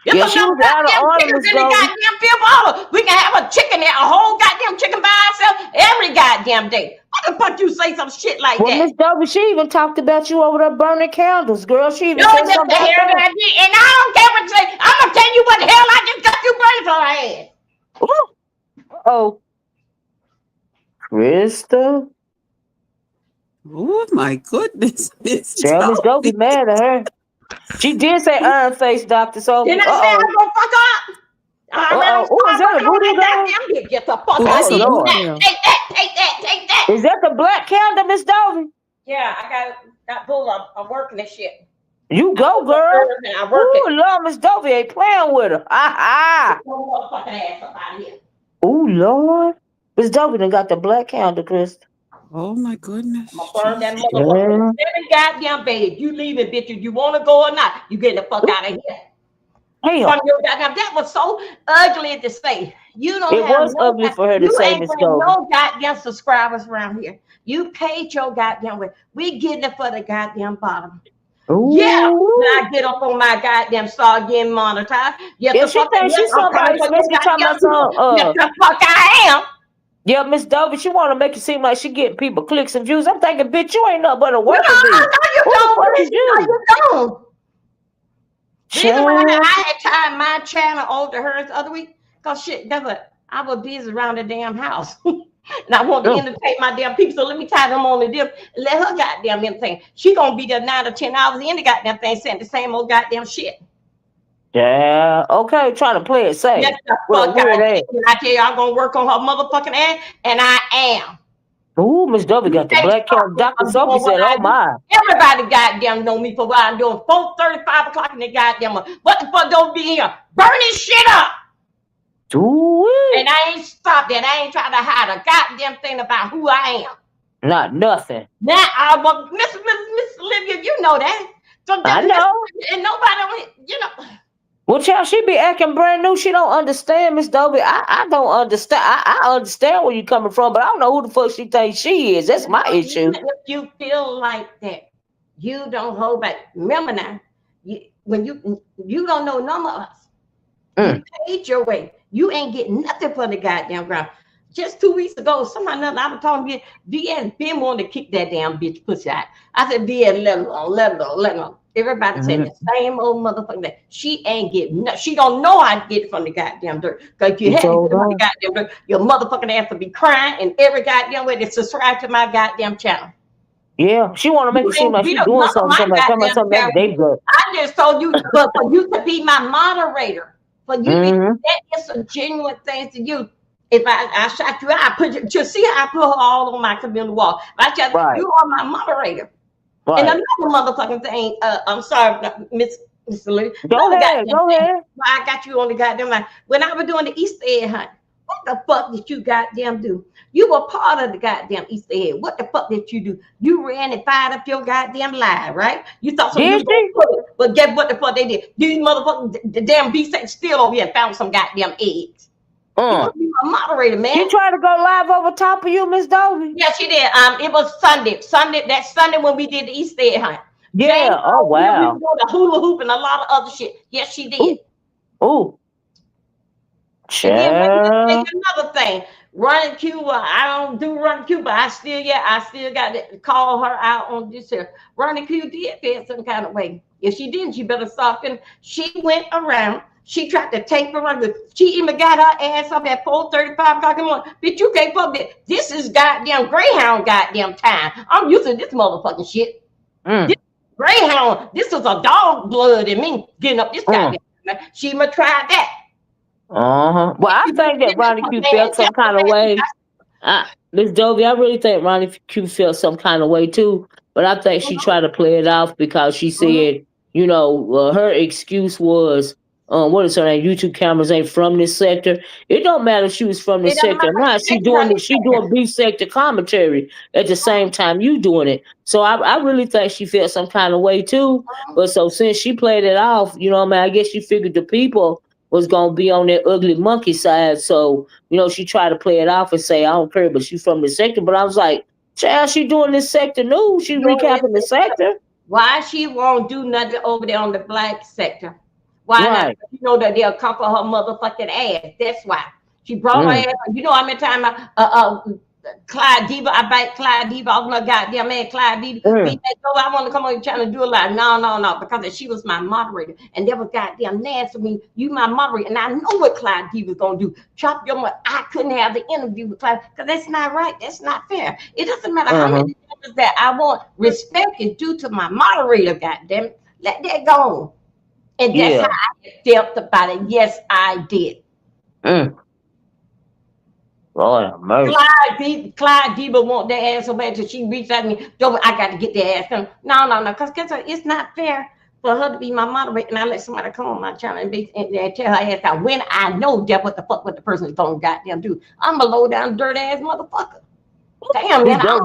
Yeah, she was out of order, Miss Doby. We can have a chicken there, a whole goddamn chicken by itself every goddamn day. What the fuck you say some shit like that? Well, Miss Doby, she even talked about you over there burning candles, girl. She even said something about that. And I don't care what you say. I'm gonna tell you what the hell I just got you burning for her ass. Oh, Krista. Oh my goodness. Miss Doby mad at her. She did say iron face, doctor. So did I say I'm gonna fuck up? Is that a voodoo doll? Get the fuck out of here. Take that. Is that the black candle, Miss Doby? Yeah, I got bull. I'm working this shit. You go, girl. Oh, Lord, Miss Doby ain't playing with her. Oh, Lord. Miss Doby done got the black candle, Chris. Oh my goodness. I'm gonna burn that motherfucker. 7 goddamn bed. You leaving, bitch. If you want to go or not, you get the fuck out of here. That was so ugly to say. You don't. It was ugly for her to say, Miss Doby. No goddamn subscribers around here. You paid your goddamn way. We getting it for the goddamn bottom. Ooh. Yeah, when I get up on my goddamn start getting monetized. Yeah, she thinks she's somebody supposed to be talking about some. The fuck I am. Yeah, Miss Doby, she want to make it seem like she getting people clicks and views. I'm thinking, bitch, you ain't nothing but a worker bee. No, you don't. Reason why I had tied my channel over to hers the other week, because shit, guess what? I was busy around the damn house. And I want to entertain my damn people, so let me tie them on the dip and let her goddamn entertain. She gonna be there 9 or 10 hours in the goddamn thing saying the same old goddamn shit. Yeah, okay, trying to play it safe. Yes, the fuck I tell you, I'm gonna work on her motherfucking ass, and I am. Ooh, Miss Doby got the black cat. Dr. Sophie said, oh my. Everybody goddamn know me for what I'm doing. 4:30, 5 o'clock in the goddamn month. What the fuck don't be here? Burn this shit up. Ooh. And I ain't stopped that. I ain't trying to hide a goddamn thing about who I am. Not nothing. Now I want Miss Olivia, you know that. So I know. And nobody, you know. Well, child, she be acting brand new. She don't understand, Miss Doby. I don't understand. I understand where you coming from, but I don't know who the fuck she thinks she is. That's my issue. If you feel like that, you don't hold back. Remember now, when you don't know none of us. You paid your way. You ain't getting nothing for the goddamn ground. Just 2 weeks ago, somebody I was talking to V.S. been wanting to kick that damn bitch pussy out. I said, V.S. let alone. Everybody said the same old motherfucker that she ain't getting nothing. She don't know how to get it from the goddamn dirt. Because you had to get it from the goddamn dirt. Your motherfucking ass to be crying and every goddamn way to subscribe to my goddamn channel. Yeah, she want to make it seem like she's doing something every day. I just told you, but for you to be my moderator, for you that is a genuine thing to you. If I shot you, I put you. You see how I put her all on my community wall. I shot you are my moderator. Right. And another motherfucking thing. I'm sorry, Miss Lee. Go ahead. I got you on the goddamn line. When I was doing the Easter egg hunt, what the fuck did you goddamn do? You were part of the goddamn Easter egg. What the fuck did you do? You ran and fired up your goddamn lie, right? You thought some you put it, but guess what the fuck they did? These motherfuckers, the damn beast still over here and found some goddamn eggs. You a moderator, man. You trying to go live over top of you, Miss Doby? Yes, she did. It was Sunday. That Sunday when we did the Easter egg hunt. Yeah. James, oh wow. We were the hula hoop and a lot of other shit. Yes, she did. Ooh. And then another thing. Running Q. I don't do running Q, but I still got to call her out on this here. Running Q did feel some kind of way. If she didn't, she better stop. And she went around. She tried to take her around. She even got her ass up at 4:35 o'clock in the morning. Bitch, you can't fuck that. This is goddamn Greyhound goddamn time. I'm used to this motherfucking shit. This Greyhound, this is a dog blood in me getting up this goddamn time. She might try that. Well, I think that Ronnie Q felt some kind of way. Miss Doby, I really think Ronnie Q felt some kind of way too. But I think she tried to play it off because she said, you know, her excuse was, what is her name? YouTube cameras ain't from this sector. It don't matter if she was from this sector or not. She doing B sector commentary at the same time you doing it. So I really think she felt some kind of way too. But so since she played it off, you know what I mean, I guess she figured the people was gonna be on that ugly monkey side. So, you know, she tried to play it off and say, I don't care, but she's from the sector. But I was like, child, she doing this sector news. She recapping the sector. Why she won't do nothing over there on the black sector? Why not? You know that they'll come for her motherfucking ass. That's why. She brought her ass. You know how many times Clyde Diva, I bite Clyde Diva off my goddamn man, Clyde Diva. He said, "Oh, I want to come on here trying to do a lot." No, because she was my moderator, and that was goddamn nasty. I mean, you my moderator, and I know what Clyde Diva's gonna do. Chop your mother. I couldn't have the interview with Clyde because that's not right. That's not fair. It doesn't matter how many times that I want. Respect is due to my moderator. Goddamn it, let that go. And that's how I felt about it. Yes, I did. Lord have mercy. Clyde Diva want that ass so bad till she reached out to me. I got to get that ass. No, because it's not fair for her to be my moderator and I let somebody come on my channel and tell her ass out when I know that what the person is going to goddamn do. I'm a low down dirt ass motherfucker. Damn, man. I don't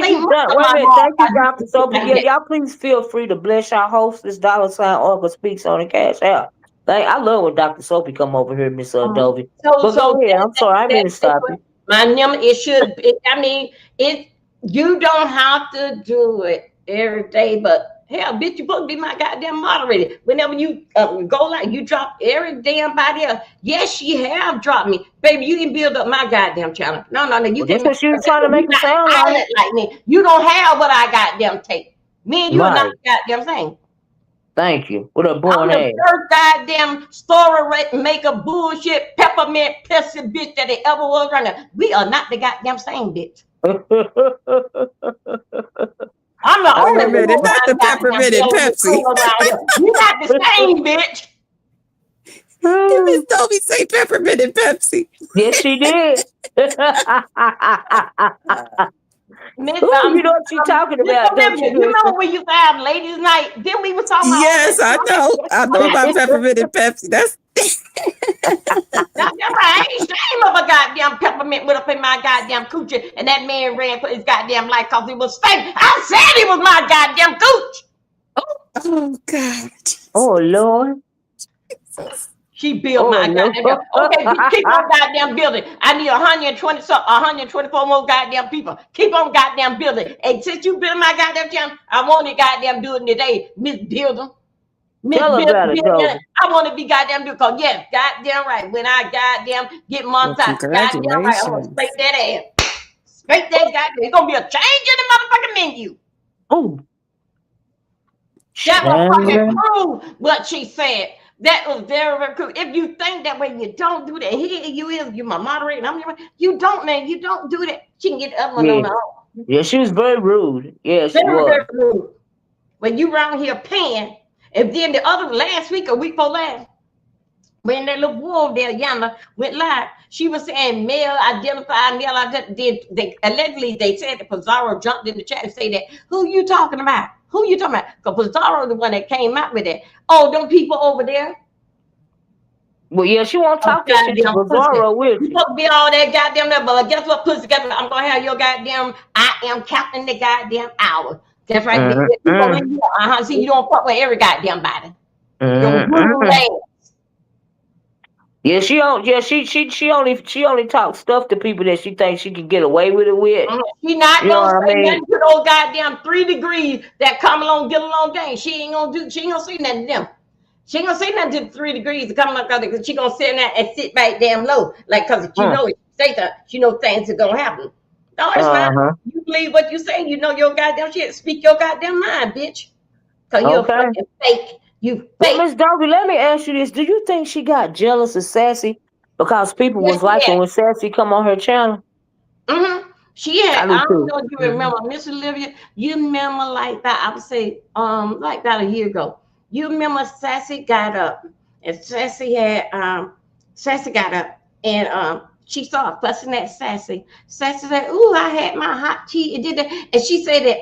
think thank you, Dr. Sophie. Y'all please feel free to bless our host. This $sign Uncle Speaks on the cash out. I love when Dr. Sophie come over here, Miss Doby. But go ahead. I'm sorry, I mean to stop you. My number, you don't have to do it every day, but hell, bitch, you supposed to be my goddamn moderator. Whenever you go like you drop every damn body else. Yes, she have dropped me. Baby, you didn't build up my goddamn channel. No. You that's what she was trying to make it sound like me. You don't have what I goddamn take. Me and you are not goddamn thing. Thank you. What a born ass. I'm the first goddamn story maker bullshit peppermint pissy bitch that they ever was running. We are not the goddamn same bitch. I'm the only one. Not the peppermint and Pepsi. You're not the same bitch. Did Miss Doby say peppermint and Pepsi? Yes, she did. You know what you're talking about, don't you? You remember when you have ladies' night? Then we were talking about. Yes, I know about peppermint and Pepsi. That's I ain't ashamed of a goddamn peppermint went up in my goddamn coochie, and that man ran for his goddamn life because he was fake. I said he was my goddamn cooch. Oh God. Oh Lord. She built my goddamn building. Okay, keep on goddamn building. I need 124 more goddamn people. Keep on goddamn building. And since you build my goddamn channel, I want to goddamn do it today, Miss Builder. I want to be goddamn do because yes, goddamn right. When I goddamn get monetized, goddamn right, I'm gonna spake that ass. Spake that goddamn. It's gonna be a change in the motherfucking menu. Oh. That was fucking prove what she said. That was very, very cool. If you think that way, you don't do that. Here you my moderator. You don't, man. You don't do that. She can get the other one on her own. Yeah, she was very rude. Yeah, she was. Very rude. When you around here paying, and then the other last week or week before last, when that little wolf there, Yana, went live, she was saying male identified, male identified. Allegedly, they said that Pizarro jumped in the chat and say that, who you talking about? Who you talking about? Because Pizarro the one that came out with it. Oh, them people over there. Well, yeah, she won't talk that shit to Pizarro with you. You supposed to be all that goddamn there, but guess what, pussy? I'm going to have your goddamn, I am counting the goddamn hour. That's right. See, you don't fuck with every goddamn body. Yeah, she only talks stuff to people that she thinks she can get away with it with. She not gonna say nothing to those goddamn 3 degrees that come along, get along gang. She ain't gonna say nothing to them. She ain't gonna say nothing to the 3 degrees to come along because she gonna sit there and sit back damn low. Like cause you know if she say that, she know things are gonna happen. No, it's not. You believe what you say, you know your goddamn shit. Speak your goddamn mind, bitch. Cause you're a fucking fake You But fake. Miss Doby, let me ask you this: do you think she got jealous of Sassy because people Yes, was she liking had. when Sassy come on her channel? She had, I do I don't too. know if you remember, Miss Olivia, you remember like that, I would say, like that a year ago. You remember Sassy got up and Sassy got up and she started fussing at Sassy. Sassy said, "Ooh, I had my hot tea and did that." And she said that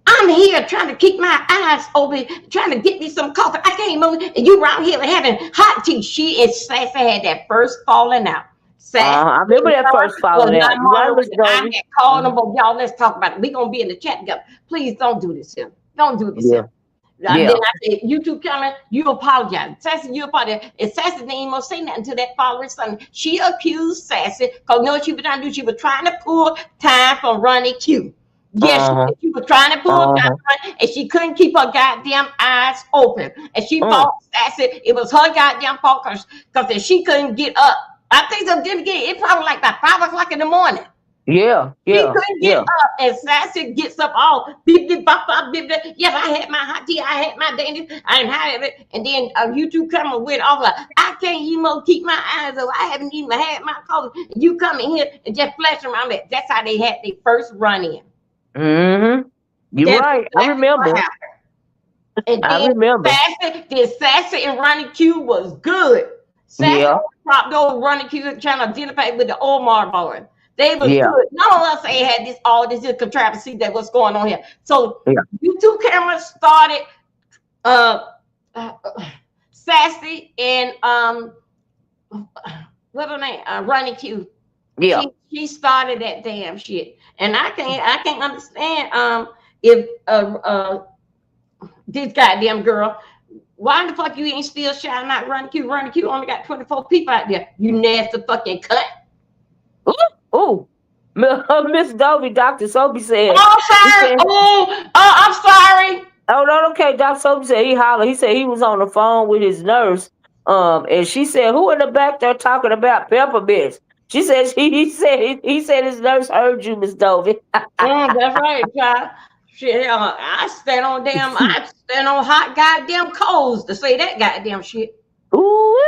I'm here trying to keep my eyes open, trying to get me some coffee. I can't move, and you around here having hot tea. She and Sassy had that first falling out. Sassy I remember that first was falling not out. You right, Miss moderated. I Doby? had called them, but y'all, let's talk about it. We're gonna be in the chat together. Please don't do this here. Don't do this Yeah, here. Then yeah. I said, YouTube comment, you apologize. Sassy, you apologize. And Sassy didn't even say nothing to that following Sunday. She accused Sassy, because you know what she was trying to do? She was trying to pull time from Ronnie Q. Yes, Uh huh. she was trying to pull time Uh from Ronnie, and she couldn't keep her goddamn eyes open. And she huh. fought Sassy. It was her goddamn fault because if she couldn't get up. I think some didn't get it probably like about 5 o'clock in the morning. Yeah, She yeah, couldn't get yeah. up, and Sassy gets up all beep beep bop bop beep beep. Yes, I had my hot tea, I had my dandy, I didn't have it. And then a YouTube camera went off like, I can't even keep my eyes open. I haven't even had my coffee. And you come in here and just flash around that. That's how they had their first run in. Mm-hmm. You're That's right. I exactly what remember. happened. And I remember. Sassy and Ronnie Q was good. Sassy Yeah, dropped those Ronnie Q trying to identify with the Omar boy. They was yeah, good. None of us ain't had this all this controversy that what's going on here. So yeah. YouTube cameras started uh, uh Sassy and what her name? Ronnie Q. Yeah. She started that damn shit. And I can't understand if this goddamn girl. Why the fuck you ain't still shouting out Ronnie Q? Ronnie Q only got 24 people out there. You nasty fucking cunt. Ooh. Miss Doby, Dr. Soapy said, Oh, he sorry. said, I'm sorry. oh, no, okay. Dr. Soapy said he hollered. He said he was on the phone with his nurse. And she said, who in the back there talking about peppermints? She said, he said his nurse heard you, Miss Doby. That's right, child. Shit, I stand on hot goddamn coals to say that goddamn shit. Ooh.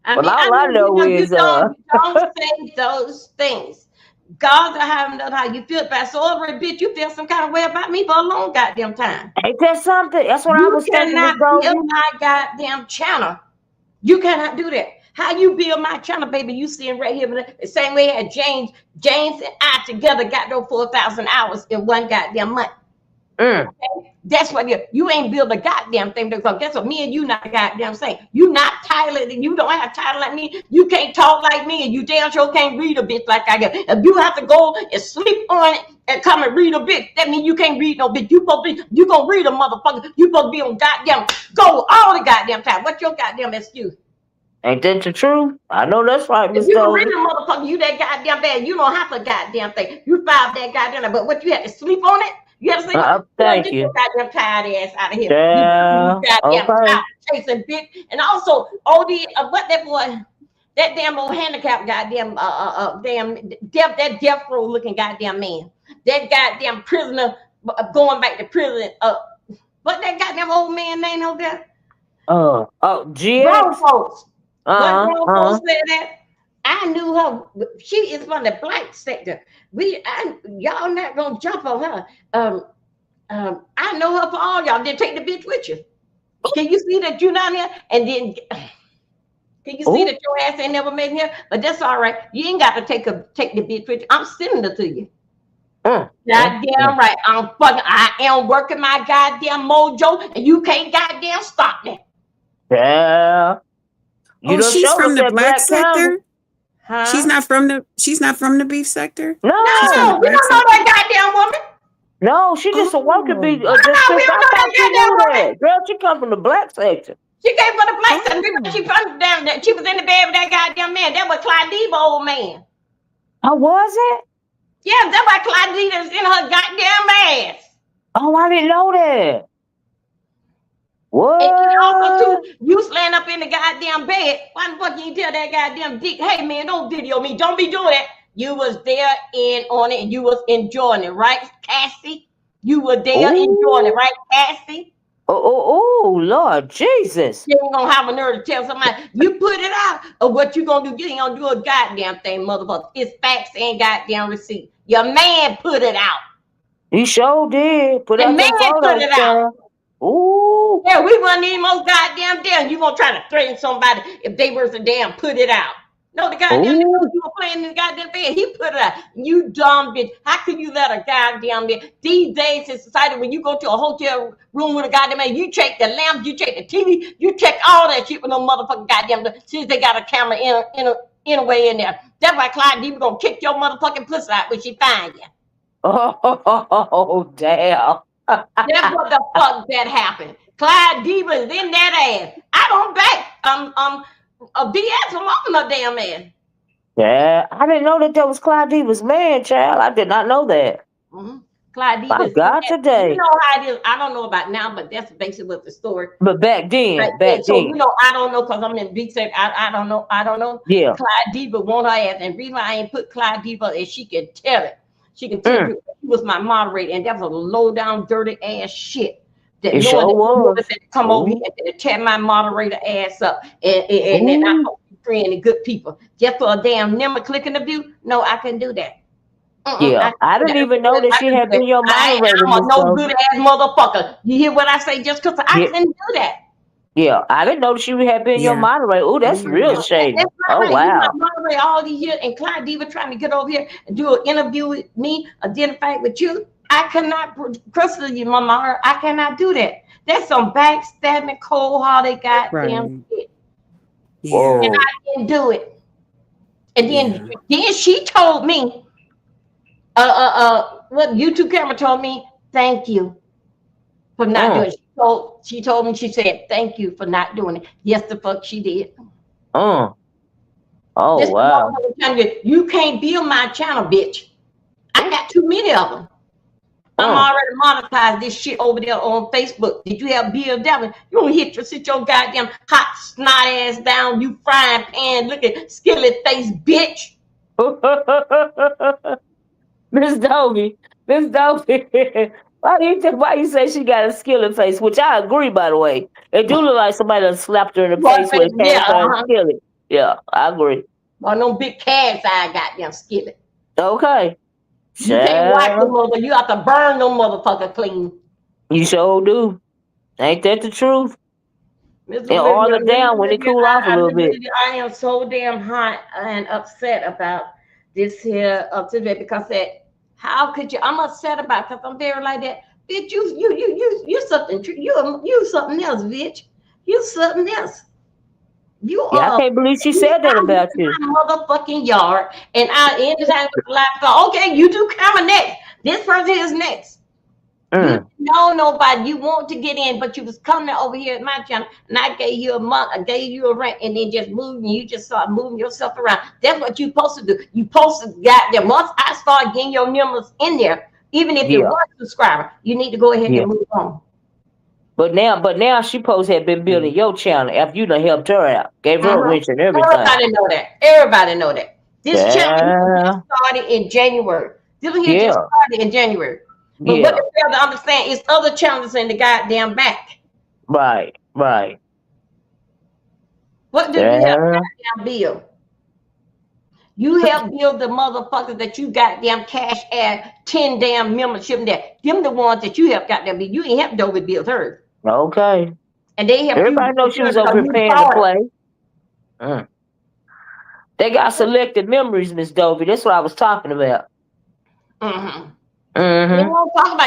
I Well, mean, I all I know know you is, don't say those things. God will have know how you feel about. So over a bitch, you feel some kind of way about me for a long goddamn time. ain't that something? That's what I You was thinking, Miss cannot Doby. build my goddamn channel. You cannot do that. How you build my channel, baby? You sitting right here, the same way as James and I together got those 4,000 hours in one goddamn month. Mm. Okay? That's what you ain't build a goddamn thing, because guess what? Me and you not a goddamn same. You not titled and you don't have title like me. You can't talk like me, and you damn sure can't read a bitch like I get. If you have to go and sleep on it and come and read a bitch, that means you can't read no bitch. You gonna read a motherfucker. You supposed to be on goddamn go all the goddamn time. What's your goddamn excuse? Ain't that the truth? I know that's right, If Miss you can read Doby. a motherfucker, you that goddamn bad. You don't have to goddamn thing. You filed that goddamn, but what you have to sleep on it? You have to sleep on it? Girl, Thank get your you. goddamn tired ass out of here. You Yeah. goddamn Okay. tired chasing bitch. And also, O.D. What that boy, that damn old handicapped goddamn damn death row looking goddamn man. That goddamn prisoner going back to prison. What that goddamn old man name over there? Grown GX. folks. What Uh-huh. grown Uh-huh. folks said that? I knew her. She is from the black sector. Y'all not gonna jump on her. I know her for all y'all. Then take the bitch with you. Can you see that you not here? And then can you see Ooh. that your ass ain't never made here? But that's all right. You ain't got to take the bitch with you. I'm sending her to you. Goddamn right. I am working my goddamn mojo, and you can't goddamn stop me. Yeah. You Oh, done she's showed from us the that black black candle. sector. Huh? She's not from the beef sector. She's from the No, we black don't know sector. that goddamn woman. No, she just a worker bee. Oh, Just No, we I don't know thought that you goddamn knew woman. that. Girl, she come from the black sector. She came from the black sector. oh, She from down there. She was in the bed with that goddamn man. That was Clyde Diva, old man. Oh, was it? Yeah, that's why Clyde Diva is in her goddamn ass. Oh, I didn't know that. And also What? too, you laying up in the goddamn bed. Why the fuck you tell that goddamn dick, hey man, don't video me. Don't be doing that. You was there in on it and you was enjoying it, right, Cassie? You were there enjoying it, Ooh. right, Cassie? Oh, Lord Jesus. You ain't gonna have a nerve to tell somebody you put it out, or what you gonna do? You ain't gonna do a goddamn thing, motherfucker. It's facts and goddamn receipt. Your man put it out. He sure did. Put The out man them put photos, it out. child. Ooh. Yeah, we wasn't even most goddamn damn. You gonna try to threaten somebody if they was a damn put it out? No, the goddamn Ooh. you were playing in the goddamn bed. He put it out. You dumb bitch. How could you let a goddamn bitch? These days in society, when you go to a hotel room with a goddamn man, you check the lamps, you check the TV, you check all that shit with no motherfucking goddamn. See if they got a camera in a way in there. That's why Clyde Diva gonna kick your motherfucking pussy out when she find you. Oh, damn. That's what the fuck that happened. Clyde Diva is in that ass. I don't back O.D.S from off no damn man. Yeah, I didn't know that was Clyde Diva's man, child. I did not know that. Mm-hmm. Clyde Diva My is in God, that. today. You know how it is. I don't know about now, but that's basically what the story. But back then, So you know, I don't know because I'm in big set. I don't know. I don't know. Yeah. Clyde Diva want her ass, and reason why I ain't put Clyde Diva is she can tell it. She can tell you she was my moderator, and that was a low down, dirty ass shit. That It sure was. Come over here and tear my moderator ass up, and then I hope you friend and good people just for a damn number clicking the view. No, I couldn't do that. Yeah, I didn't even know that she had been your moderator. I'm a no good ass motherfucker. You hear what I say? Just because I couldn't do that. Yeah, I didn't know she had been your moderator. Oh, that's real shady. Oh, right. wow. You moderator all these years, and Clyde Diva trying to get over here and do an interview with me, identify with you. I cannot, personally, you, mama, I cannot do that. That's some backstabbing, cold-hearted goddamn shit. Yeah. And I didn't do it. And then she told me, what YouTube camera told me, thank you for not doing it. She told me, she said, thank you for not doing it. Yes, the fuck she did. Oh, wow. You can't build my channel, bitch. I got too many of them. I'm already monetized this shit over there on Facebook. Did you have Bill Devin? You don't sit your goddamn hot snot ass down, you frying pan looking skillet face bitch. Miss Doby, why you say she got a skillet face? Which I agree, by the way. It do look like somebody done slapped her in the face with a cast iron skillet. Yeah, I agree. Or no big cast iron goddamn skillet. Okay. You can't wipe the mother. You have to burn them motherfucker clean. You sure do. Ain't that the truth? And oil it down when it cool off a little bit. I am so damn hot and upset about this here today because how could you? I'm upset about because I'm very like that. Bitch, you something. You something else, bitch. You something else. I can't believe she said that about you. My motherfucking yard, and I anytime with the laptop. Okay, you do camera next. This person is next. You know nobody. You want to get in, but you was coming over here at my channel, and I gave you a month. I gave you a rent, and then just moved, and you just start moving yourself around. That's what you supposed to do. You supposed to got there. Once I start getting your numbers in there, even if you're one subscriber, you need to go ahead and move on. But now she supposed to have been building your channel after you done helped her out, gave her a wrench and everything. Everybody know that. This channel started in January. This here just started in January. But what they fail to understand is other challenges in the goddamn back. Right. What do you have goddamn build? You help build the motherfuckers that you goddamn cash at 10 damn membership there. Them the ones that you have goddamn build. You ain't help Doby build hers. Okay. And they help everybody knows she was over here paying to play. They got selected memories, Miss Doby. That's what I was talking about.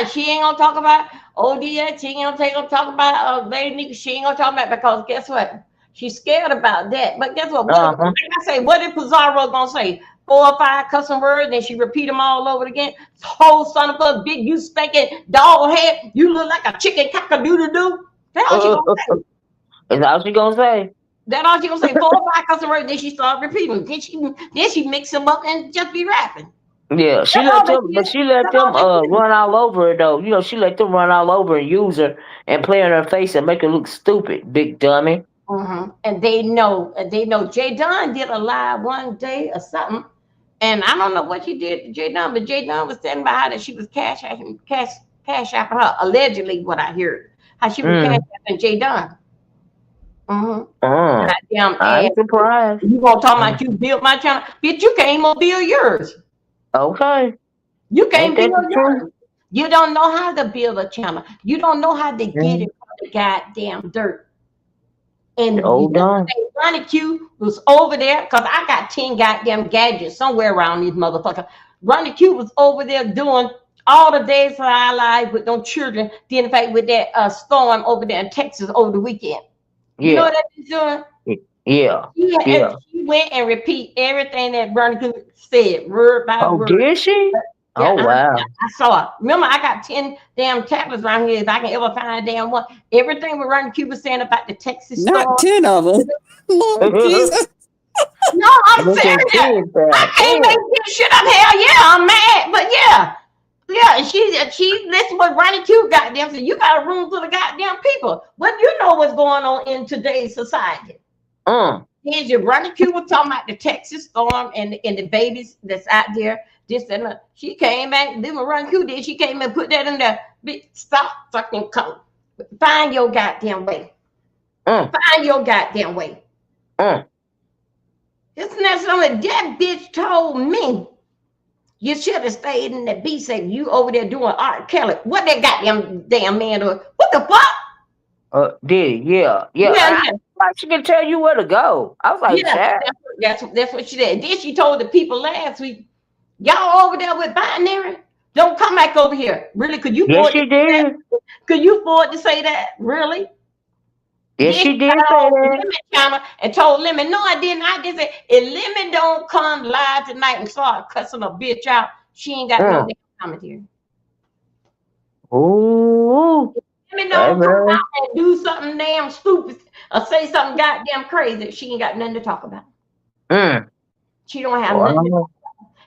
She ain't gonna talk about O.D.S. She ain't gonna talk about lady nigga. She ain't gonna talk about because guess what? She's scared about that. But guess what? Like I say, what did Pizarro gonna say? 4 or 5 cussing words, then she repeat them all over again. Whole son of a big, you spanking dog head. You look like a chicken cock-a-doodle-doo. That's all she gonna say. That's all she gonna say. That's all she gonna say. 4 or 5 cussing words, then she start repeating. Then she mix them up and just be rapping. Yeah, she let them run all over her though. You know, she let them run all over and use her and play in her face and make her look stupid, big dummy. And they know J Don did a live one day or something, and I don't know what she did to J Don, but J Don was standing by her that she was cash apping her, allegedly what I heard. how she was kidnapping J Don. Goddamn I'm ass. surprised. You gonna talk about you built my channel? Bitch, you can't even build yours. Okay. You can't Ain't that build the yours. truth? You don't know how to build a channel. You don't know how to get it from the goddamn dirt. And Hold on. Ronnie Q was over there because I got 10 goddamn gadgets somewhere around these motherfuckers. Ronnie Q was over there doing all the days of our lives with them children, then in fact with that storm over there in Texas over the weekend. You know what that is doing? Yeah. She went and repeat everything that Ronnie Q said, word by word. Did she? Yeah, wow. I saw it. Remember, I got 10 damn tablets around here. If I can ever find a damn one, everything with Ronnie Q was saying about the Texas storm. Not 10 of them. Lord Jesus. No, I'm serious. I can't make this shit up. Hell yeah, I'm mad. But yeah, and she listen what Ronnie Q goddamn said. You got a room full of goddamn people. What you know what's going on in today's society? Here's your Ronnie Q was talking about the Texas storm and the babies that's out there. This and that. She came back. This what Ronnie Q did. She came and put that in there. Stop fucking coming. Find your goddamn way. Find your goddamn way. Isn't that something that bitch told me? You should have stayed in the B section. You over there doing R. Kelly. What that goddamn damn man doing? What the fuck? Did he? Yeah. She can tell you where to go. I was like, that's what she did. Then she told the people last week, y'all over there with binary, don't come back over here. Really? Could you? Yes, she did. Could you afford to say that? Really? Yes, she did say that. And told Lemon, no, I didn't. I just said, if Lemon don't come live tonight and start cussing a bitch out, she ain't got no damn commentary. Ooh. Lemon don't come out and do something damn stupid or say something goddamn crazy. She ain't got nothing to talk about. She don't have nothing to talk about.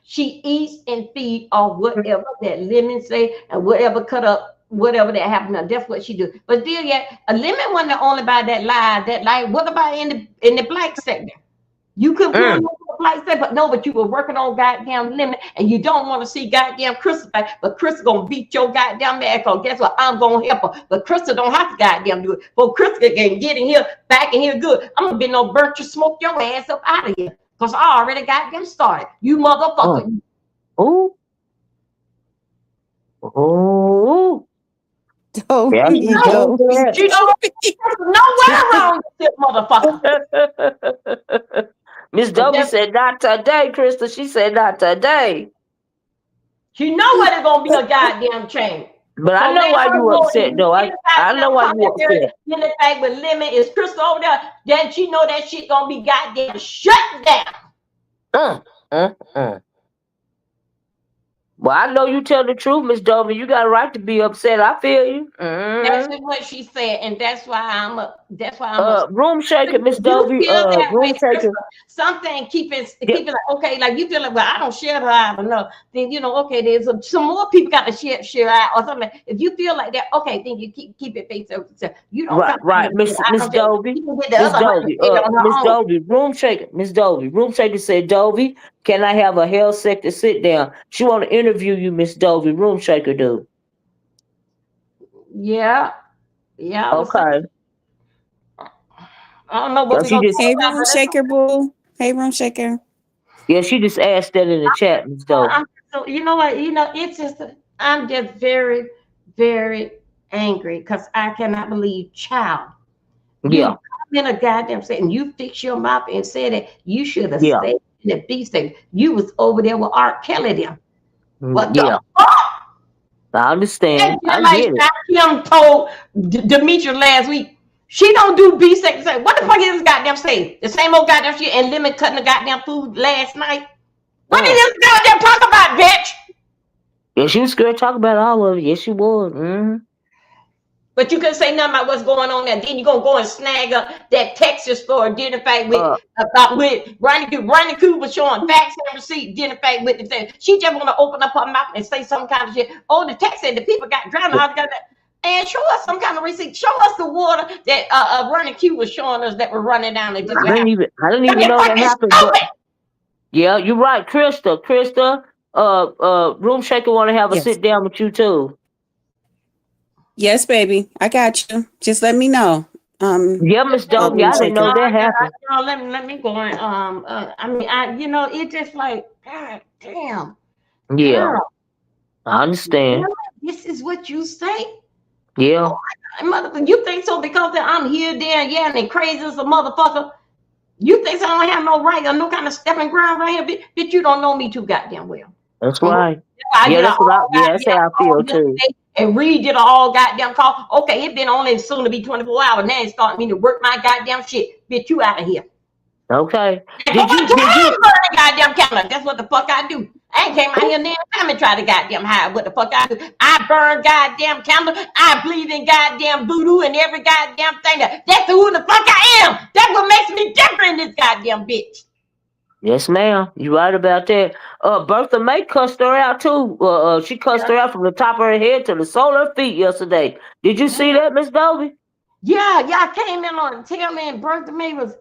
She eats and feeds on whatever that Lemon say and whatever cut up. Whatever that happened, that's what she do. But still, yet a Lemon wasn't the only by that lie. That lie. What about in the black sector? You could pull the black sector, but no. But you were working on goddamn Lemon, and you don't want to see goddamn Crystal back. But Crystal gonna beat your goddamn ass. Cause guess what? I'm gonna help her. But Crystal don't have to goddamn do it. But Crystal can get in here, back in here good. I'm gonna be no burnt you, smoke your ass up out of here. Cause I already got them started. You motherfucker. Oh. Yeah, she don't nowhere around this motherfucker. Miss Doby said not today, Krista. She said not today. You know what it's gonna be a goddamn change. But I know why you upset though. I know why you upset. In the fact with Lemon is Crystal over there, then she know that shit gonna be goddamn shut down. Well, I know you tell the truth, Miss Doby. You got a right to be upset. I feel you. That's what she said, and that's why I'm room shaker, Miss Doby. Room shaker. Something keep it like okay, like you feel like, well, I don't share her out enough. Then okay, there's some more people got to share out or something. If you feel like that, okay, then you keep it face over. You don't right, Miss Doby. Miss Doby, room shaker. Miss Doby, room shaker said, Doby, can I have a health sector sit down? She want to interview you, Miss Doby. Room shaker, dude. Yeah. Okay. I don't know what we gonna Hey, room shaker, boo. Hey, room shaker. Yeah, she just asked that in the chat, Miss Doby. So you know what? It's just I'm just very, very angry because I cannot believe, child. You come in a goddamn set and you fix your mouth and said that you should have stayed in the B state. You was over there with R. Kelly them. What the fuck? I understand. I get it. Shakim told Demetria last week, she don't do B sex. What the fuck is this goddamn say? The same old goddamn shit and Lemon cutting the goddamn food last night. What did this goddamn talk about, bitch? Yeah, she was scared to talk about all of it. Yes, she was. But you couldn't say nothing about what's going on there. Then you're gonna go and snag up that Texas store, did in fact with Ronnie Q was showing facts and receipt, did in fact with the thing. She just wanna open up her mouth and say some kind of shit. Oh, the text said the people got drowned. And show us some kind of receipt. Show us the water that Ronnie Q was showing us that were running down. I didn't even know that happened. But yeah, you're right, Krista. Room shaker want to have a sit down with you too. Yes, baby. I got you. Just let me know. Yeah, Miss I'll Doby, be I didn't know checking. that happened. Let me go and I mean it's just like God damn Yeah, girl. I understand. Really? This is what you say? Yeah, Oh, motherfucker, you think so because I'm here, there, yeah, and crazy as a motherfucker? You think so I don't have no right or no kind of stepping ground right here? Bitch, you don't know me too goddamn well. that's Mhm. right. I Yeah, did a that's what I. all Yeah, that's goddamn how I call feel too. yesterday, and Reed did a all goddamn call. Okay, it been only soon to be 24 hours. Now it's starting me to work my goddamn shit. Bitch, you out of here. Okay. And go Did back you? to Did I you? ain't burn the goddamn calendar. That's what the fuck I do. I ain't came out here and time and try to goddamn hide what the fuck I do. I burn goddamn candle. I believe in goddamn voodoo and every goddamn thing. That's who the fuck I am. That's what makes me different in this goddamn bitch. Yes, ma'am. You right about that. Bertha May cussed her out too. She cussed her out from the top of her head to the sole of her feet yesterday. Did you see that, Miss Doby? Yeah, I came in on the tail end. Bertha May was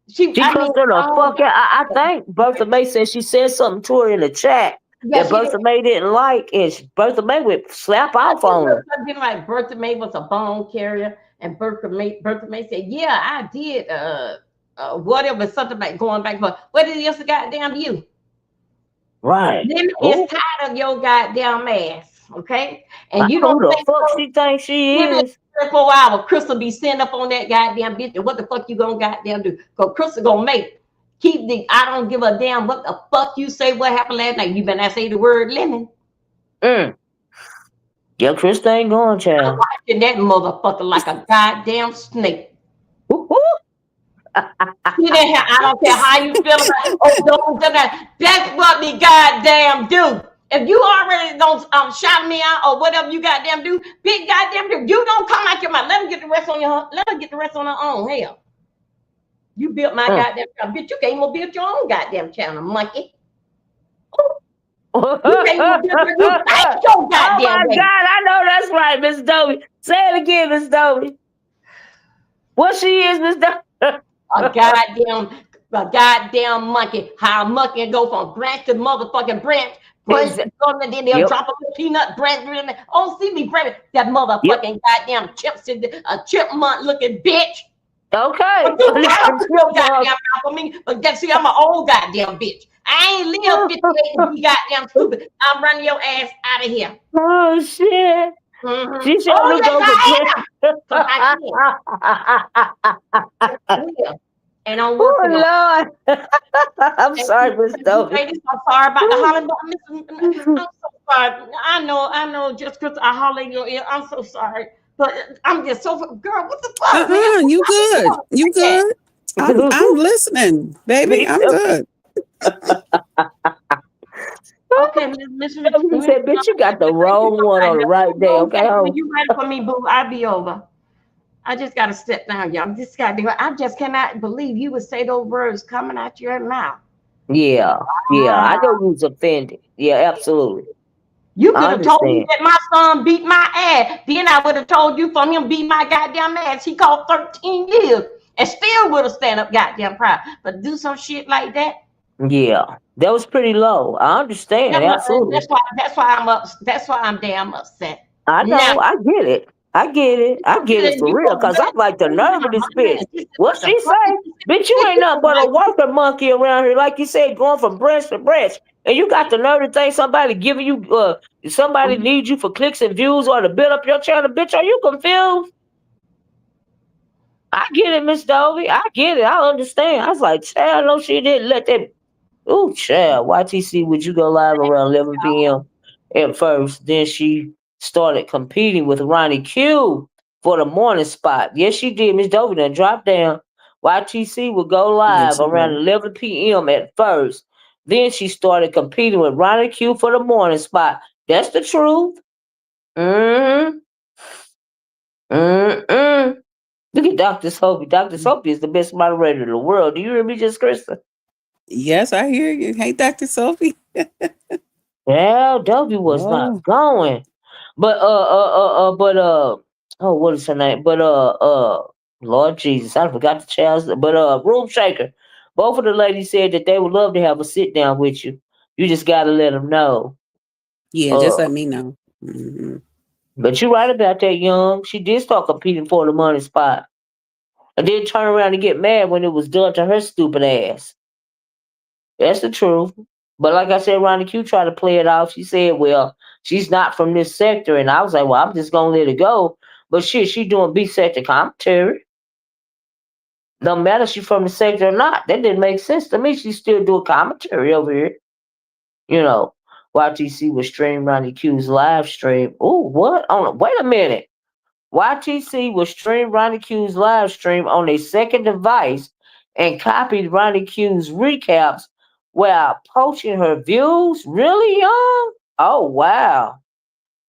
she. She I mean, cussed her the oh, fuck out. I think Bertha May said she said something to her in the chat yeah, that she did. Bertha May didn't like, and Bertha May went slap I off think on her. something like Bertha May was a bone carrier, and Bertha May said, "Yeah, I did. Whatever, something like going back, but what is this goddamn you? Right. Then Oh, it's tired of your goddamn ass, okay? And you who don't the think fuck so? she thinks she Give it is? 4 hours. Crystal be sitting up on that goddamn bitch. And what the fuck you gonna goddamn do? Because Crystal gonna make keep the I don't give a damn what the fuck you say. What happened last night? You better not say the word lemon. Mm. Yeah, Krista ain't going, I'm child. watching that motherfucker like a goddamn snake. Woo-hoo. See that? I don't care how you feel about. Oh, don't do that. That's what we goddamn do. If you already don't shout me out or whatever you goddamn do, big goddamn do. You don't come out your mouth. Let them get the rest on your. Let her get the rest on her own. Hell, you built my Mm. goddamn channel, bitch. You can't even build your own goddamn channel, monkey. Oh You can't even build your. You think your goddamn my way. God, I know that's right, Miss Doby. Say it again, Miss Doby. What she is, Miss Doby? A goddamn, a goddamn monkey. How a monkey go from branch to motherfucking branch, branch, Exa- and then they'll Yep, drop a little peanut branch. Oh, see me branch that yep. motherfucking goddamn chips, a chipmunk looking bitch. But Okay. you gotta Listen, put your chipmunk. goddamn mouth on me. But guess see, I'm an old goddamn bitch. I ain't live 58 to be goddamn stupid. I'm running your ass out of here. Oh shit. Mm-hmm. She sure Oh do yes, go for I bread. am. Cause I can. Yes, I will. And I'm working on it. Oh Lord. I'm And sorry, Miss Doby. ladies, I'm sorry about the hollering, but I'm so sorry. I know, just because I holler in your ear, I'm so sorry. But I'm just so, girl, what the fuck, man? You I good. want to You say that. good. I'm listening, baby. Me I'm too. good. Okay, He said, bitch, you got the thank you wrong so one on the much. right day, No, okay, thank you. When ho? you ready for me, boo, I'll be over. I just got to step down, y'all. Just got to. I just cannot believe you would say those words coming out your mouth. Yeah, yeah. I Ah. know you was offended. Yeah, absolutely. You I could have told me understand. that my son beat my ass. Then I would have told you from him beat my goddamn ass. He called 13 years and still would have stand up goddamn proud. But do some shit like that. Yeah. That was pretty low. I understand, absolutely. That's why I'm up. That's why I'm damn upset. I Now know, I get it. I get it. I get it for you real. supposed to Cause I'm like the nerve of this bitch. man. This is What what the she fuck say? Bitch, you ain't nothing but a worker monkey around here, like you said, going from branch to branch. And you got the nerve to think somebody giving you somebody needs you for clicks and views or to build up your channel. Bitch, are you confused? I get it, Miss Dovey. I get it. I understand. I was like, child, no, she didn't let that. Ooh, child. YTC, would you go live around 11 p.m. at first? Then she started competing with Ronnie Q for the morning spot. Yes, she did. Miss Dovey done dropped down. YTC would go live Yes, you around did. 11 p.m. at first. Then she started competing with Ronnie Q for the morning spot. That's the truth. Mm-hmm. Mm-mm. Look at Dr. Soapy. Dr. Soapy is the best moderator in the world. Do you hear me, just Krista? Yes, I hear you. Hey, Dr. Sophie. Yeah, Dobby was not Oh, going. But oh, what is her name? Lord Jesus, I forgot the child's. But Room Shaker. Both of the ladies said that they would love to have a sit down with you. You just gotta let them know. yeah, just Uh, let me know. Hmm. But you're right about that, Young. She did start competing for the money spot. And then turn around and get mad when it was done to her stupid ass. That's the truth. But like I said, Ronnie Q tried to play it off. She said, well, she's not from this sector. And I was like, well, I'm just going to let it go. But shit, she doing B sector commentary. No matter if she from the sector or not. That didn't make sense to me. She still doing commentary over here. You know, YTC was streaming Ronnie Q's live stream. Oh, what? Wait a minute. YTC will stream Ronnie Q's live stream on a second device and copied Ronnie Q's recaps while poaching her views. Really, young? Oh, wow.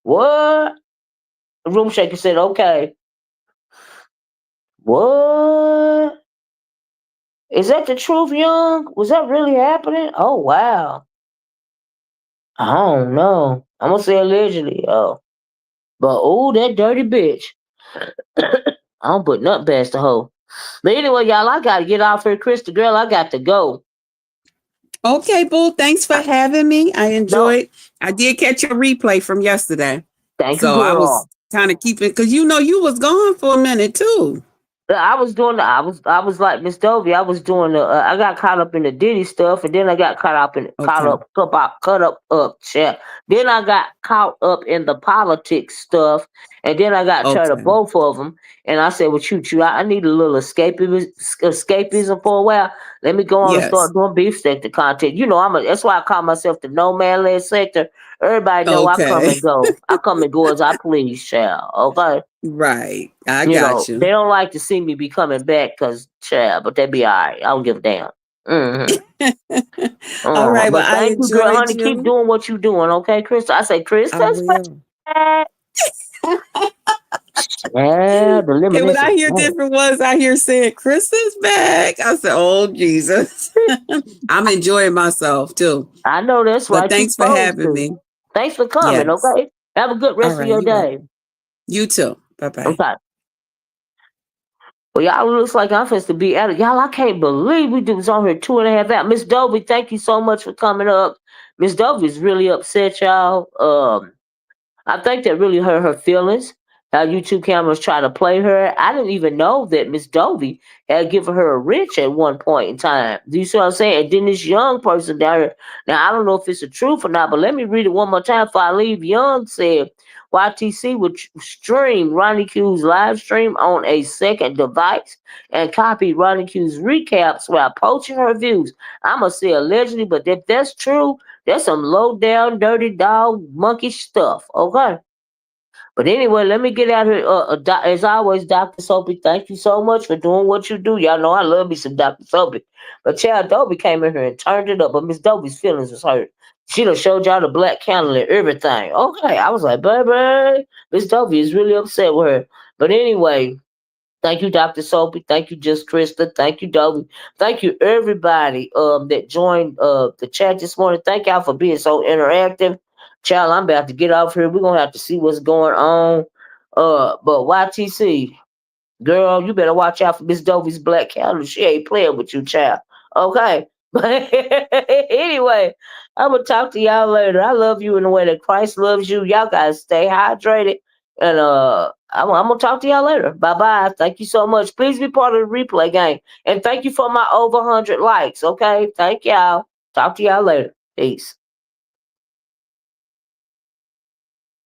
What? Room Shaker said, okay. What? Is that the truth, young? Was that really happening? Oh, wow. I don't know. I'm going to say allegedly. Oh. But, oh, that dirty bitch. I don't put nothing past the hoe. But anyway, y'all, I got to get off here. Krista, girl, I got to go. Okay, boo. Thanks for having me. I No, enjoyed. I did catch your replay from yesterday. thank you, So I was girl. kind of keeping, because you know you was gone for a minute too. I was like Miss Doby. I was doing the. I got caught up in the Diddy stuff, and then I got Okay. chat. Then I got caught up in the politics stuff, and then I got tired of Okay. both of them. And I said, "Well, shoot, I need a little escapism for a while. Let me go on and Yes. start doing beef sector content. You know, that's why I call myself the no man land sector. Everybody know I come Okay. and go. I come and go as I please, child. Okay." Right. I You got know, you. they don't like to see me be coming back because, child, but they be all right. I don't give a damn. All right. But Well, I thank you, girl, enjoyed honey. Keep you. doing what you doing, okay, Krista? I say, I Krista's will. back. Yeah, the And when Lemonettes I is hear back. different ones, I hear saying Krista's back. I said, oh Jesus. I'm enjoying myself too. I know that's But right. You thanks for supposed having to. me. Thanks for coming, Yes. okay? Have a good All rest of right. your You welcome. day. You too. Bye-bye. Okay. Well, y'all looks like I'm supposed to be at it. Y'all, I can't believe we was on here 2.5 hours. Miss Doby, thank you so much for coming up. Miss Doby's really upset, y'all. I think that really hurt her feelings. How YouTube cameras try to play her. I didn't even know that Miss Dovey had given her a wrench at one point in time. Do you see what I'm saying? And then this young person down here. Now I don't know if it's the truth or not, but let me read it one more time before I leave. Young said YTC would stream Ronnie Q's live stream on a second device and copy Ronnie Q's recaps while poaching her views. I'ma say allegedly, but if that's true, that's some low down, dirty dog, monkey stuff. Okay. But anyway, let me get out here. As always, Dr. Soapy, thank you so much for doing what you do. Y'all know I love me some Dr. Soapy. But Child Dobie came in here and turned it up. But Miss Dobie's feelings was hurt. She done showed y'all the black candle and everything. Okay. I was like, baby, Miss Dobie is really upset with her. But anyway, thank you, Dr. Soapy. Thank you, Just Krista. Thank you, Dobie. Thank you, everybody that joined the chat this morning. Thank y'all for being so interactive. Child, I'm about to get off here. We're gonna have to see what's going on. But YTC, girl, you better watch out for Miss Dovey's black calendar. She ain't playing with you, child. Okay. But anyway, I'm gonna talk to y'all later. I love you in the way that Christ loves you. Y'all guys stay hydrated. And I'm gonna talk to y'all later. Bye bye. Thank you so much. Please be part of the replay game. And thank you for my over 100 likes. Okay. Thank y'all. Talk to y'all later. Peace.